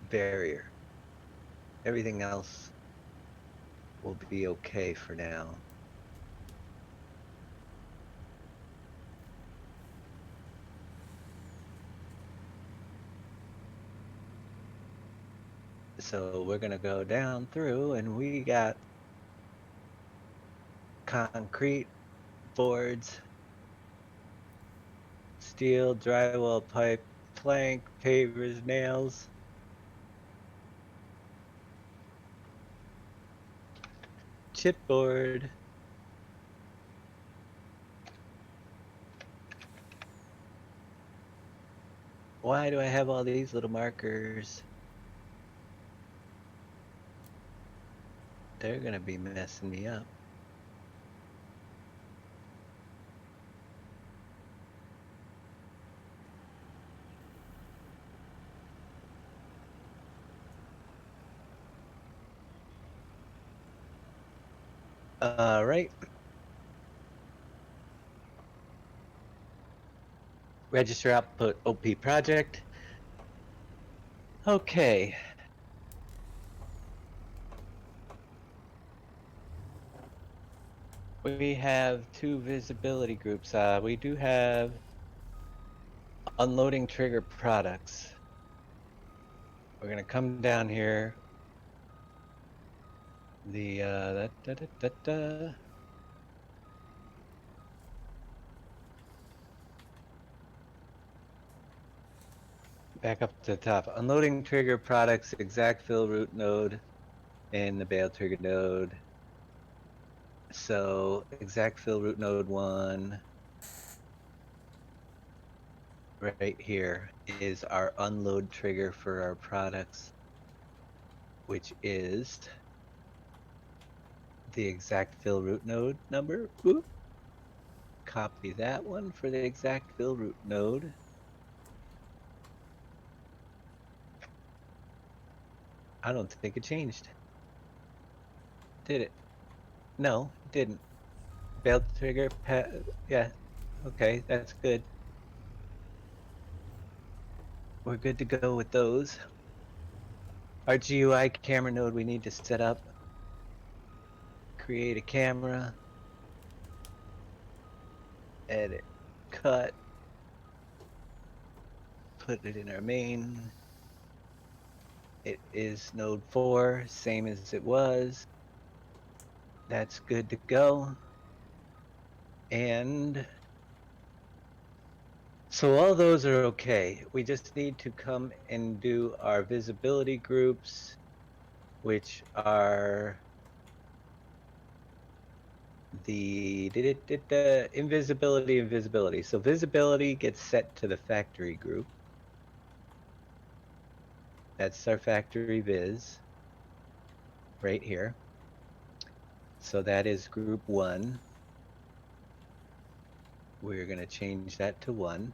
barrier. Everything else will be okay for now. So we're gonna go down through and we got concrete boards, steel, drywall, pipe, plank, pavers, nails, chipboard, why do I have all these little markers? They're gonna be messing me up. Alright. Register output OP project. Okay. We have two visibility groups. We do have unloading trigger products. We're gonna come down here. The back up to the top. Unloading trigger products, exact fill root node, and the bail trigger node. So exact fill root node 1 right here is our unload trigger for our products, which is the exact fill root node number. Oop. Copy that one for the exact fill root node. I don't think it changed. Did it? No, it didn't. Bail trigger, yeah. Okay, that's good. We're good to go with those. Our GUI camera node we need to set up. Create a camera. Edit. Cut. Put it in our main. It is node 4, same as it was. That's good to go. And So all those are okay. We just need to come and do our visibility groups, which are the invisibility. So visibility gets set to the factory group. That's our factory viz right here. So that is group 1. We're going to change that to 1.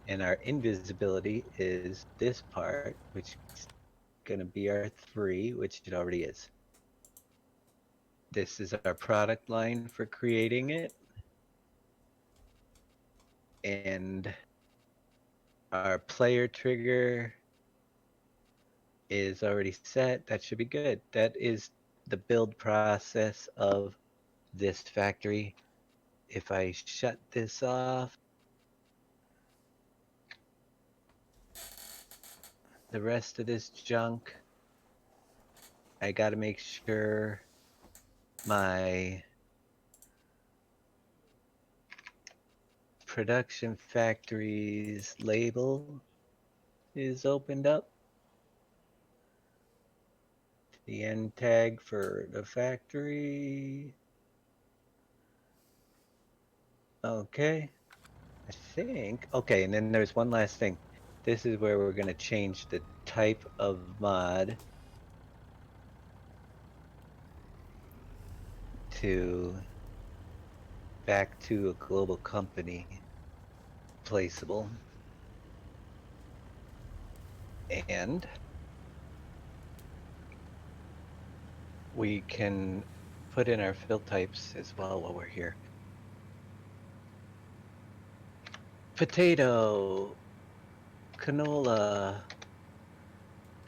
And our invisibility is this part, which is going to be our 3, which it already is. This is our product line for creating it. And our player trigger is already set. That should be good. That is the build process of this factory. If I shut this off, the rest of this junk, I gotta make sure my production factories label is opened up. The end tag for the factory. Okay. I think, okay, and then there's one last thing. This is where we're gonna change the type of mod to back to a global company placeable. And we can put in our fill types as well while we're here. Potato, canola,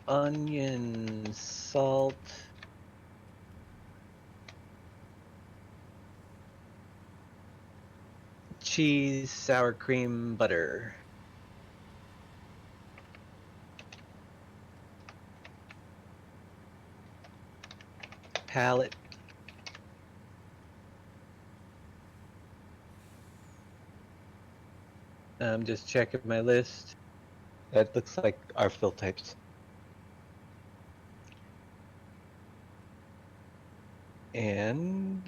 onion, salt, cheese, sour cream, butter. Palette. I'm just checking my list. That looks like our fill types. And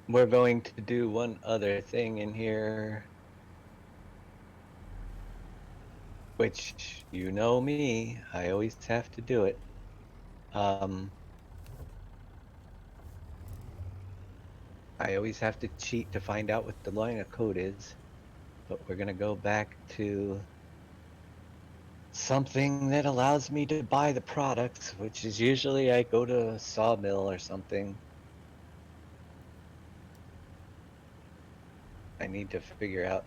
we're going to do one other thing in here, which you know me, I always have to do it. I always have to cheat to find out what the line of code is, but we're gonna go back to something that allows me to buy the products, which is usually I go to a sawmill or something. I need to figure out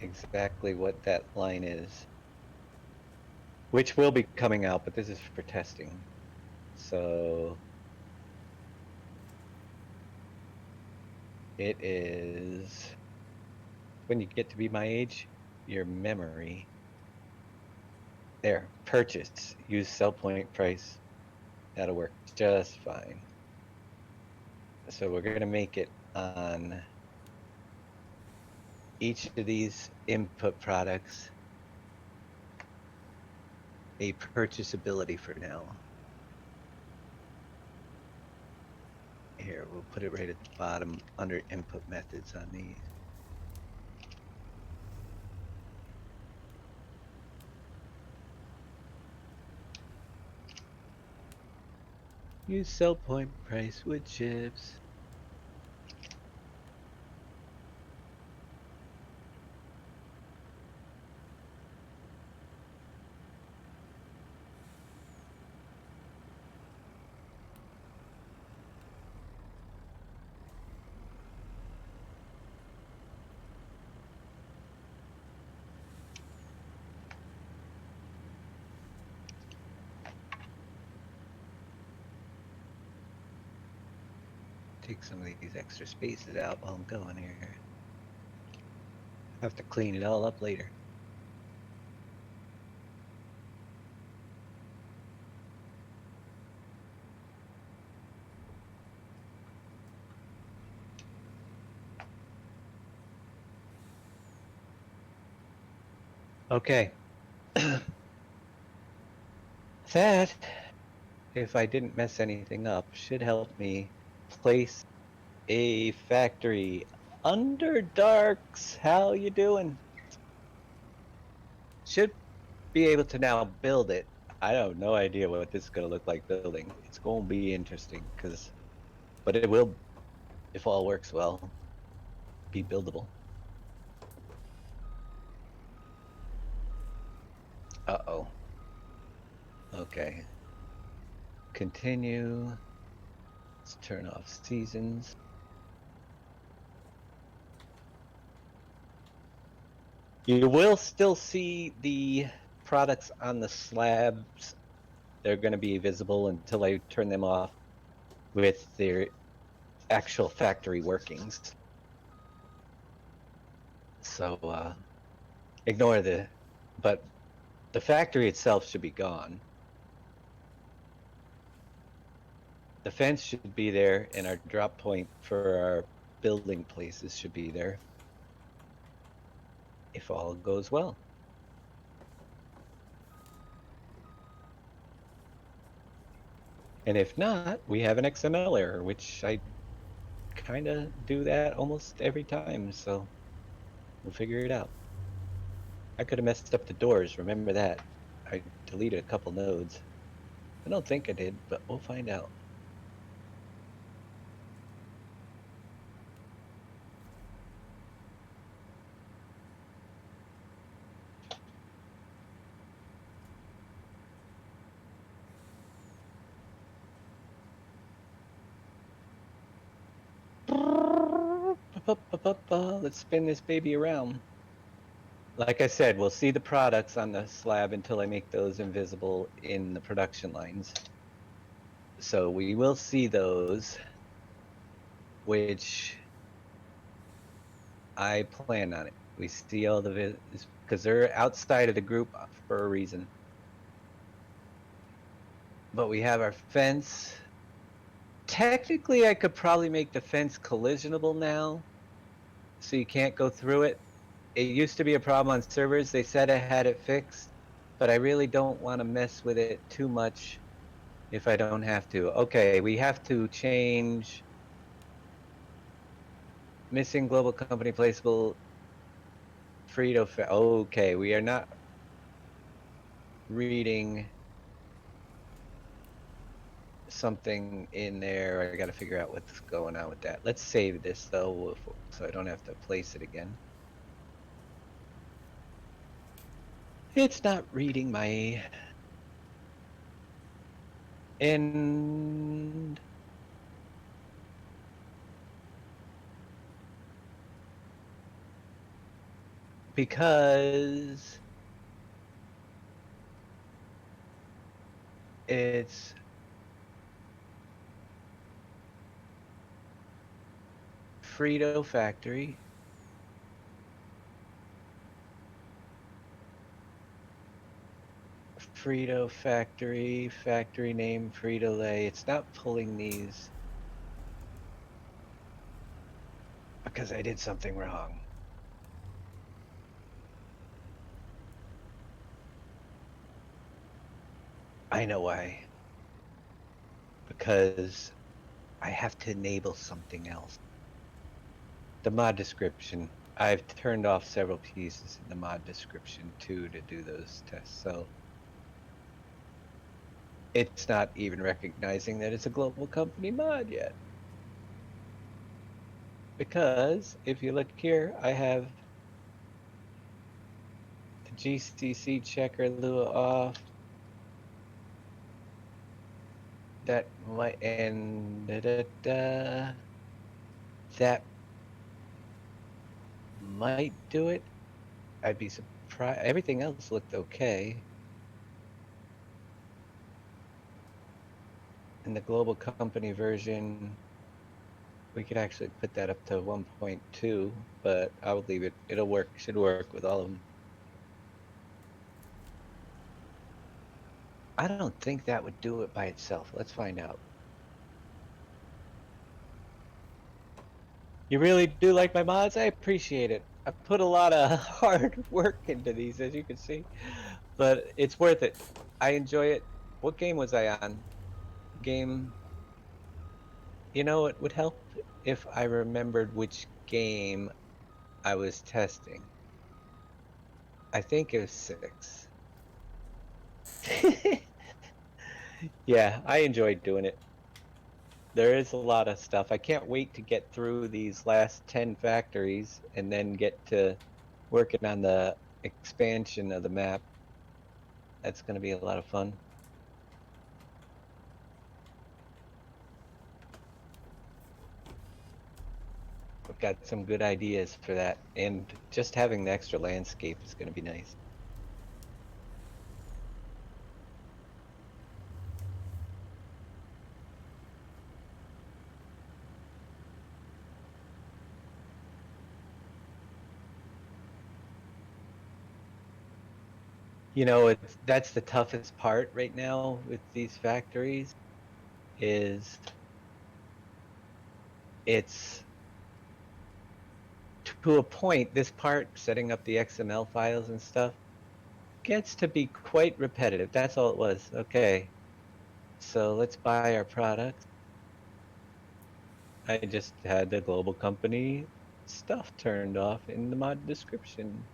exactly what that line is, which will be coming out, but this is for testing. So it is, when you get to be my age, your memory. There, purchase, use sell point price. That'll work just fine. So we're gonna make it on each of these input products a purchasability for now. Here, we'll put it right at the bottom under input methods on these. Use sell point price wood chips. Take some of these extra spaces out while I'm going here. Have to clean it all up later. Okay. That, if I didn't mess anything up, should help me place a factory. Underdarks, how you doing? Should be able to now build it. I have no idea what this is going to look like building. It's going to be interesting, but it will, if all works well, be buildable. Uh-oh. Okay. Continue. Let's turn off seasons. You will still see the products on the slabs. They're going to be visible until I turn them off with their actual factory workings. So ignore but the factory itself should be gone. The fence should be there, and our drop point for our building places should be there. If all goes well. And if not, we have an XML error, which I kind of do that almost every time, so we'll figure it out. I could have messed up the doors, remember that. I deleted a couple nodes. I don't think I did, but we'll find out. Let's spin this baby around. Like I said, we'll see the products on the slab until I make those invisible in the production lines. So we will see those, which I plan on it. We see all the because they're outside of the group for a reason. But we have our fence. Technically, I could probably make the fence collisionable now, so you can't go through it. It used to be a problem on servers. They said I had it fixed, but I really don't want to mess with it too much if I don't have to. Okay, we have to change missing global company placeable Frito. Okay, we are not reading something in there. I got to figure out what's going on with that. Let's save this though, so I don't have to place it again. It's not reading my end. Because it's Frito factory. Frito factory, factory name Frito-Lay. It's not pulling these because I did something wrong. I know why. Because I have to enable something else. The mod description. I've turned off several pieces in the mod description too to do those tests, so it's not even recognizing that it's a global company mod yet. Because if you look here, I have the GCC checker Lua off. That might and that might do it. I'd be surprised. Everything else looked okay. In the global company version, we could actually put that up to 1.2, but I would leave it. It'll work. Should work with all of them. I don't think that would do it by itself. Let's find out. You really do like my mods? I appreciate it. I put a lot of hard work into these, as you can see, but it's worth it. I enjoy it. What game was I on? Game. You know, it would help if I remembered which game I was testing. I think it was 6. Yeah, I enjoyed doing it. There is a lot of stuff. I can't wait to get through these last 10 factories and then get to working on the expansion of the map. That's going to be a lot of fun. I've got some good ideas for that, and just having the extra landscape is going to be nice. You know, that's the toughest part right now with these factories is it's to a point, this part, setting up the XML files and stuff, gets to be quite repetitive. That's all it was. Okay, so let's buy our products. I just had the global company stuff turned off in the mod description.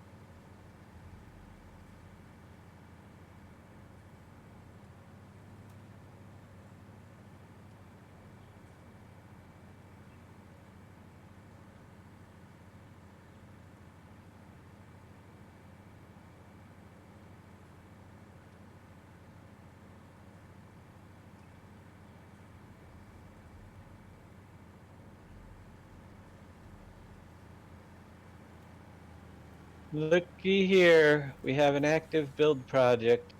Looky here, we have an active build project.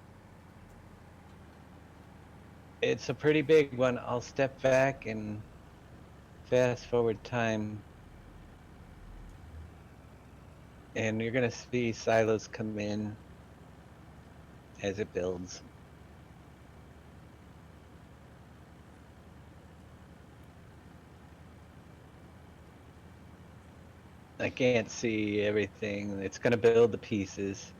It's a pretty big one. I'll step back and fast forward time. And you're gonna see silos come in as it builds. I can't see everything. It's gonna build the pieces.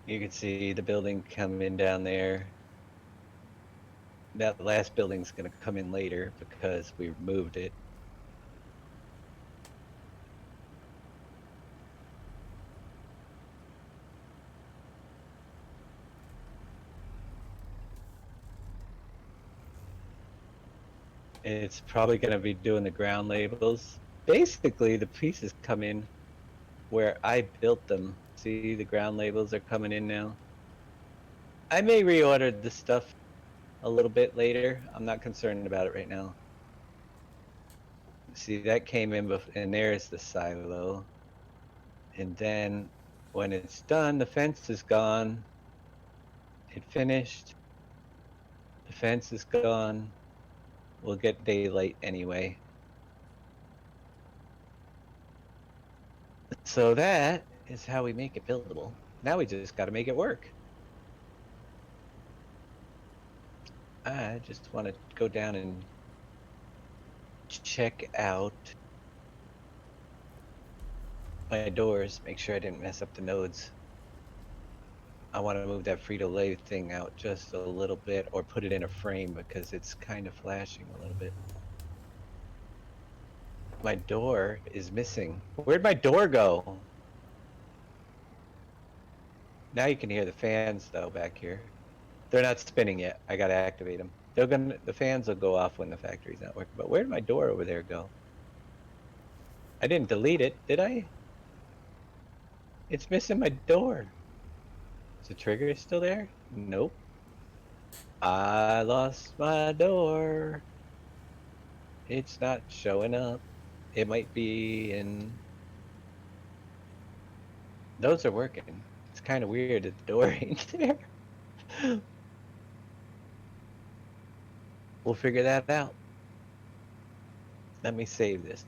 You can see the building come in down there. That last building's gonna come in later because we moved it. It's probably gonna be doing the ground labels. Basically, the pieces come in where I built them. See, the ground labels are coming in now. I may reorder the stuff a little bit later. I'm not concerned about it right now. See, that came in, and there's the silo. And then when it's done, the fence is gone. It finished. The fence is gone. We'll get daylight anyway. So that is how we make it buildable. Now we just got to make it work. I just want to go down and check out my doors, make sure I didn't mess up the nodes. I want to move that Frito-Lay thing out just a little bit, or put it in a frame because it's kind of flashing a little bit. My door is missing. Where'd my door go? Now you can hear the fans though back here. They're not spinning yet. I gotta activate them. The fans will go off when the factory's not working. But where did my door over there go? I didn't delete it, did I? It's missing my door. Is the trigger still there? Nope. I lost my door. It's not showing up. It might be in... Those are working. It's kind of weird that the door ain't there. We'll figure that out. Let me save this.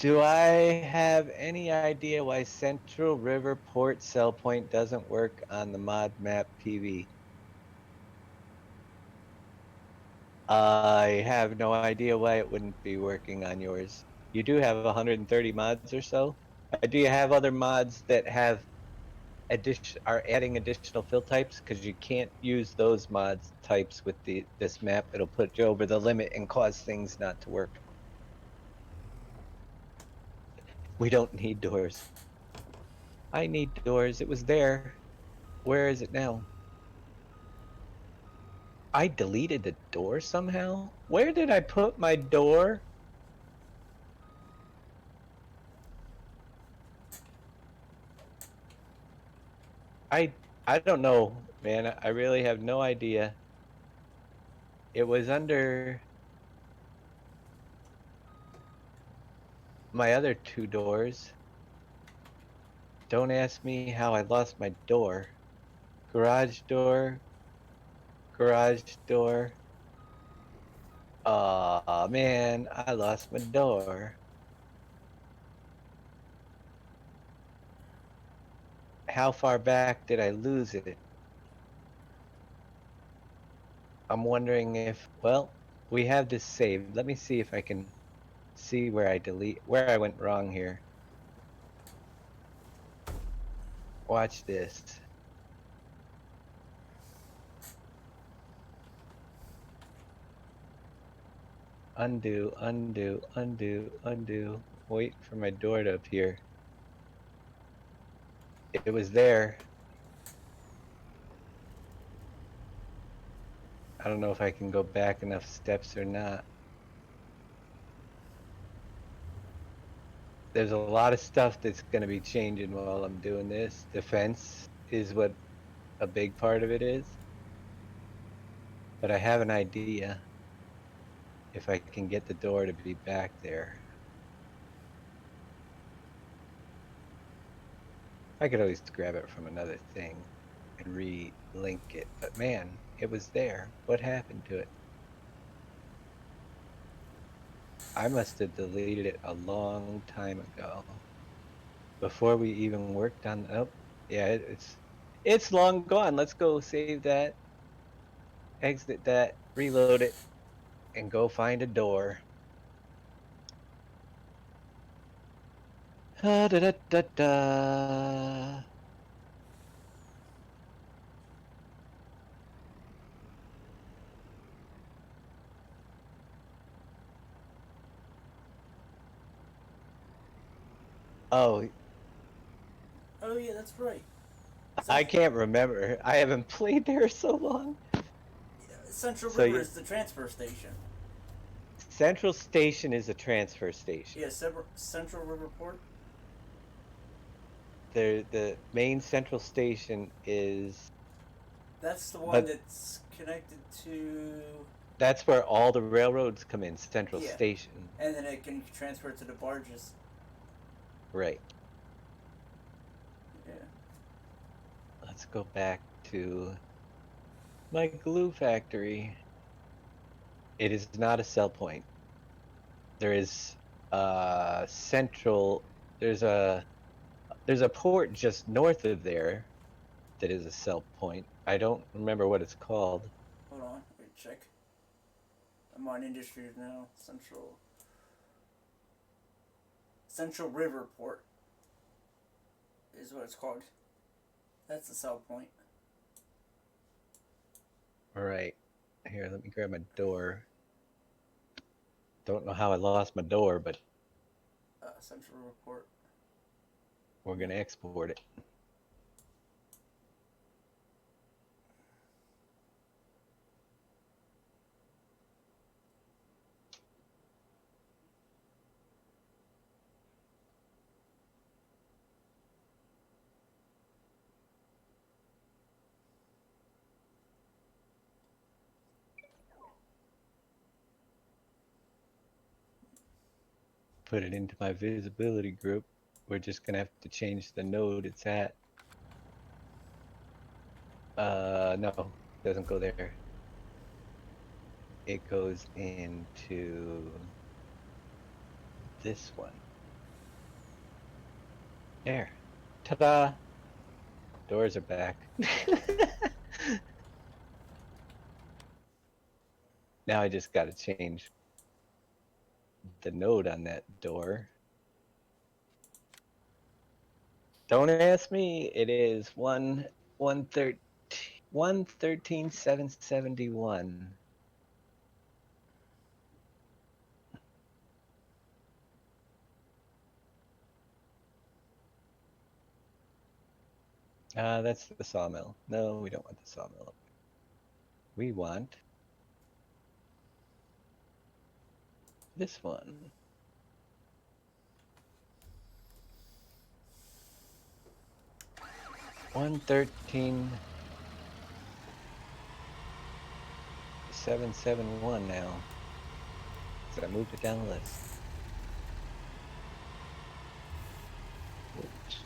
Do I have any idea why Central River Port Cell Point doesn't work on the mod map PV? I have no idea why it wouldn't be working on yours. You do have 130 mods or so. Do you have other mods that have are adding additional fill types? Because you can't use those mods types with this map. It'll put you over the limit and cause things not to work. We don't need doors. I need doors. It was there. Where is it now? I deleted the door somehow? Where did I put my door? I don't know, man. I really have no idea. It was under my other two doors. Don't ask me how I lost my door. Garage door. Garage door. Aw, man, I lost my door. How far back did I lose it? I'm wondering if, well, we have this saved. Let me see if I can see where I went wrong here. Watch this. Undo, undo, undo, undo. Wait for my door to appear. It was there. I don't know if I can go back enough steps or not. There's a lot of stuff that's going to be changing while I'm doing this. Defense is what a big part of it is. But I have an idea if I can get the door to be back there. I could always grab it from another thing and re-link it, but man, it was there. What happened to it? I must have deleted it a long time ago. Before we even worked on, oh, yeah, it's long gone. Let's go save that, exit that, reload it, and go find a door. Da da da da. Oh, Oh yeah, that's right. I can't remember. I haven't played there so long. Central So River is the transfer station. Central Station is a transfer station. Yeah, Central River Port. The main Central Station is. That's the one But that's connected to. that's where all the railroads come in. Central Yeah. Station. And then it can transfer to the barges. Right. Yeah. Let's go back to my glue factory. It is not a sell point. There is central. There's a port just north of there that is a sell point. I don't remember what it's called. Hold on, wait, check. I'm on Industries now. Central River Port is what it's called. That's the sell point. All right. Here, let me grab my door. Don't know how I lost my door, but Central River Port. we're gonna export it. Put it into my visibility group. We're just gonna have to change the node it's at. No, doesn't go there. It goes into this one. There. Ta-da! Doors are back. Now I just gotta change the node on that door. Don't ask me. It is 113,771. That's the sawmill. No, we don't want the sawmill. We want this one. 113,771 now. So I moved it down the list. Oops,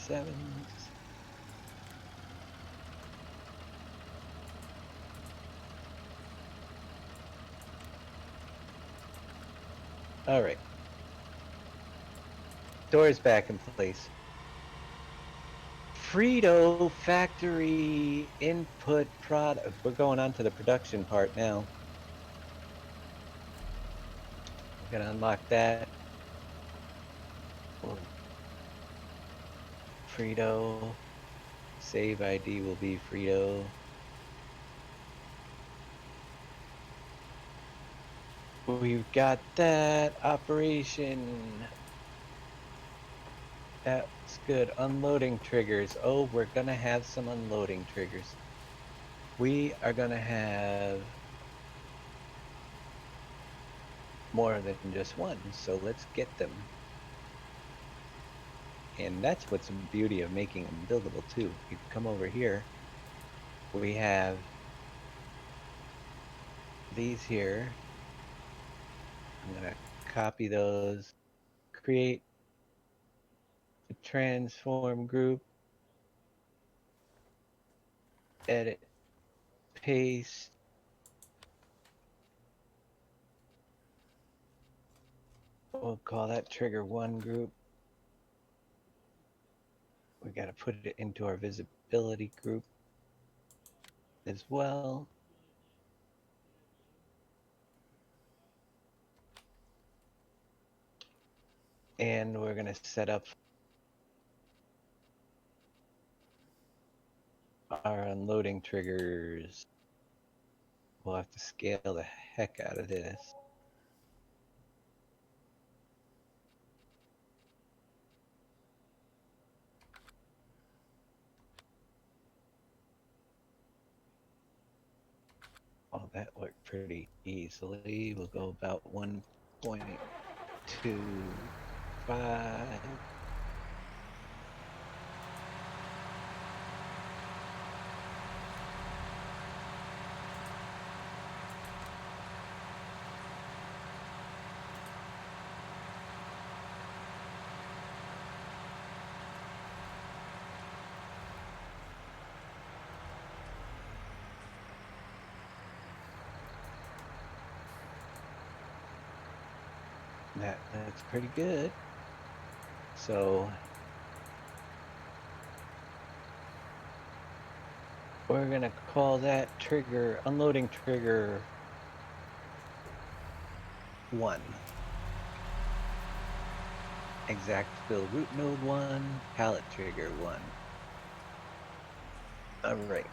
197s. All right. Doors back in place. Frito factory input product. We're going on to the production part now. We're gonna unlock that. Whoa. Frito. Save ID will be Frito. We've got that operation. That's good. Unloading triggers. Oh, we're gonna have some unloading triggers. We are gonna have more than just one, so let's get them. And that's what's the beauty of making them buildable too. You come over here, we have these here. I'm gonna copy those, create a transform group, edit, paste. We'll call that trigger one group. We gotta put it into our visibility group as well. And we're gonna set up our unloading triggers. We'll have to scale the heck out of this. Oh, that worked pretty easily. We'll go about 1.25. That's pretty good. So we're gonna call that trigger, unloading trigger 1. Exact fill root node 1, pallet trigger 1. Alright.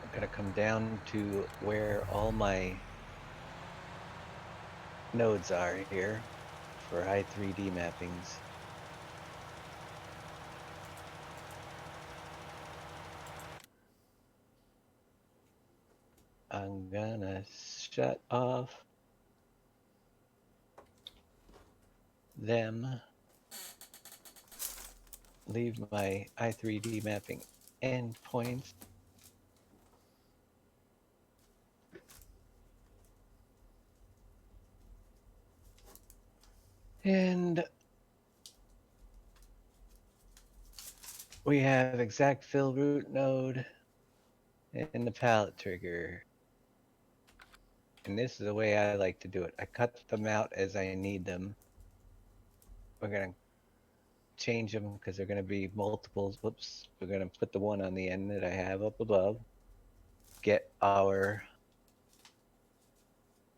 I'm gonna come down to where all my nodes are here for high 3D mappings. I'm gonna shut off them, leave my i3D mapping endpoints. And we have exact fill root node and the pallet trigger. And this is the way I like to do it. I cut them out as I need them. We're gonna change them because they're gonna be multiples. Whoops. We're gonna put the one on the end that I have up above. Get our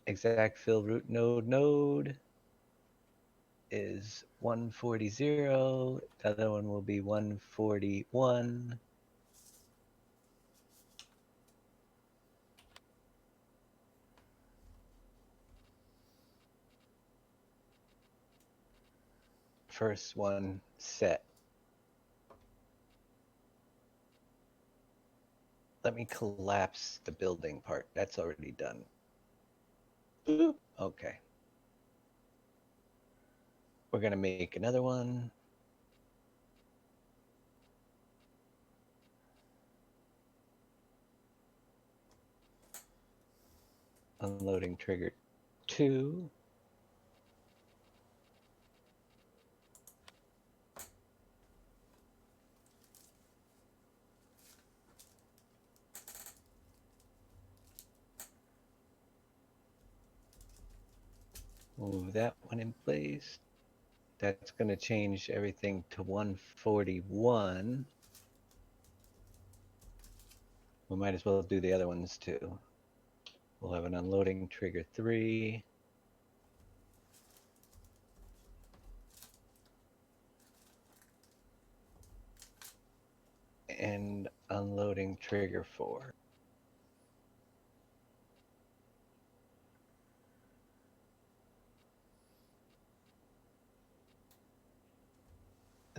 exact fill root node is 140. The other one will be 141. First one set. Let me collapse the building part. That's already done. Boop. Okay. We're gonna make another one. Unloading trigger 2. Move that one in place. That's going to change everything to 141. We might as well do the other ones too. We'll have an unloading trigger 3. And unloading trigger 4.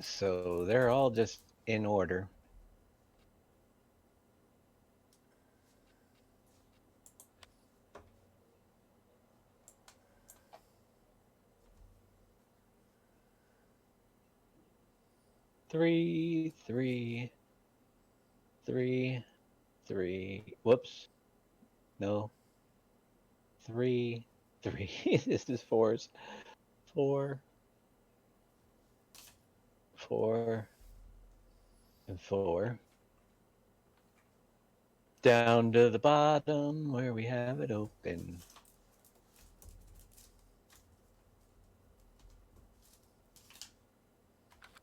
So they're all just in order. Three, 3. Whoops. No. 3. This is 4s. 4. 4. And 4. Down to the bottom where we have it open.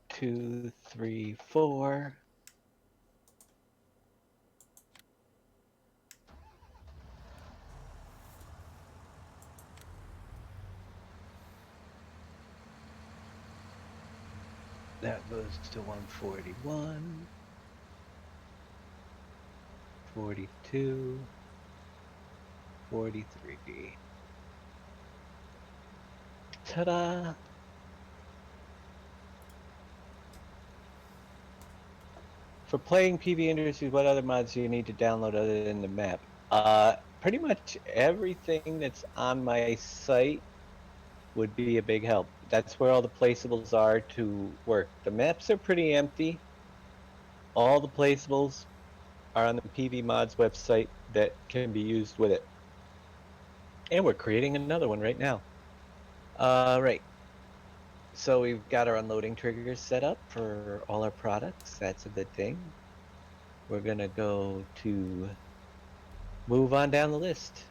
Two, 3, 4. That goes to 141, 42, 43. Ta-da! For playing PV Industries, what other mods do you need to download other than the map? Pretty much everything that's on my site would be a big help. That's where all the placeables are to work. The maps are pretty empty. All the placeables are on the PV Mods website that can be used with it. And we're creating another one right now. Right. So we've got our unloading triggers set up for all our products. That's a good thing. We're gonna go to move on down the list.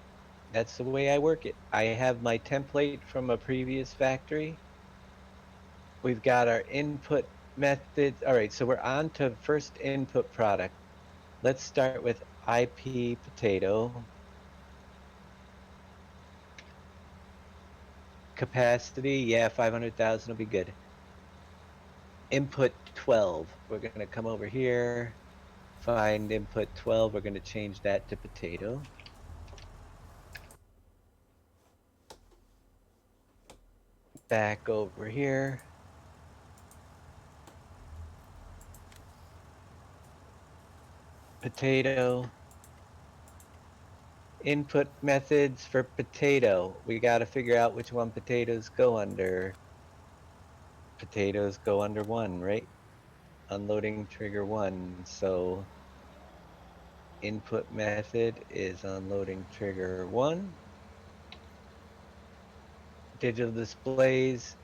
That's the way I work it. I have my template from a previous factory. We've got our input method. All right, so we're on to first input product. Let's start with IP potato. Capacity, yeah, 500,000 will be good. Input 12. We're gonna come over here, find input 12. We're gonna change that to potato. Back over here. Potato. Input methods for potato. We got to figure out which one potatoes go under. Potatoes go under 1, right? Unloading trigger 1. So input method is unloading trigger 1. Digital displays,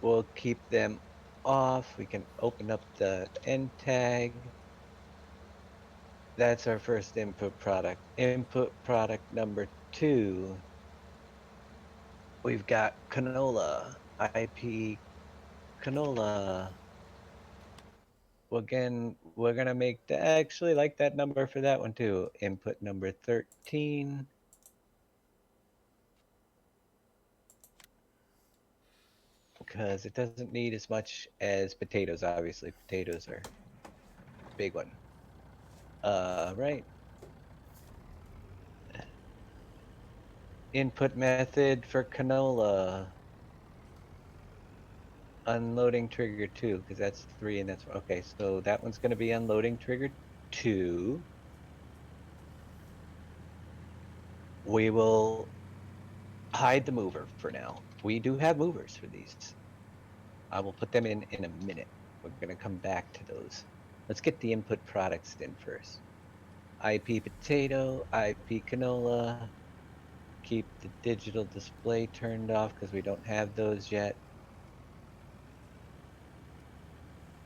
we'll keep them off. We can open up the end tag. That's our first input product. Input product number 2. We've got canola, IP canola. Again, we're gonna make actually like that number for that one too. Input number 13. Because it doesn't need as much as potatoes, obviously. Potatoes are a big one. Right. Input method for canola. Unloading trigger 2, because that's 3 and that's okay. So that one's going to be unloading trigger 2. We will hide the mover for now. We do have movers for these. I will put them in a minute. We're going to come back to those. Let's get the input products in first. IP potato, IP canola. Keep the digital display turned off because we don't have those yet.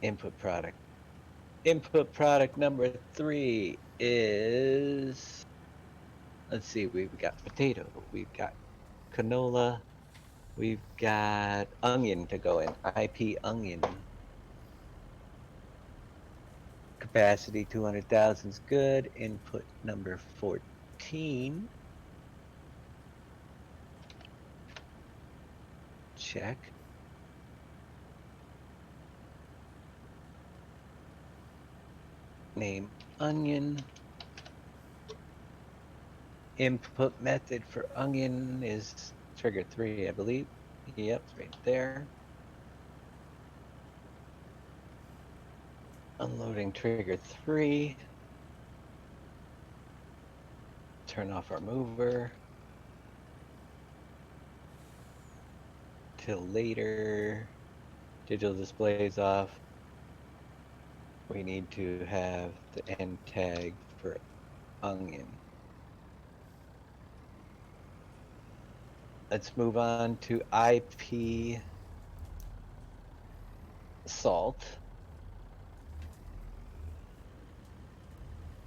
Input product. Input product number 3 is, let's see, we've got potato, we've got canola, we've got onion to go in, IP onion. Capacity 200,000 is good. Input number 14. Check. Name onion. Input method for onion is trigger 3, I believe. Yep, right there. Unloading trigger 3. Turn off our mover. Till later. Digital displays off. We need to have the end tag for onion. Let's move on to IP salt.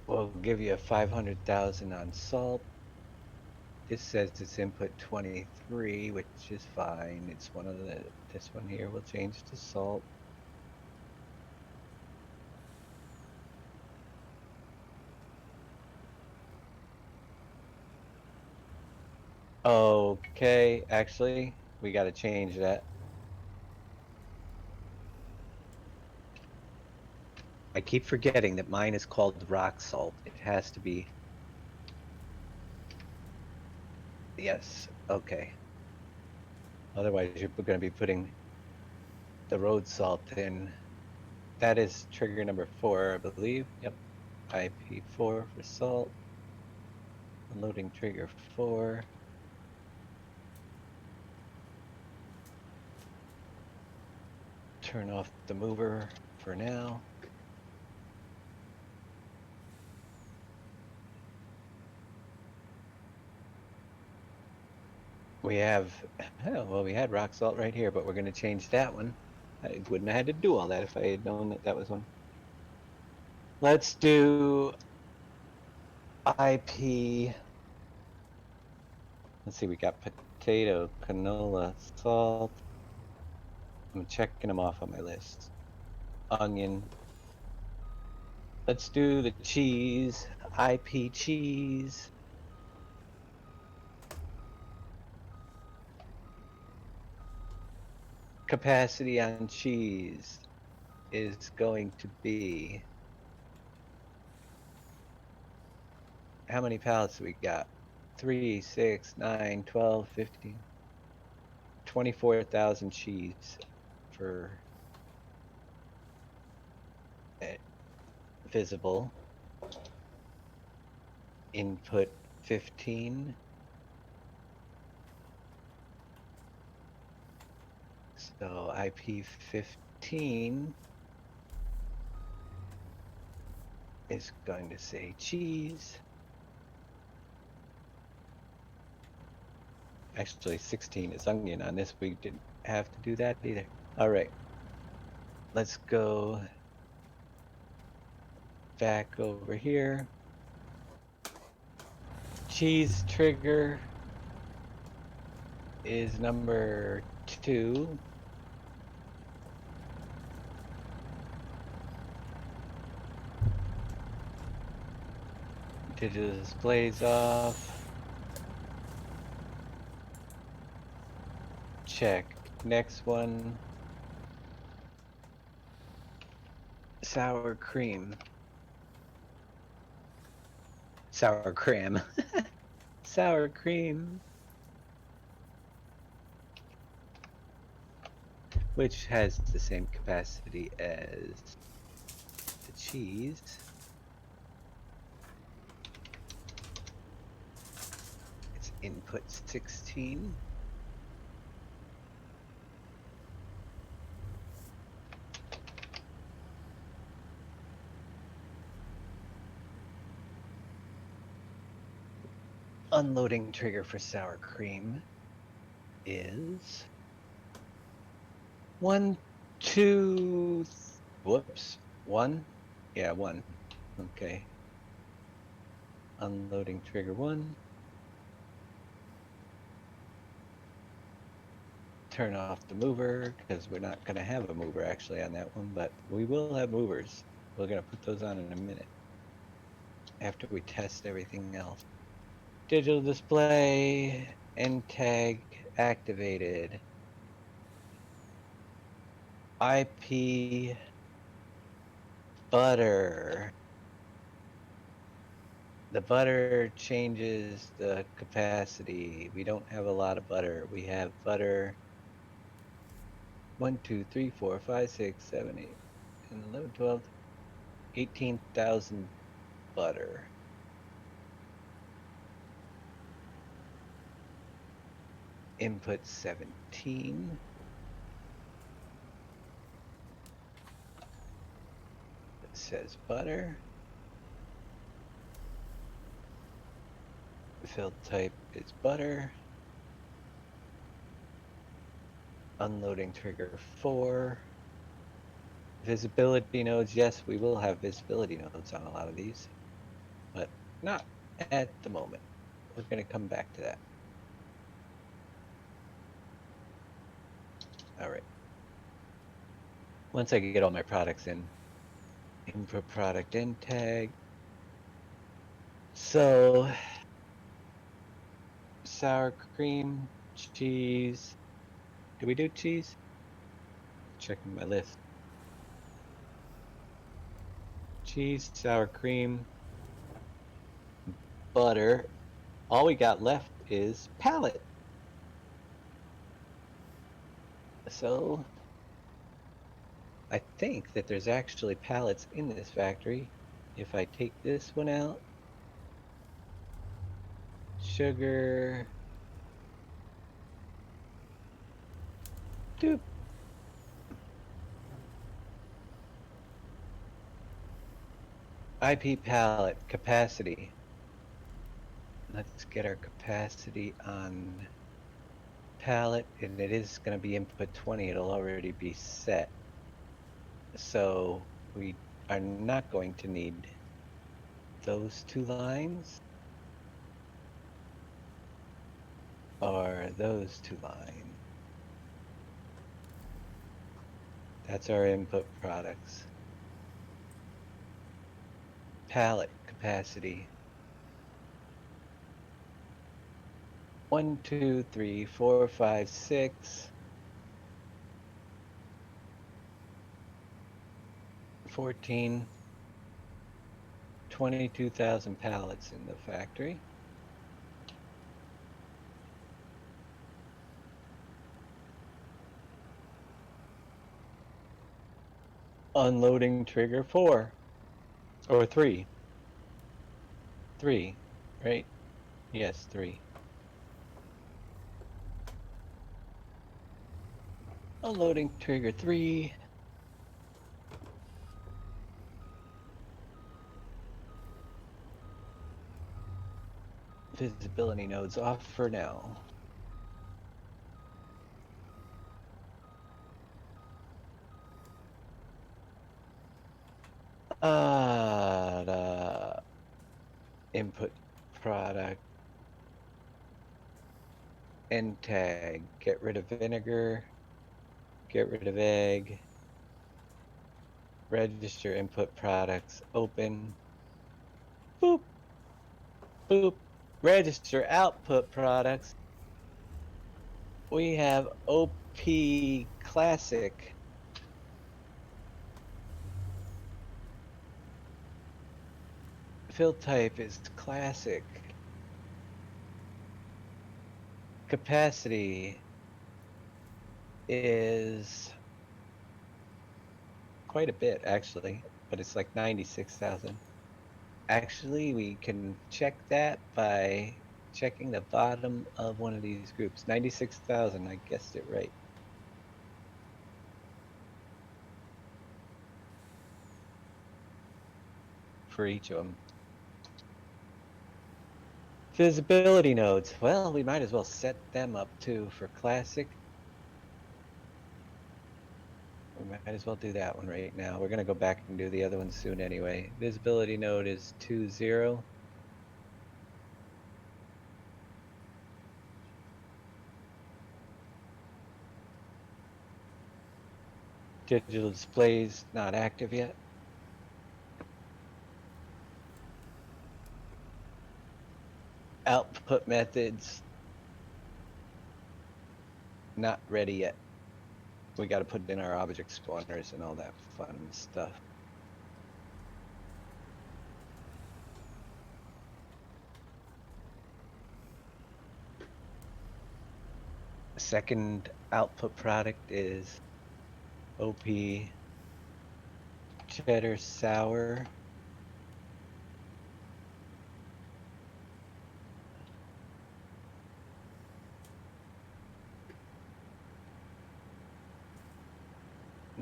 We'll give you a 500,000 on salt. This says it's input 23, which is fine. It's one of the, this one here will change to salt. Okay, actually, we got to change that. I keep forgetting that mine is called rock salt. It has to be. Yes, okay. Otherwise, you're going to be putting the road salt in. That is trigger number 4, I believe. Yep. IP4 for salt. Unloading trigger 4. Turn off the mover for now. We have, oh, well, we had rock salt right here, but we're going to change that one. I wouldn't have had to do all that if I had known that that was one. Let's do IP. Let's see, we got potato, canola, salt. I'm checking them off on my list. Onion. Let's do the cheese. IP cheese. Capacity on cheese is going to be, how many pallets do we got? 3, 6, 9, 12, 15, 24,000 cheese for visible. Input 15. So IP 15 is going to say cheese. Actually, 16 is onion. On this, we didn't have to do that either. All right. Let's go back over here. Cheese trigger is number 2. Digital displays off. Check. Next one. Sour cream. Sour cream. Sour cream. Which has the same capacity as the cheese. It's input 16. Unloading trigger for sour cream is 1, 2, whoops, 1? Yeah, 1. Okay. Unloading trigger 1. Turn off the mover, because we're not going to have a mover actually on that one, but we will have movers. We're going to put those on in a minute after we test everything else. Digital display, end tag activated. IP butter. The butter changes the capacity. We don't have a lot of butter. We have butter 1, 2, 3, 4, 5, 6, 7, 8, and 11, 12, 18,000 butter. Input 17. It says butter. Fill type is butter. Unloading trigger 4. Visibility nodes, yes, we will have visibility nodes on a lot of these, but not at the moment. We're going to come back to that. All right. Once I get all my products in, input product end tag. So, sour cream, cheese. Do we do cheese? Checking my list. Cheese, sour cream, butter. All we got left is pallet. So, I think that there's actually pallets in this factory. If I take this one out, sugar, doop. IP pallet capacity. Let's get our capacity on pallet, and it is going to be input 20. It'll already be set. So we are not going to need those 2 lines or those 2 lines. That's our input products. Pallet capacity. 1, 2, 3, 4, 5, 6. 14. 22,000 pallets in the factory. Unloading trigger 4 or 3. 3, right? Yes, 3. Unloading trigger 3. Visibility nodes off for now. The input product end tag. Get rid of vinegar. Get rid of egg. Register input products. Open. Boop. Boop. Register output products. We have OP Classic. Fill type is Classic. Capacity is quite a bit, actually, but it's like 96,000. Actually, we can check that by checking the bottom of one of these groups. 96,000, I guessed it right. For each of them. Visibility nodes. Well, we might as well set them up too for classic. We might as well do that one right now. We're gonna go back and do the other one soon anyway. Visibility node is 2.0. Digital displays not active yet. Output methods not ready yet. We got to put in our object spawners and all that fun stuff. Second output product is OP cheddar sour.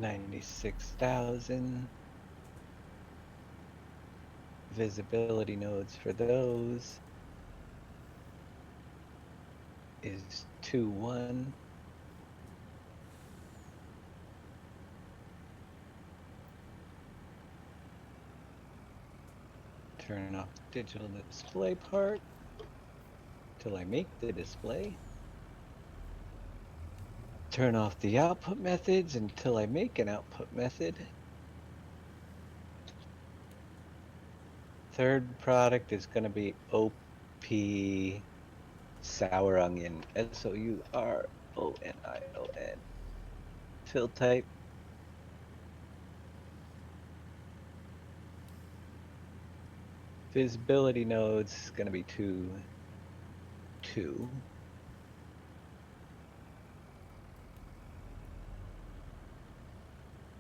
$96,000. Visibility nodes for those is 2.1. Turn off the digital display part till I make the display. Turn off the output methods until I make an output method. Third product is going to be OP sour onion. SOURONION. Fill type. Visibility nodes is going to be 2.2.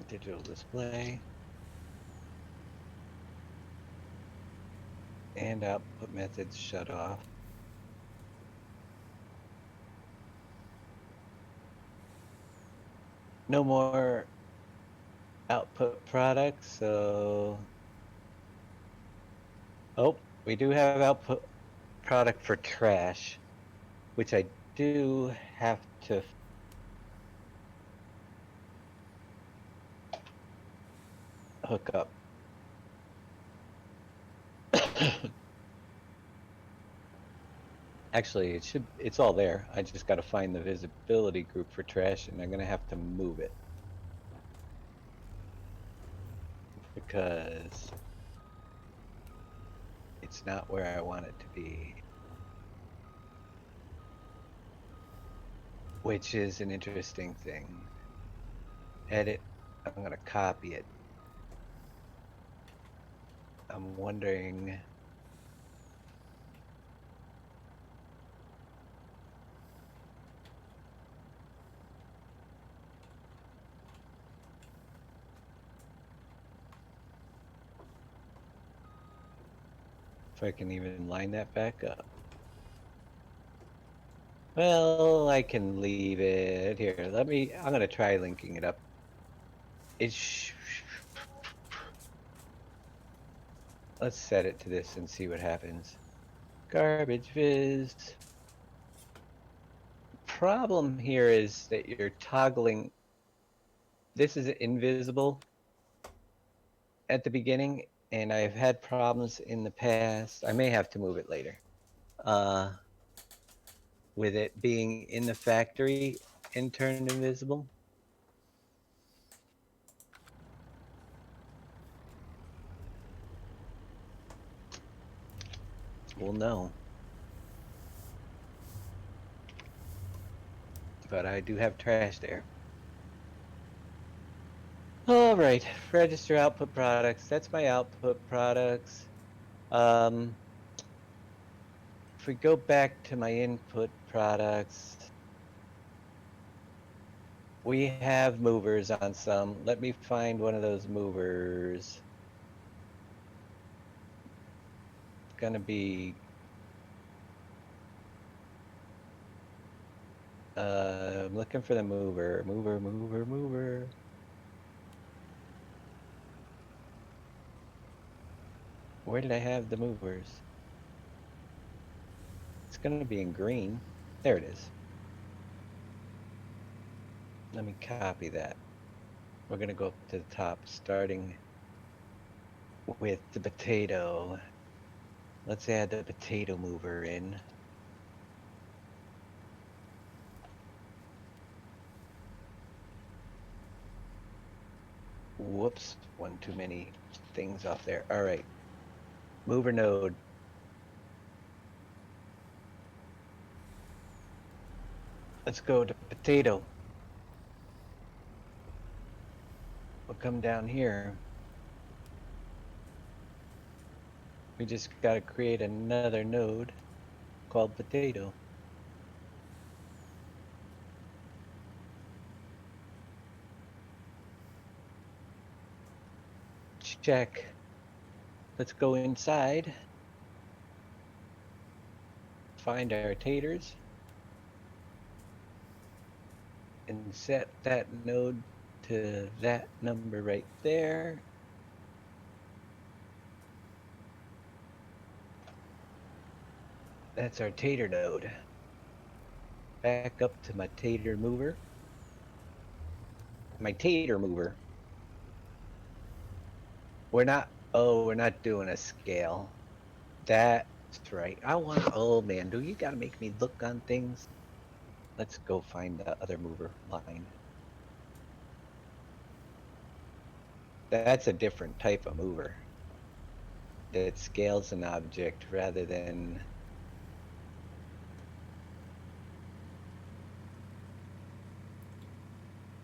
Digital display. And output methods shut off. No more output products, so... Oh, we do have output product for trash, which I do have to hook up. Actually, it's all there. I just got to find the visibility group for trash, and I'm gonna have to move it because it's not where I want it to be, which is an interesting thing. Edit. I'm gonna copy it. I'm wondering. If I can even line that back up. Well, I can leave it here. I'm gonna try linking it up. Let's set it to this and see what happens. Garbage viz. Problem here is that you're toggling. This is invisible at the beginning, and I've had problems in the past. I may have to move it later. With it being in the factory and turned invisible. will know. But I do have trash there. All right, register output products. That's my output products. If we go back to my input products, we have movers on some. Let me find one of those movers. It's gonna be I'm looking for the mover. Mover. Where did I have the movers? It's gonna be in green. There it is. Let me copy that. We're gonna go up to the top, starting with the potato. Let's add the potato mover in. Whoops, one too many things off there. All right, mover node. Let's go to potato. We'll come down here. We just gotta create another node called potato. Check. Let's go inside. Find our taters. And set that node to that number right there. That's our tater node. Back up to my tater mover. My tater mover. We're not doing a scale. That's right. Oh man, do you gotta make me look on things? Let's go find the other mover line. That's a different type of mover. That scales an object rather than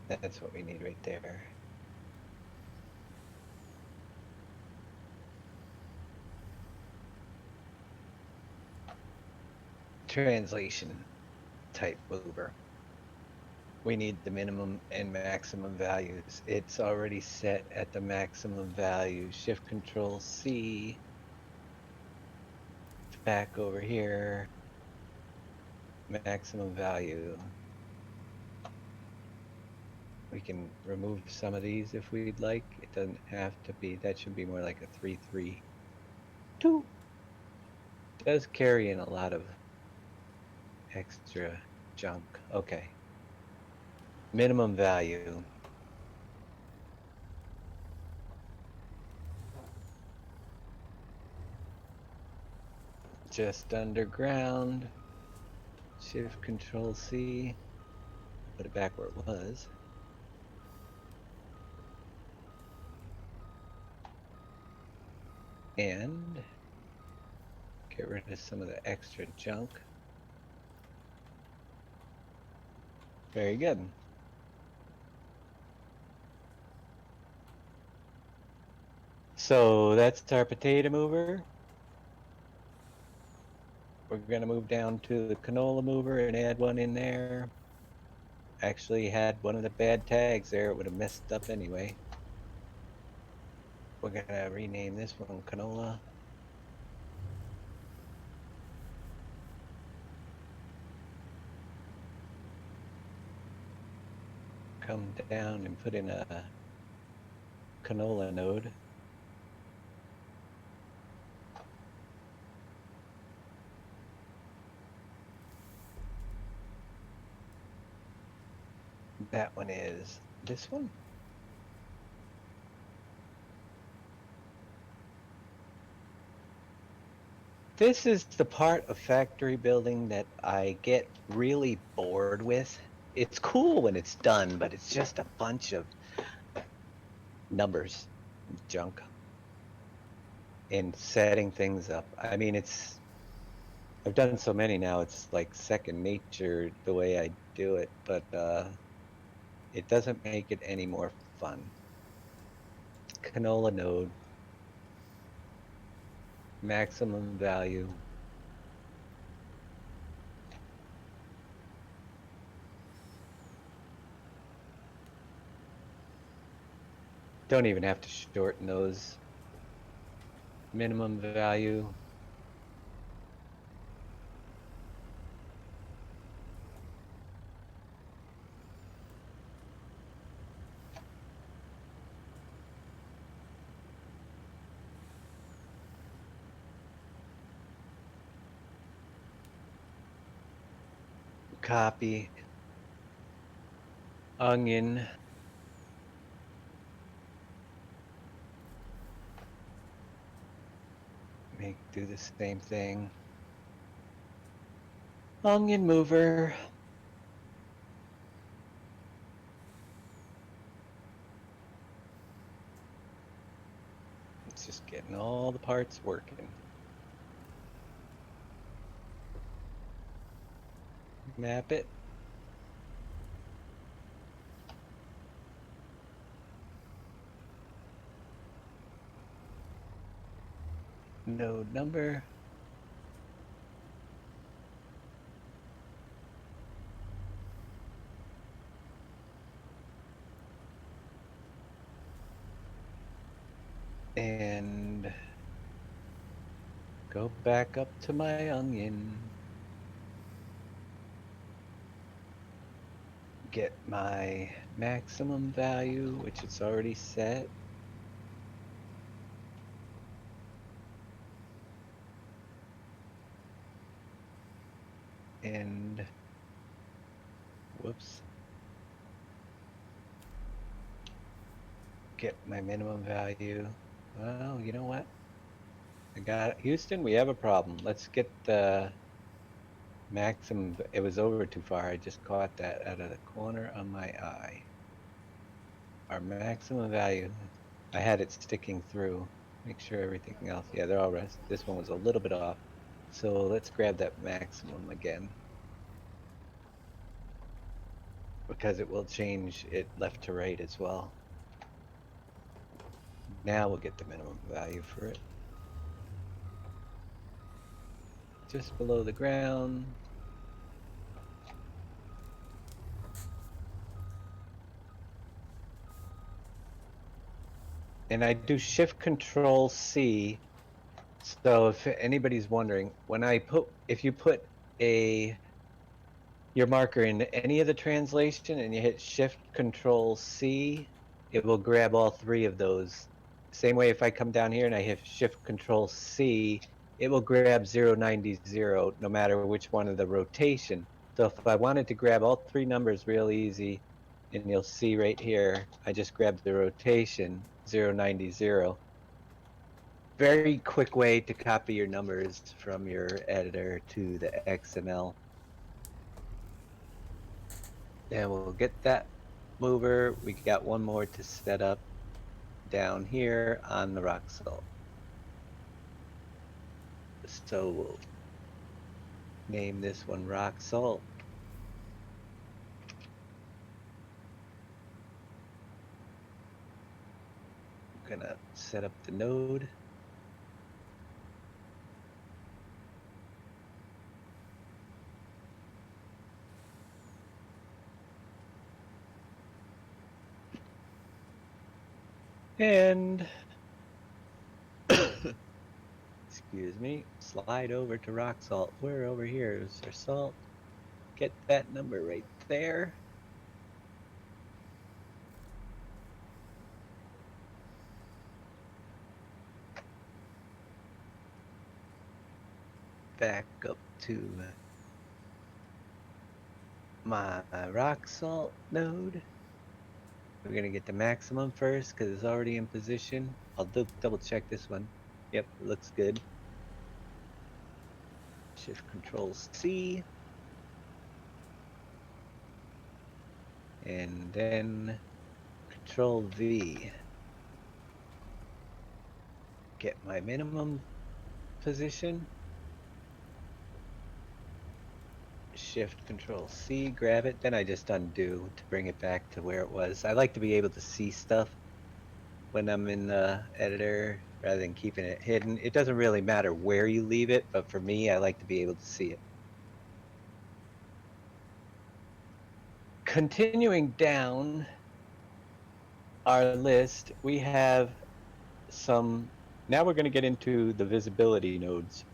that's what we need right there. Translation type mover. We need the minimum and maximum values. It's already set at the maximum value. Shift Control C. Back over here. Maximum value. We can remove some of these if we'd like. It doesn't have to be. That should be more like a 332. It does carry in a lot of extra junk. Okay. Minimum value. Just underground. Shift Control C. Put it back where it was. And get rid of some of the extra junk. Very good. So that's our potato mover. We're gonna move down to the canola mover and add one in there. Actually had one of the bad tags there, it would have messed up anyway. We're gonna rename this one canola. Come down and put in a canola node. That one is this one. This is the part of factory building that I get really bored with. It's cool when it's done, but it's just a bunch of numbers, junk, and setting things up. I mean, it's I've done so many now, it's like second nature the way I do it, but it doesn't make it any more fun. Canola node, maximum value. Don't even have to shorten those. Minimum value. Copy. Onion. Do the same thing. Onion mover. It's just getting all the parts working. Map it. Node number. And go back up to my onion. Get my maximum value, which it's already set. And whoops. Get my minimum value. Well, you know what? I got it. Houston, we have a problem. Let's get the maximum. It was over too far. I just caught that out of the corner of my eye. Our maximum value. I had it sticking through. Make sure everything else. Yeah, they're all rest. This one was a little bit off. So let's grab that maximum again. Because it will change it left to right as well. Now we'll get the minimum value for it. Just below the ground. And I do Shift Control C. So if anybody's wondering, when I put, if you put your marker in any of the translation and you hit Shift Control C, it will grab all three of those. Same way if I come down here and I hit Shift Control C, it will grab 090 no matter which one of the rotation. So if I wanted to grab all three numbers real easy, and you'll see right here, I just grabbed the rotation 090. Very quick way to copy your numbers from your editor to the XML. And we'll get that mover. We got one more to set up down here on the rock salt. So we'll name this one rock salt. I'm gonna set up the node. And excuse me, slide over to rock salt. Where over here is our salt? Get that number right there. Back up to my rock salt node. We're gonna get the maximum first because it's already in position. I'll double check this one. Yep, it looks good. Shift Control C. And then Control V. Get my minimum position. Shift Control C, grab it, then I just undo to bring it back to where it was. I like to be able to see stuff when I'm in the editor rather than keeping it hidden. It doesn't really matter where you leave it, but for me, I like to be able to see it. Continuing down our list, we have some, now we're going to get into the visibility nodes.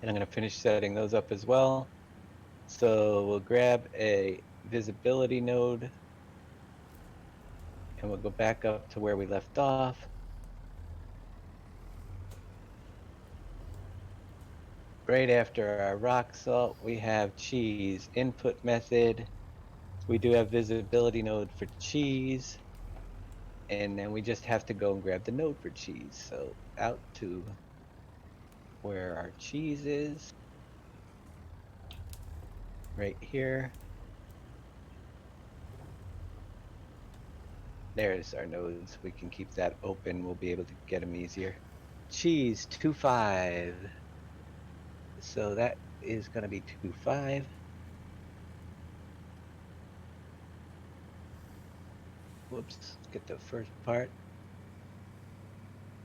And I'm going to finish setting those up as well. So we'll grab a visibility node and we'll go back up to where we left off. Right after our rock salt, we have cheese input method. We do have visibility node for cheese. And then we just have to go and grab the node for cheese. So out to where our cheese is. Right here. There's our nodes. We can keep that open. We'll be able to get them easier. Cheese 2.5. So that is going to be 2.5. Whoops, get the first part.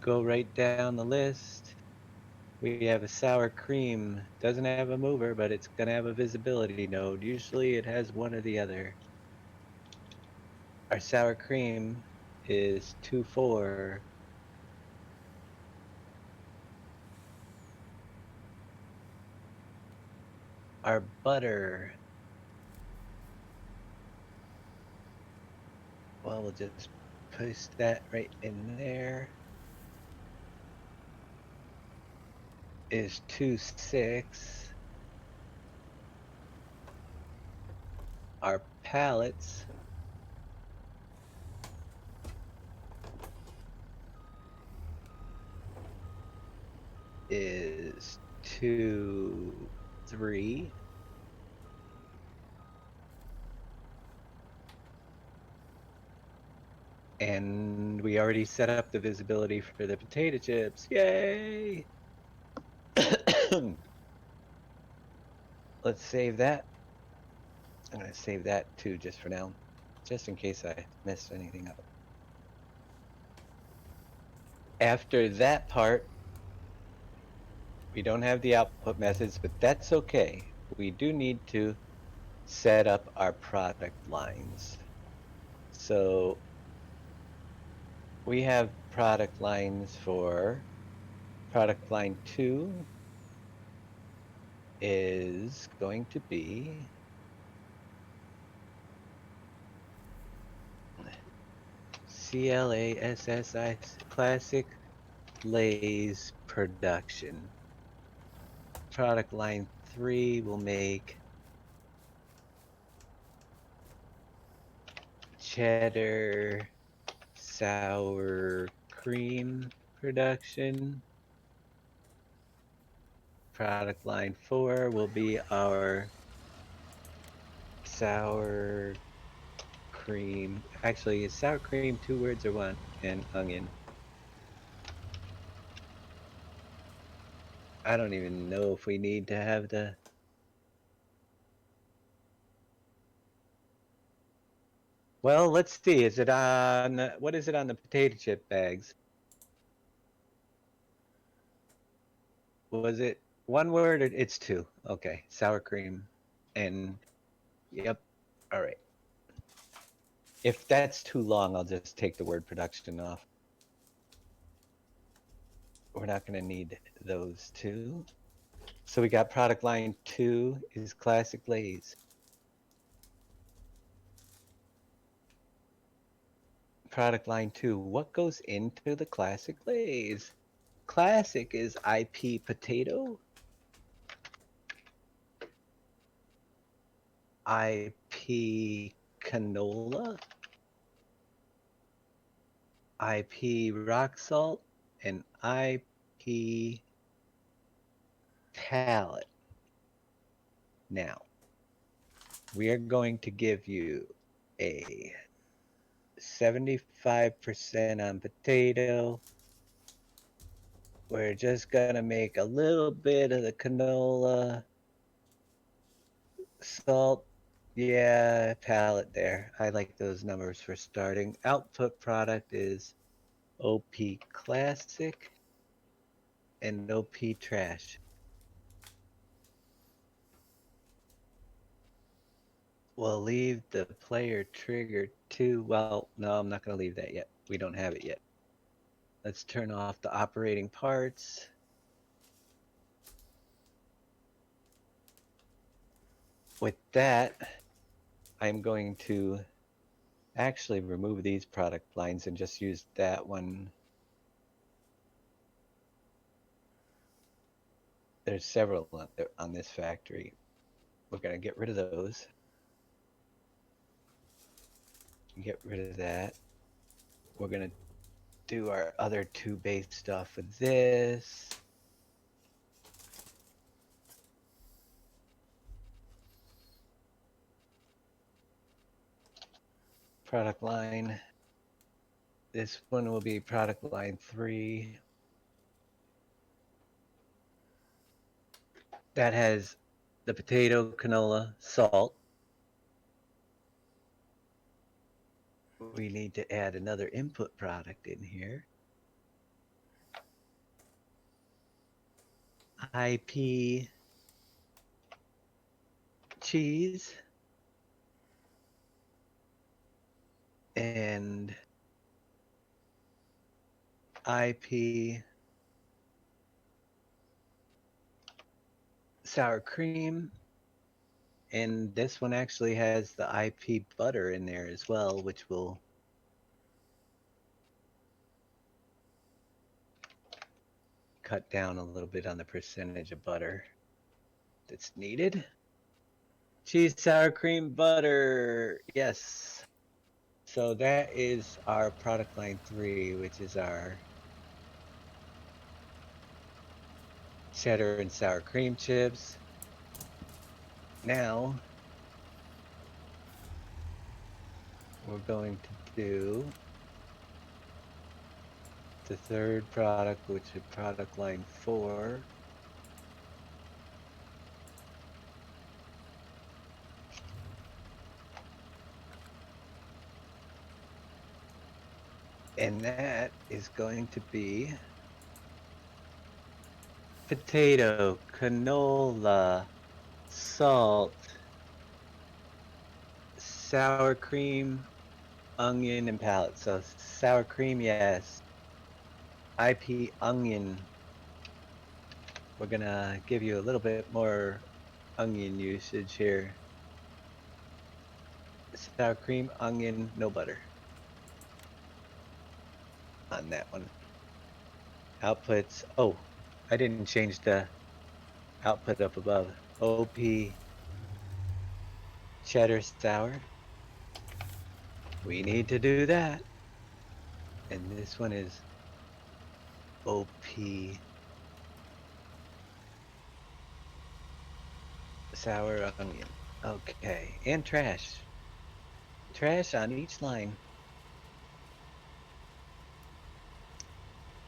Go right down the list. We have a sour cream. Doesn't have a mover, but it's going to have a visibility node. Usually it has one or the other. Our sour cream is 2.4. Our butter, well, we'll just post that right in there, is 2.6. Our pallets is 2.3. And we already set up the visibility for the potato chips. Yay! Let's save that. I'm going to save that too, just for now, just in case I messed anything up. After that part, we don't have the output methods, but that's okay. We do need to set up our product lines. So we have product lines for product line 2 is going to be CLASSI, Classic Lay's Production. Product line 3 will make cheddar sour cream production. Product line 4 will be our sour cream. Actually, is sour cream 2 words or one? And onion. I don't even know if we need to have the... Well, let's see. Is it on... What is it on the potato chip bags? Was it one word? Or it's 2. Okay. Sour cream. And... Yep. All right. If that's too long, I'll just take the word production off. We're not going to need those 2. So we got product line 2 is Classic Lay's. Product line 2, what goes into the Classic Lay's? Classic is IP potato, IP canola, IP rock salt, and IP pallet. Now, we are going to give you a 75% on potato. We're just gonna make a little bit of the canola. Salt, yeah, pallet there. I like those numbers for starting. Output product is OP Classic and OP Trash. We'll leave the player trigger to, well, no, I'm not going to leave that yet. We don't have it yet. Let's turn off the operating parts. With that, I'm going to actually remove these product lines and just use that one. There's several on this factory. We're going to get rid of those. Get rid of that. We're going to do our other two base stuff with this. Product line. This one will be product line 3. That has the potato, canola, salt. We need to add another input product in here. IP cheese and IP sour cream. And this one actually has the IP butter in there as well, which will cut down a little bit on the percentage of butter that's needed. Cheese, sour cream, butter. Yes. So that is our product line 3, which is our cheddar and sour cream chips. Now we're going to do the third product, which is product line 4. And that is going to be potato, canola, salt, sour cream, onion, and palette. So sour cream, yes. IP onion. We're gonna give you a little bit more onion usage here. Sour cream, onion, no butter on that one. Outputs. Oh, I didn't change the output up above. OP cheddar sour. We need to do that. And this one is OP sour onion. Okay, and trash. Trash on each line.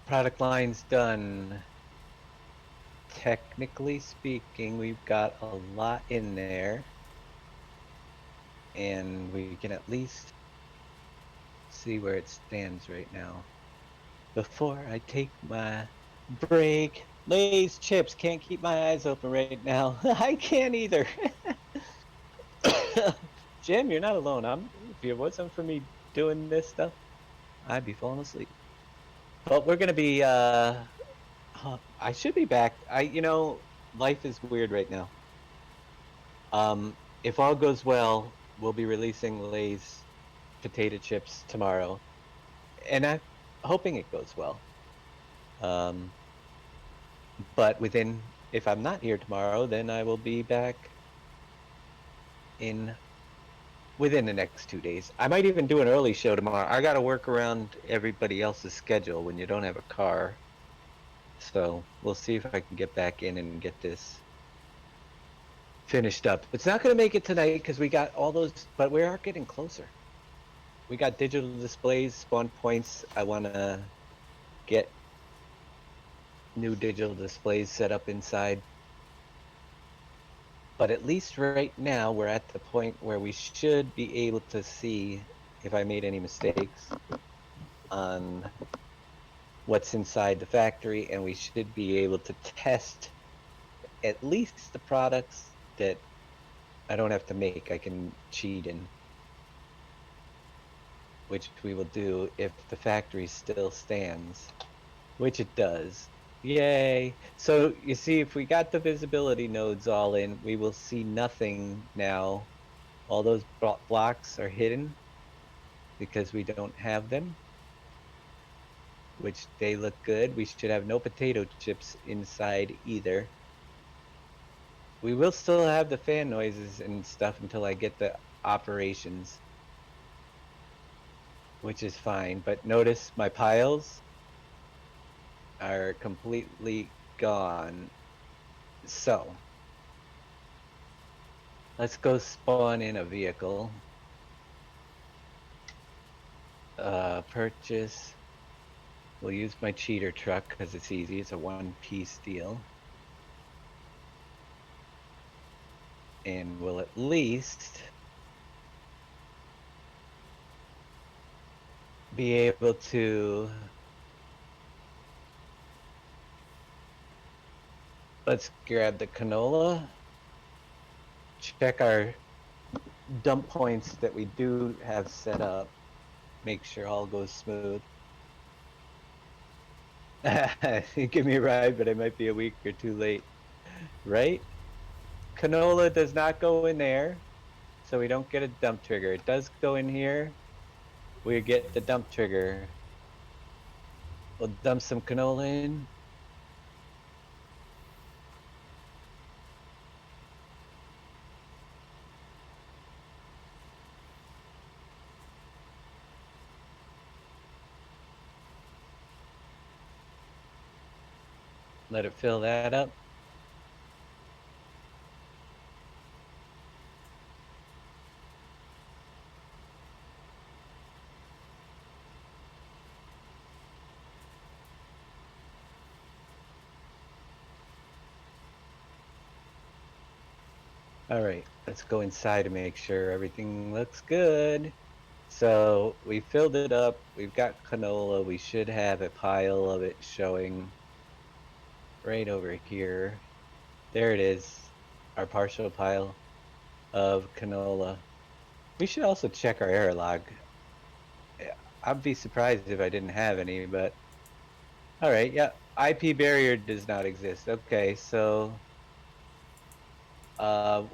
Product line's done. Technically speaking, we've got a lot in there. And we can at least see where it stands right now. Before I take my break, Lay's chips, can't keep my eyes open right now. I can't either. Jim, you're not alone. If it wasn't for me doing this stuff, I'd be falling asleep. But we're gonna be I should be back. Life is weird right now. If all goes well, we'll be releasing Lay's potato chips tomorrow. And I'm hoping it goes well. But if I'm not here tomorrow, then I will be back within the next 2 days. I might even do an early show tomorrow. I gotta work around everybody else's schedule when you don't have a car. So we'll see if I can get back in and get this finished up. It's not gonna make it tonight because we got all those, but we are getting closer. We got digital displays, spawn points. I wanna get new digital displays set up inside. But at least right now, we're at the point where we should be able to see if I made any mistakes on what's inside the factory, and we should be able to test at least the products that I don't have to make, I can cheat in, which we will do if the factory still stands, which it does. Yay! So you see, if we got the visibility nodes all in, we will see nothing now. All those blocks are hidden because we don't have them, which they look good. We should have no potato chips inside either. We will still have the fan noises and stuff until I get the operations, which is fine. But notice my piles are completely gone. So let's go spawn in a vehicle. Purchase. We'll use my cheater truck because it's easy. It's a one-piece deal. And we'll at least be able to, let's grab the canola, check our dump points that we do have set up, make sure all goes smooth. Give me a ride, but I might be a week or two late, right? Canola does not go in there, so we don't get a dump trigger. It does go in here, we get the dump trigger. We'll dump some canola in. Let it fill that up. All right, let's go inside to make sure everything looks good. So we filled it up. We've got canola. We should have a pile of it showing right over here. There it is, our partial pile of canola. We should also check our error log. I'd be surprised if I didn't have any, but all right, yeah. IP barrier does not exist. Okay, so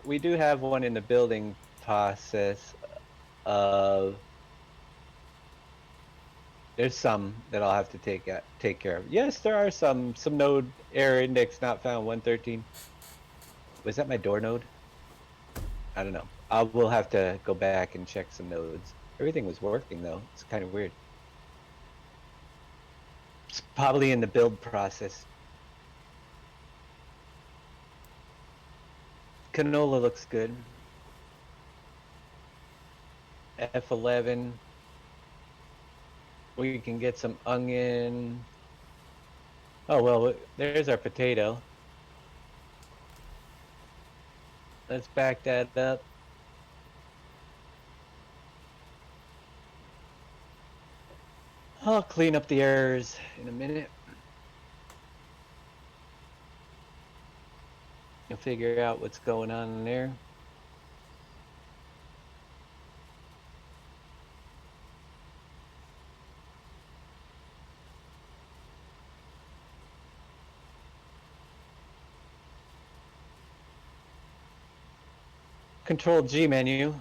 we do have one in the building process of, there's some that I'll have to take care of. Yes, there are some node error index not found 113. Was that my door node? I don't know. I will have to go back and check some nodes. Everything was working though. It's kind of weird. It's probably in the build process. Canola looks good. F11. We can get some onion. Oh well, there's our potato. Let's back that up. I'll clean up the errors in a minute. And figure out what's going on in there. Control G menu.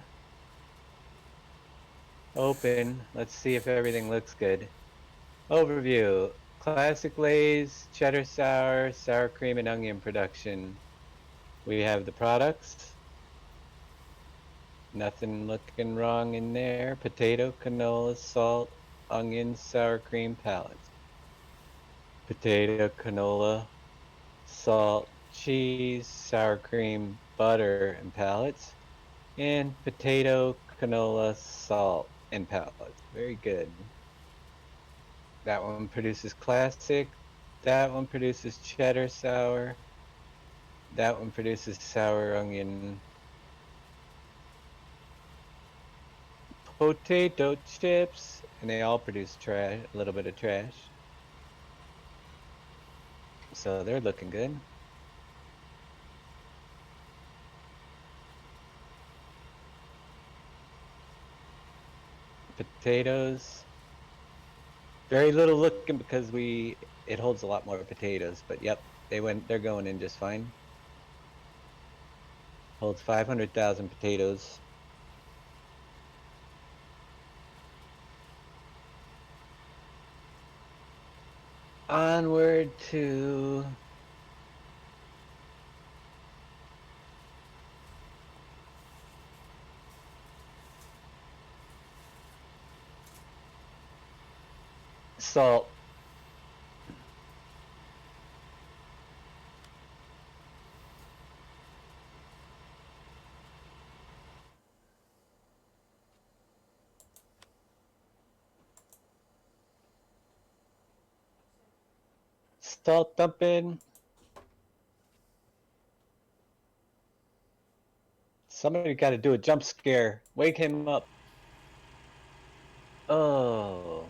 Open. Let's see if everything looks good. Overview. Classic Lay's, cheddar sour, sour cream, and onion production. We have the products. Nothing looking wrong in there. Potato, canola, salt, onion, sour cream pallets. Potato, canola, salt, cheese, sour cream, butter, and pallets. And potato, canola, salt, and pallets. Very good. That one produces classic. That one produces cheddar sour. That one produces sour onion. Potato chips, and they all produce trash, a little bit of trash. So they're looking good. Potatoes. Very little looking because it holds a lot more potatoes, but yep, they're going in just fine. Holds 500,000 potatoes. Onward to salt. Salt dumping. Somebody got to do a jump scare. Wake him up. Oh.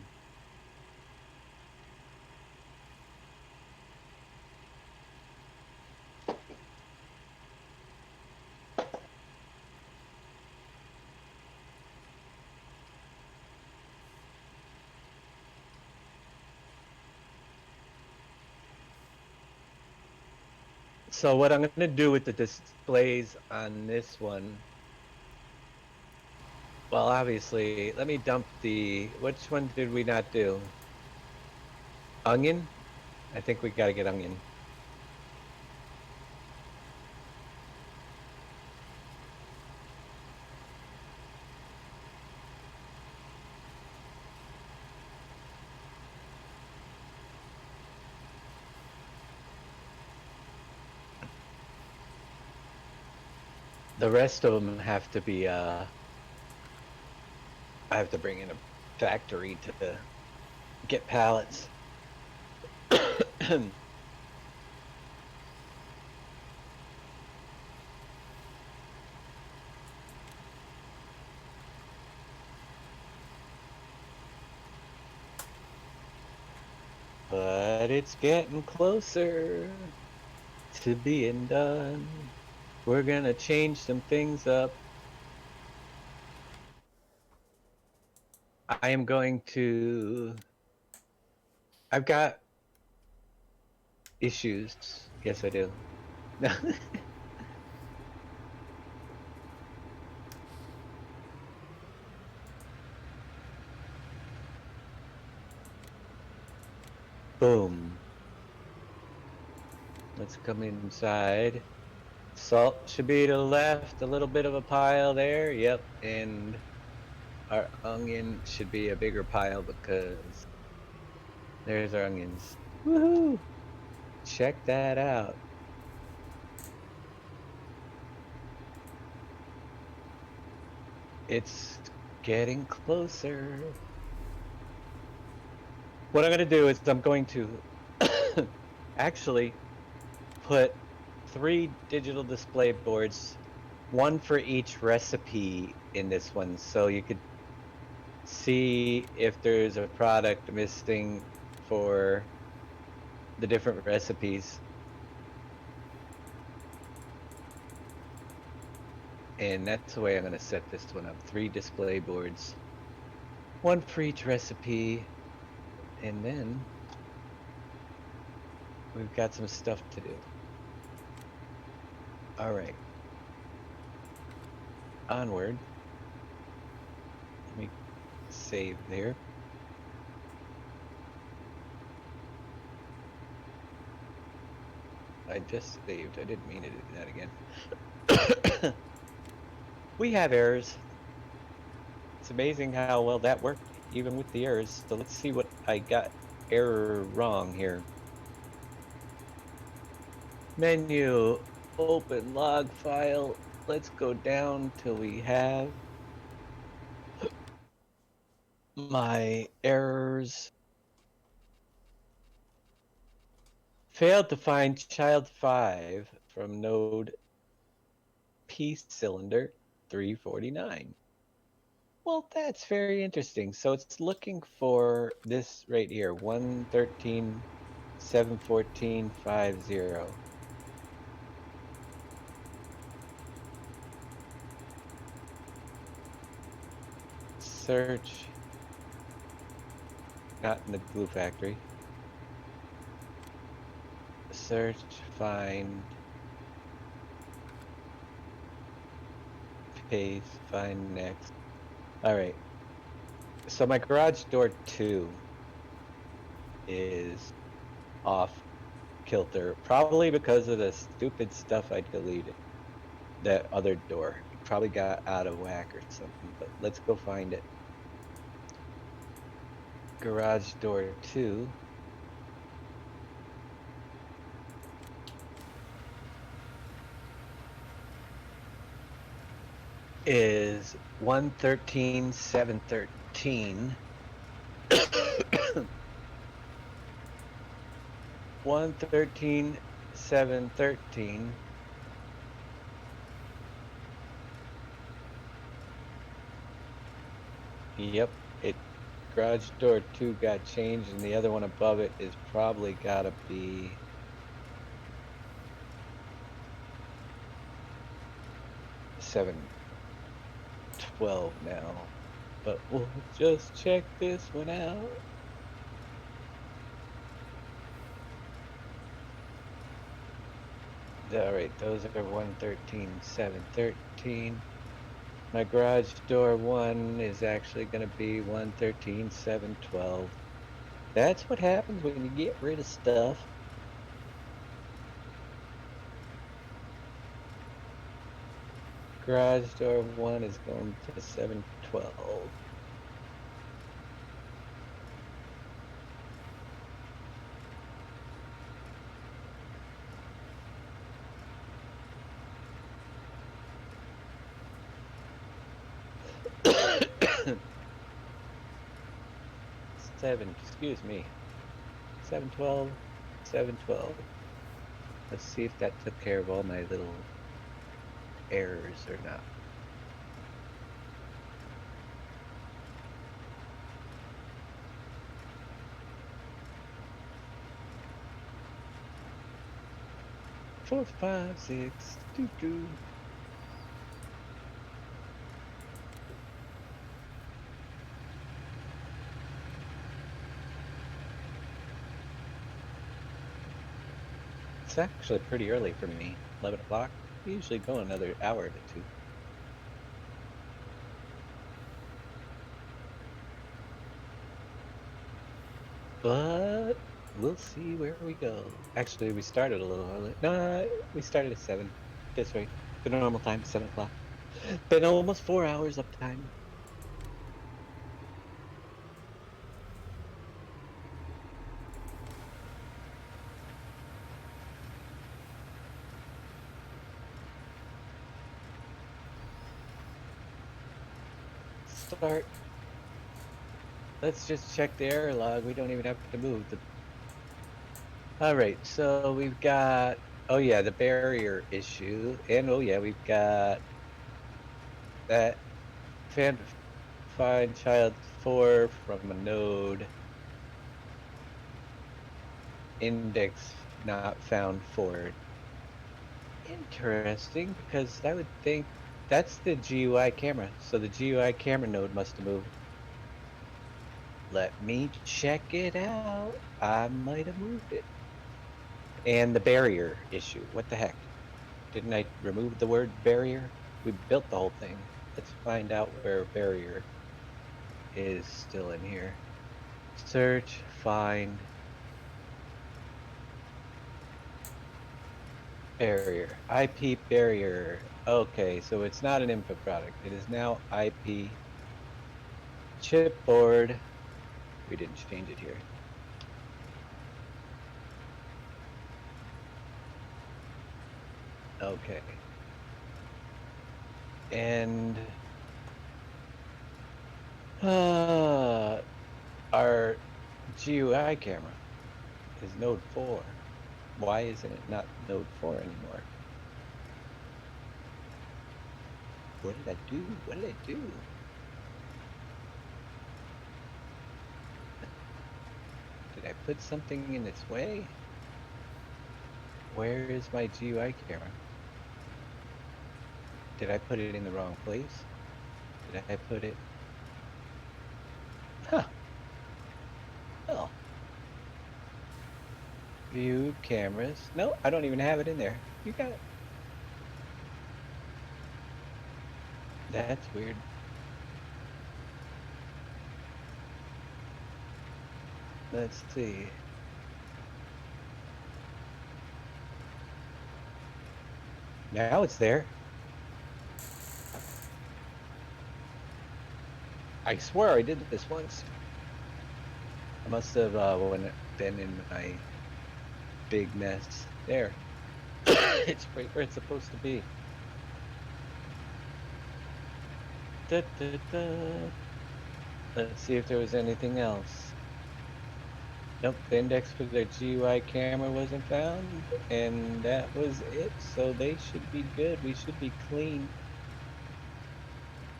So what I'm going to do with the displays on this one, well, obviously, let me dump which one did we not do? Onion? I think we got to get onion. The rest of them have to be, I have to bring in a factory to get pallets. But it's getting closer to being done. We're gonna change some things up. I am going to... I've got issues. Yes, I do. Boom. Let's come inside. Salt should be to the left, a little bit of a pile there. Yep, and our onion should be a bigger pile because there's our onions. Woohoo! Check that out. It's getting closer. What I'm going to do is I'm going to actually put 3 digital display boards, one for each recipe in this one, so you could see if there's a product missing for the different recipes. And that's the way I'm going to set this one up. 3 display boards, one for each recipe, and then we've got some stuff to do. All right. Onward. Let me save there. I just saved. I didn't mean to do that again. We have errors. It's amazing how well that worked, even with the errors. So let's see what I got error wrong here. Menu, open log file. Let's go down till we have my errors. Failed to find child 5 from node P cylinder 349. Well, that's very interesting. So it's looking for this right here, 113.714.50. Search, not in the glue factory. Search, find, paste, find next. All right. So my garage door 2 is off kilter, probably because of the stupid stuff I deleted. That other door, it probably got out of whack or something, but let's go find it. Garage door 2 is 113.713. 113.713. Yep, it garage door 2 got changed, and the other one above it is probably gotta be 712 now. But we'll just check this one out. Alright, those are 113.713. My garage door 1 is actually going to be 113.712. That's what happens when you get rid of stuff. Garage door 1 is going to 712. Excuse me. 712, 712. Let's see if that took care of all my little errors or not. Four, five, six, doo doo. It's actually pretty early for me. 11 o'clock. I usually go another hour to 2. But we'll see where we go. Actually, we started a little early. No, we started at 7. That's right. The normal time, 7 o'clock. Been almost 4 hours uptime. Start. Let's just check the error log. We don't even have to move the. All right, so we've got. Oh yeah, the barrier issue, and oh yeah, we've got that find child 4 from a node. Index not found for. Interesting, because I would think that's the GUI camera, so the GUI camera node must have moved. Let me check it out. I might have moved it. And the barrier issue. What the heck? Didn't I remove the word barrier? We built the whole thing. Let's find out where barrier is still in here. Search, find, barrier. IP barrier. Okay, so it's not an input product. It is now IP chipboard. We didn't change it here. Okay. And our GUI camera is node 4. Why isn't it not node 4 anymore? What did I do? What did I do? Did I put something in its way? Where is my GUI camera? Did I put it in the wrong place? Did I put it? Huh. Oh. View cameras. No, I don't even have it in there. You got it. That's weird. Let's see. Now it's there. I swear I did this once. I must have been in my big mess. There. It's right where it's supposed to be. Da, da, da. Let's see if there was anything else. Nope, the index for their GUI camera wasn't found, and that was it. So they should be good. We should be clean.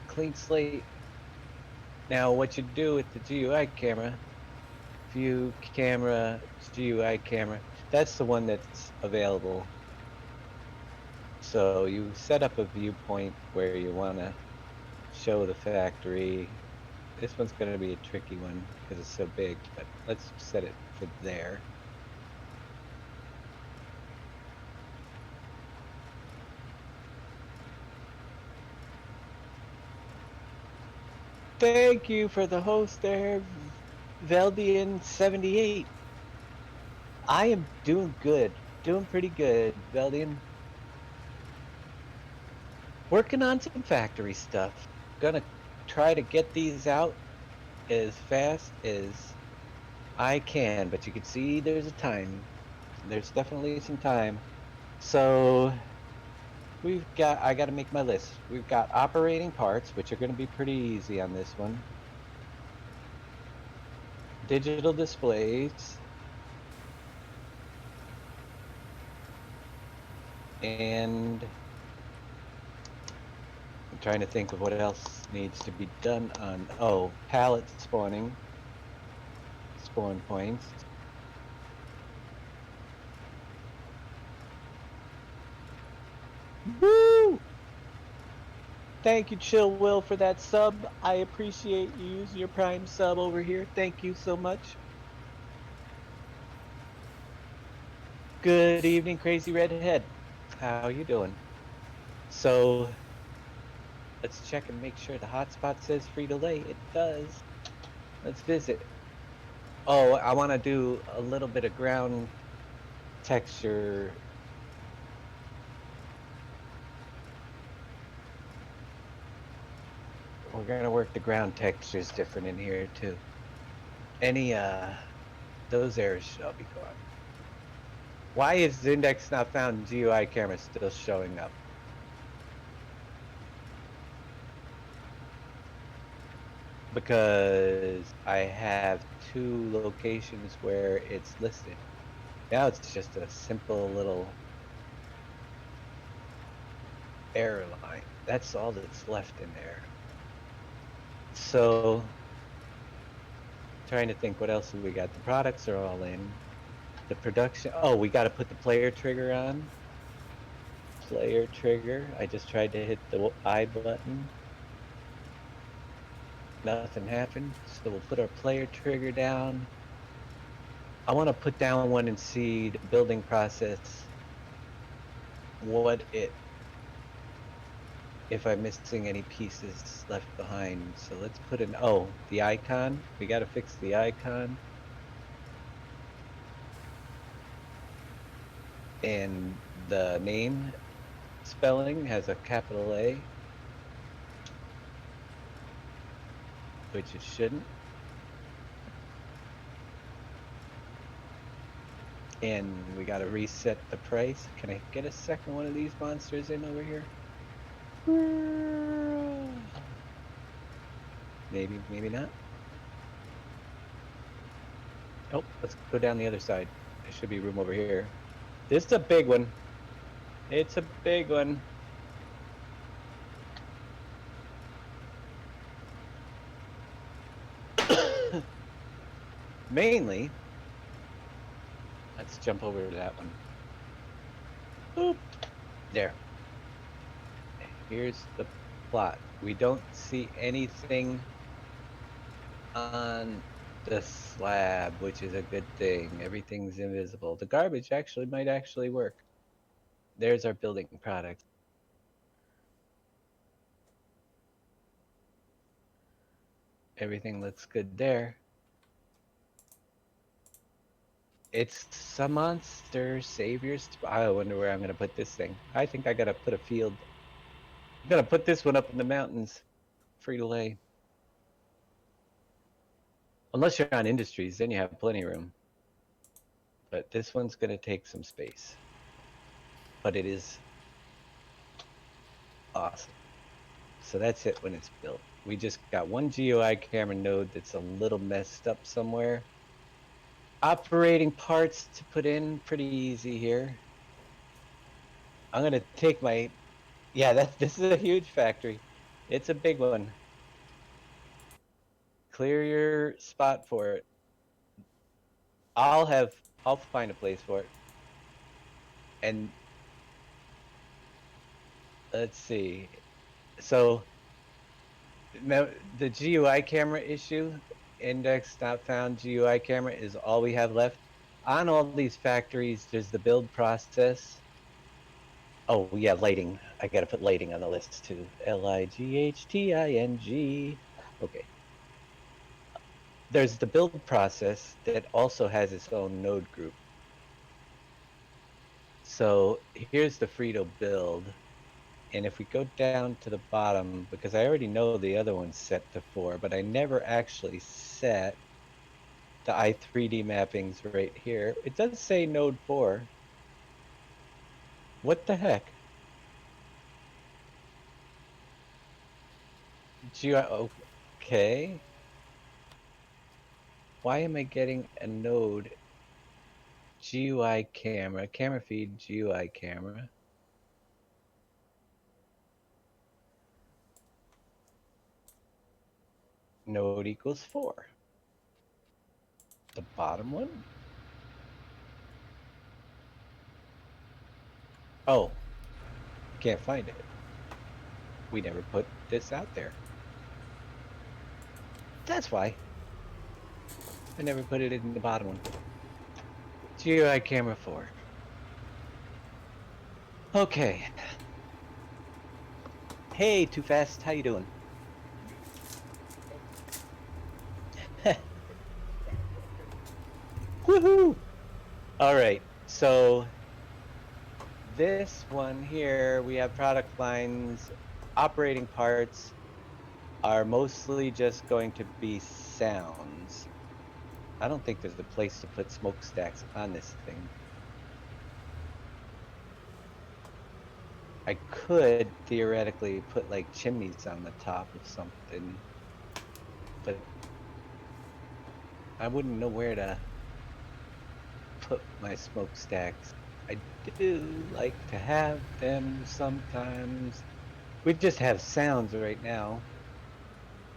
Clean slate. Now, what you do with the GUI camera, view camera, GUI camera, that's the one that's available. So you set up a viewpoint where you want to show the factory. This one's going to be a tricky one because it's so big, but let's set it for there. Thank you for the host there, Veldian78. I am doing good. Doing pretty good, Veldian. Working on some factory stuff. Gonna try to get these out as fast as I can, but you can see there's a time. There's definitely some time. So I gotta make my list. We've got operating parts, which are gonna be pretty easy on this one. Digital displays. And I'm trying to think of what else needs to be done on, pallet spawning. Spawn points. Woo! Thank you, Chill Will, for that sub. I appreciate you using your Prime sub over here. Thank you so much. Good evening, Crazy Redhead. How you doing? So, let's check and make sure the hotspot says Frito-Lay. It does. Let's visit. Oh, I want to do a little bit of ground texture. We're gonna work the ground textures different in here too. Any those errors shall be gone. Why is the index not found GUI camera still showing up? Because I have 2 locations where it's listed. Now it's just a simple little error line. That's all that's left in there. So, trying to think what else have we got. The products are all in. The production, we got to put the player trigger on. Player trigger. I just tried to hit the I button. Nothing happened, so we'll put our player trigger down. I want to put down one and see the building process, if I'm missing any pieces left behind. So let's put in, the icon. We got to fix the icon. And the name spelling has a capital A, which it shouldn't. And we gotta reset the price. Can I get a second one of these monsters in over here? Maybe, maybe not. Oh, let's go down the other side. There should be room over here. This is a big one. It's a big one. mainly, let's jump over to that one. Boop. There. Here's the plot. We don't see anything on the slab, which is a good thing. Everything's invisible. The garbage actually might actually work. There's our building product. Everything looks good there. It's some monster saviors. I wonder where I'm gonna put this thing. I think I gotta put a field. I'm gonna put this one up in the mountains. Free to lay. Unless you're on industries, then you have plenty of room. But this one's gonna take some space. But it is awesome. So that's it when it's built. We just got one GUI camera node that's a little messed up somewhere. Operating parts to put in, pretty easy here. I'm gonna take my, yeah, this is a huge factory. It's a big one. Clear your spot for it. I'll find a place for it. And let's see. So the GUI camera issue, index not found GUI camera is all we have left. On all these factories, there's the build process. Oh yeah, lighting. I gotta put lighting on the list too. Lighting. Okay. There's the build process that also has its own node group. So here's the Frito build. And if we go down to the bottom, because I already know the other one's set to 4, but I never actually set the i3D mappings right here. It does say node 4. What the heck? Okay. Why am I getting a node GUI camera, camera feed GUI camera? Node equals 4. The bottom one? Oh, can't find it. We never put this out there. That's why. I never put it in the bottom one. GUI camera 4. Okay. Hey, Too Fast, how you doing? Woohoo! Alright, so this one here, we have product lines, operating parts are mostly just going to be sounds. I don't think there's a place to put smokestacks on this thing. I could theoretically put like chimneys on the top of something, but I wouldn't know where to put my smokestacks. I do like to have them sometimes. We just have sounds right now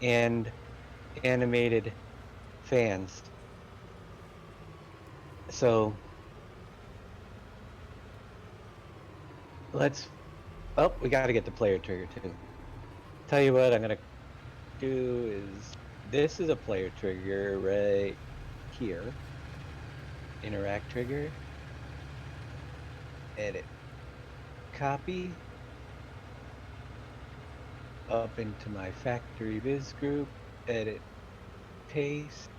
and animated fans. So let's, oh, we got to get the player trigger too. Tell you what I'm gonna do is, this is a player trigger right here. Interact trigger. Edit. Copy. Up into my factory biz group. Edit. Paste.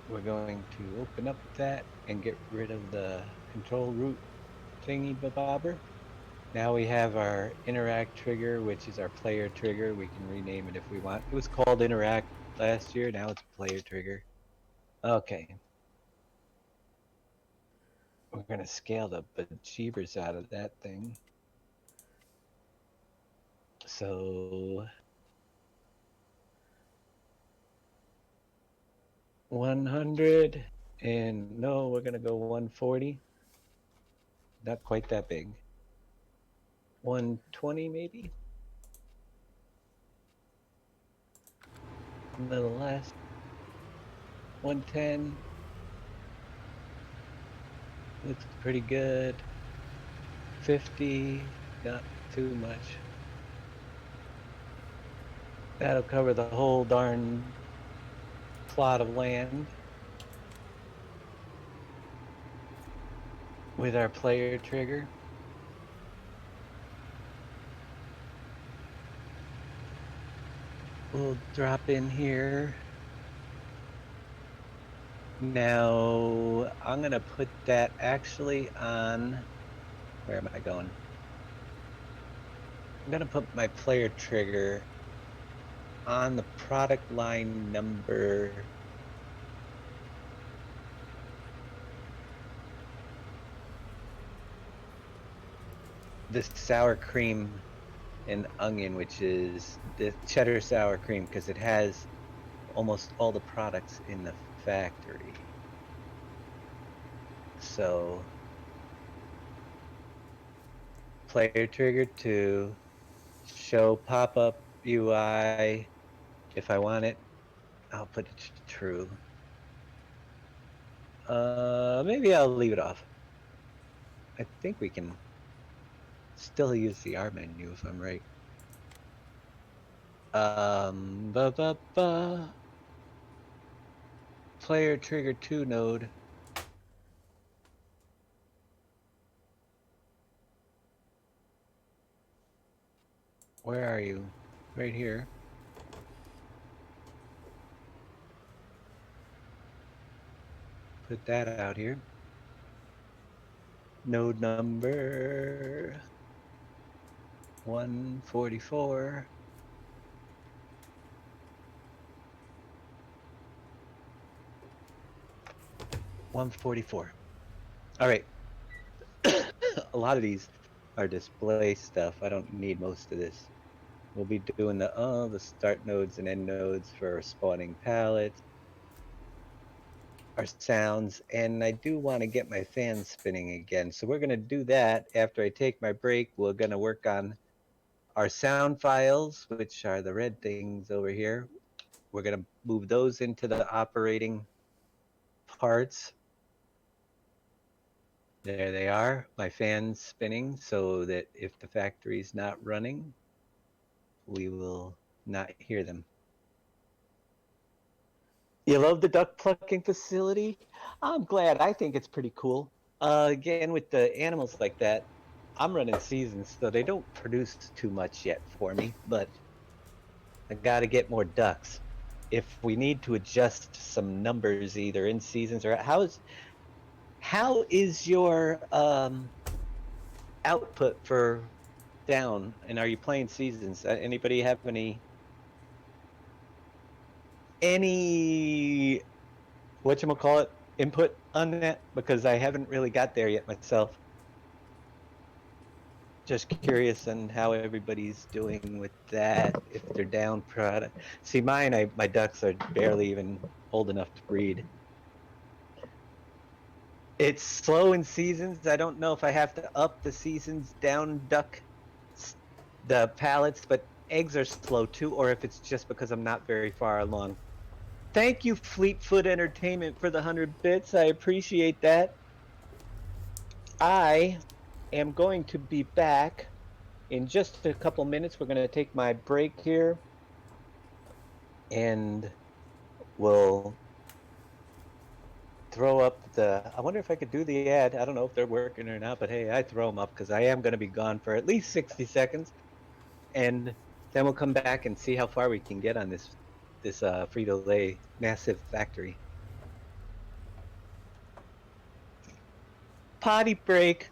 We're going to open up that and get rid of the control root thingy bobber. Now we have our interact trigger, which is our player trigger. We can rename it if we want. It was called interact last year. Now it's player trigger. Okay. We're gonna scale the bejeebers out of that thing. So 100, and no, we're gonna go 140. Not quite that big. 120 maybe. A little less. 110. Looks pretty good. 50. Not too much. That'll cover the whole darn plot of land with our player trigger. We'll drop in here. Now, I'm going to put that actually on, where am I going? I'm going to put my player trigger on the product line number this sour cream and onion, which is the cheddar sour cream, because it has almost all the products in the factory. So player trigger to show pop-up UI. If I want it, I'll put it to true. Maybe I'll leave it off. I think we can still use the R menu if I'm right. Player trigger 2 node. Where are you? Right here. Put that out here. Node number 144. 144. All right. A lot of these are display stuff. I don't need most of this. We'll be doing the start nodes and end nodes for spawning pallets, our sounds, and I do want to get my fan spinning again. So we're going to do that after I take my break. We're going to work on our sound files, which are the red things over here. We're going to move those into the operating parts. There they are, my fans spinning, so that if the factory's not running, we will not hear them. You love the duck plucking facility? I'm glad. I think it's pretty cool. Again, with the animals like that, I'm running seasons, so they don't produce too much yet for me, but I got to get more ducks. If we need to adjust some numbers either in seasons or how is your output for down, and are you playing seasons? Anybody have any whatchamacallit input on that? Because I haven't really got there yet myself. Just curious on how everybody's doing with that, if they're down product. See, my ducks are barely even old enough to breed. It's slow in seasons. I don't know if I have to up the seasons down duck the pallets, but eggs are slow too, or if it's just because I'm not very far along. Thank you, Fleetfoot Entertainment, for the 100 bits. I appreciate that. I am going to be back in just a couple minutes. We're going to take my break here, and we'll throw up I wonder if I could do the ad. I don't know if they're working or not, but hey, I throw them up because I am going to be gone for at least 60 seconds. And then we'll come back and see how far we can get on this Frito-Lay massive factory. Potty break.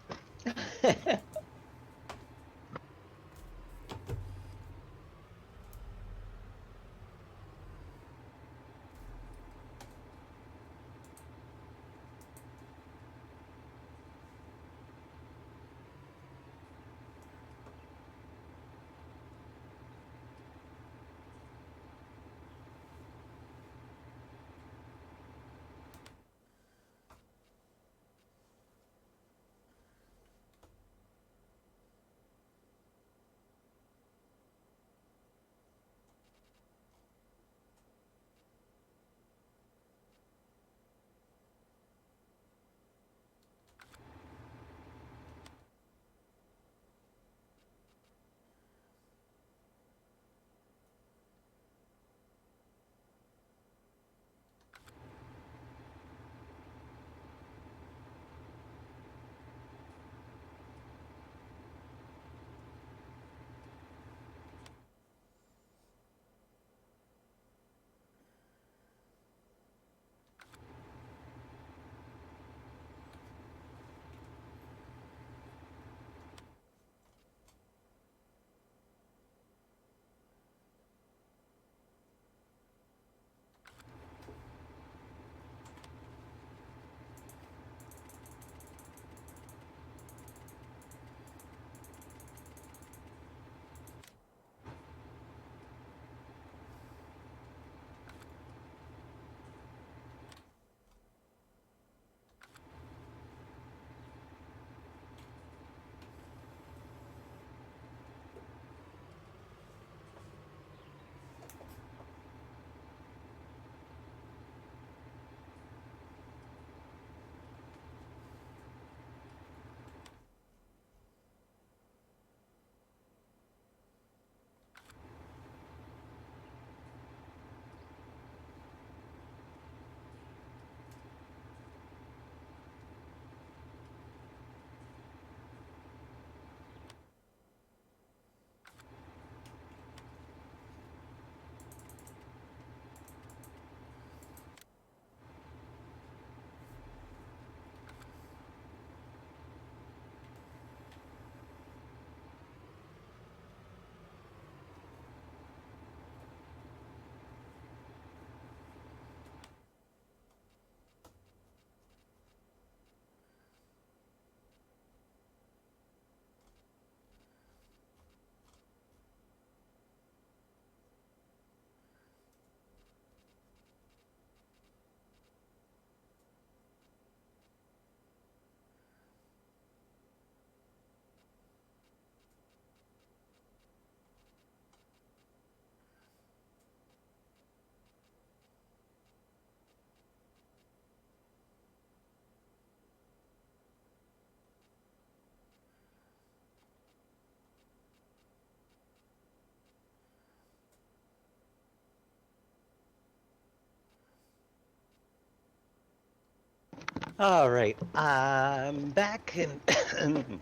All right, I'm back and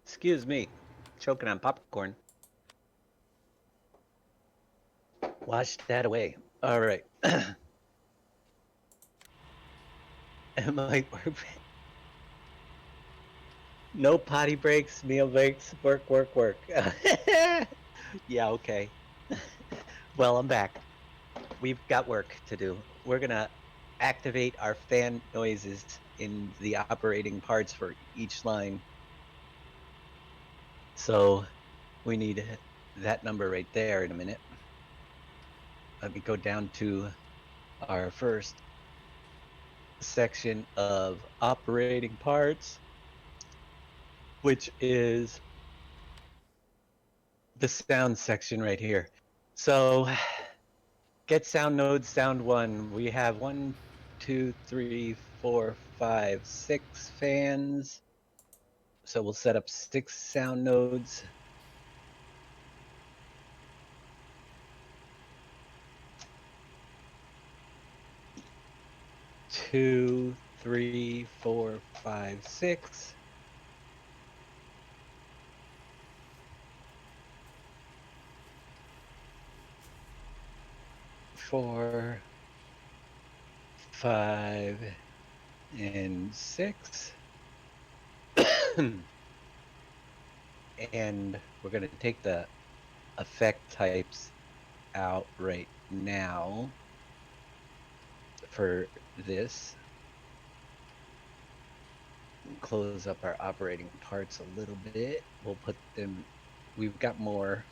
excuse me, choking on popcorn. Wash that away. All right. Am I no potty breaks, meal breaks, work, work, work. Yeah, okay. Well, I'm back. We've got work to do. We're gonna activate our fan noises in the operating parts for each line. So we need that number right there in a minute. Let me go down to our first section of operating parts, which is the sound section right here. So get sound nodes, sound one. We have 1, 2, 3, 4, 5, 6 fans. So we'll set up 6 sound nodes. Two, three, four, five, six. Four, 5, and 6. And we're going to take the effect types out right now for this. Close up our operating parts a little bit. We'll put them, we've got more.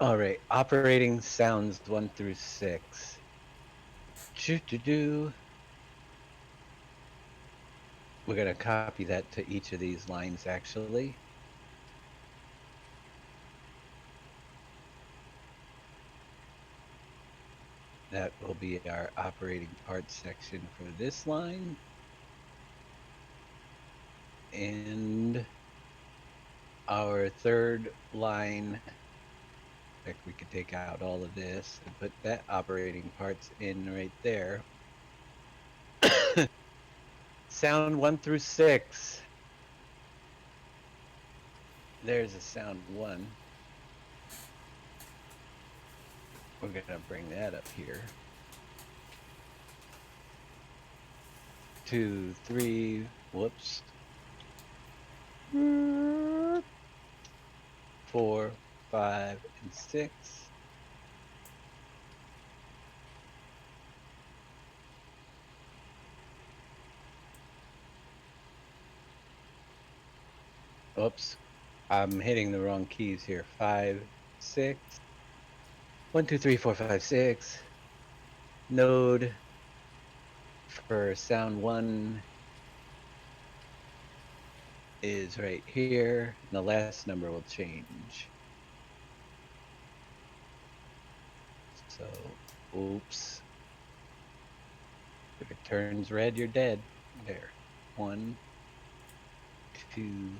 All right, operating sounds 1 through 6. Choo-doo-doo. We're going to copy that to each of these lines actually. That will be our operating parts section for this line. And our third line, in fact, we could take out all of this and put that operating parts in right there. Sound 1 through 6. There's a sound 1. We're gonna bring that up here. 2, 3, whoops. 4, 5, and 6. Oops, I'm hitting the wrong keys here. 5, 6. 1, 2, 3, 4, 5, 6. Node for sound 1 is right here. And the last number will change. So, oops. If it turns red, you're dead. There. 1, 2,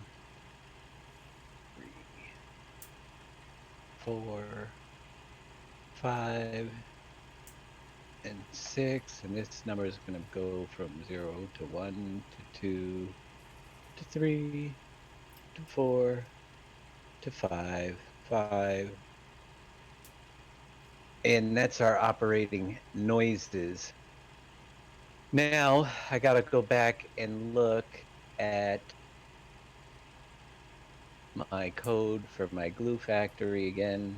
3, 4, 5, and 6. And this number is going to go from 0 to 1 to 2 to 3 to 4 to 5, 5. And that's our operating noises. Now I gotta go back and look at my code for my glue factory again.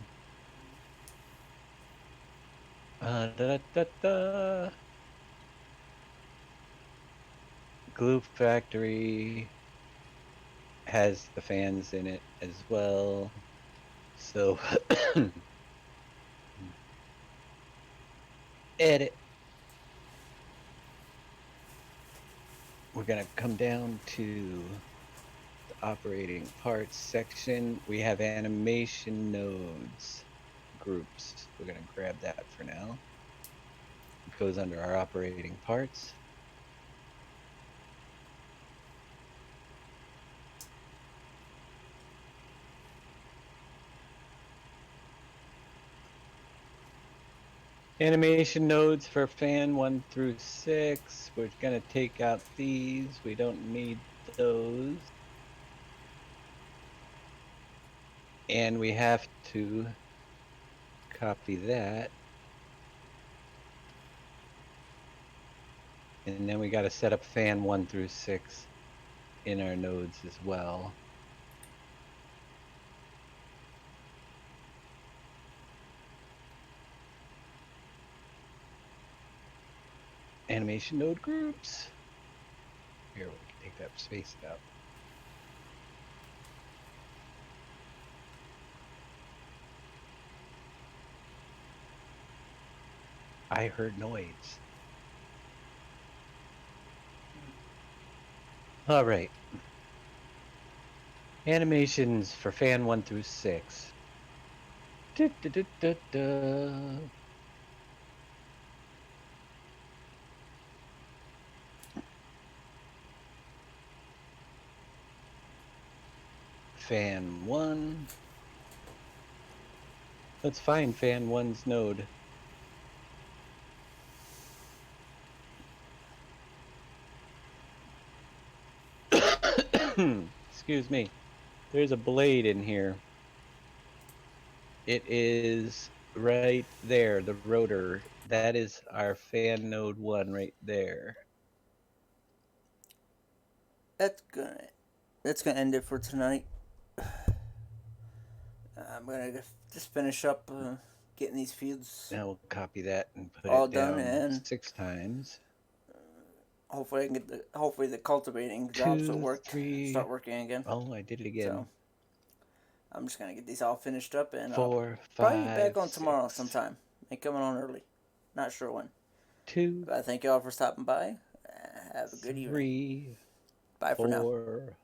Glue factory has the fans in it as well. So edit. We're gonna come down to the operating parts section. We have animation nodes groups. We're gonna grab that for now. It goes under our operating parts. Animation nodes for fan 1 through 6. We're going to take out these. We don't need those. And we have to copy that. And then we got to set up fan 1 through 6 in our nodes as well. Animation node groups. Here, we can take that space out. I heard noise. All right. Animations for fan 1 through 6. Da, da, da, da, da. Fan 1. Let's find fan 1's node. Excuse me. There's a blade in here. It is right there, the rotor. That is our fan node 1 right there. That's gonna end it for tonight. I'm gonna just finish up getting these fields Now we'll copy that and put all it done, down and 6 times. hopefully I can get hopefully the cultivating jobs will 2, work. 3. Start working again. Oh, I did it again. So I'm just gonna get these all finished up, and 4, I'll probably 5, be back on tomorrow 6. sometime. Ain't coming on early. Not sure when. 2, But I thank y'all for stopping by. Have a good evening. 3, Bye for now. 4,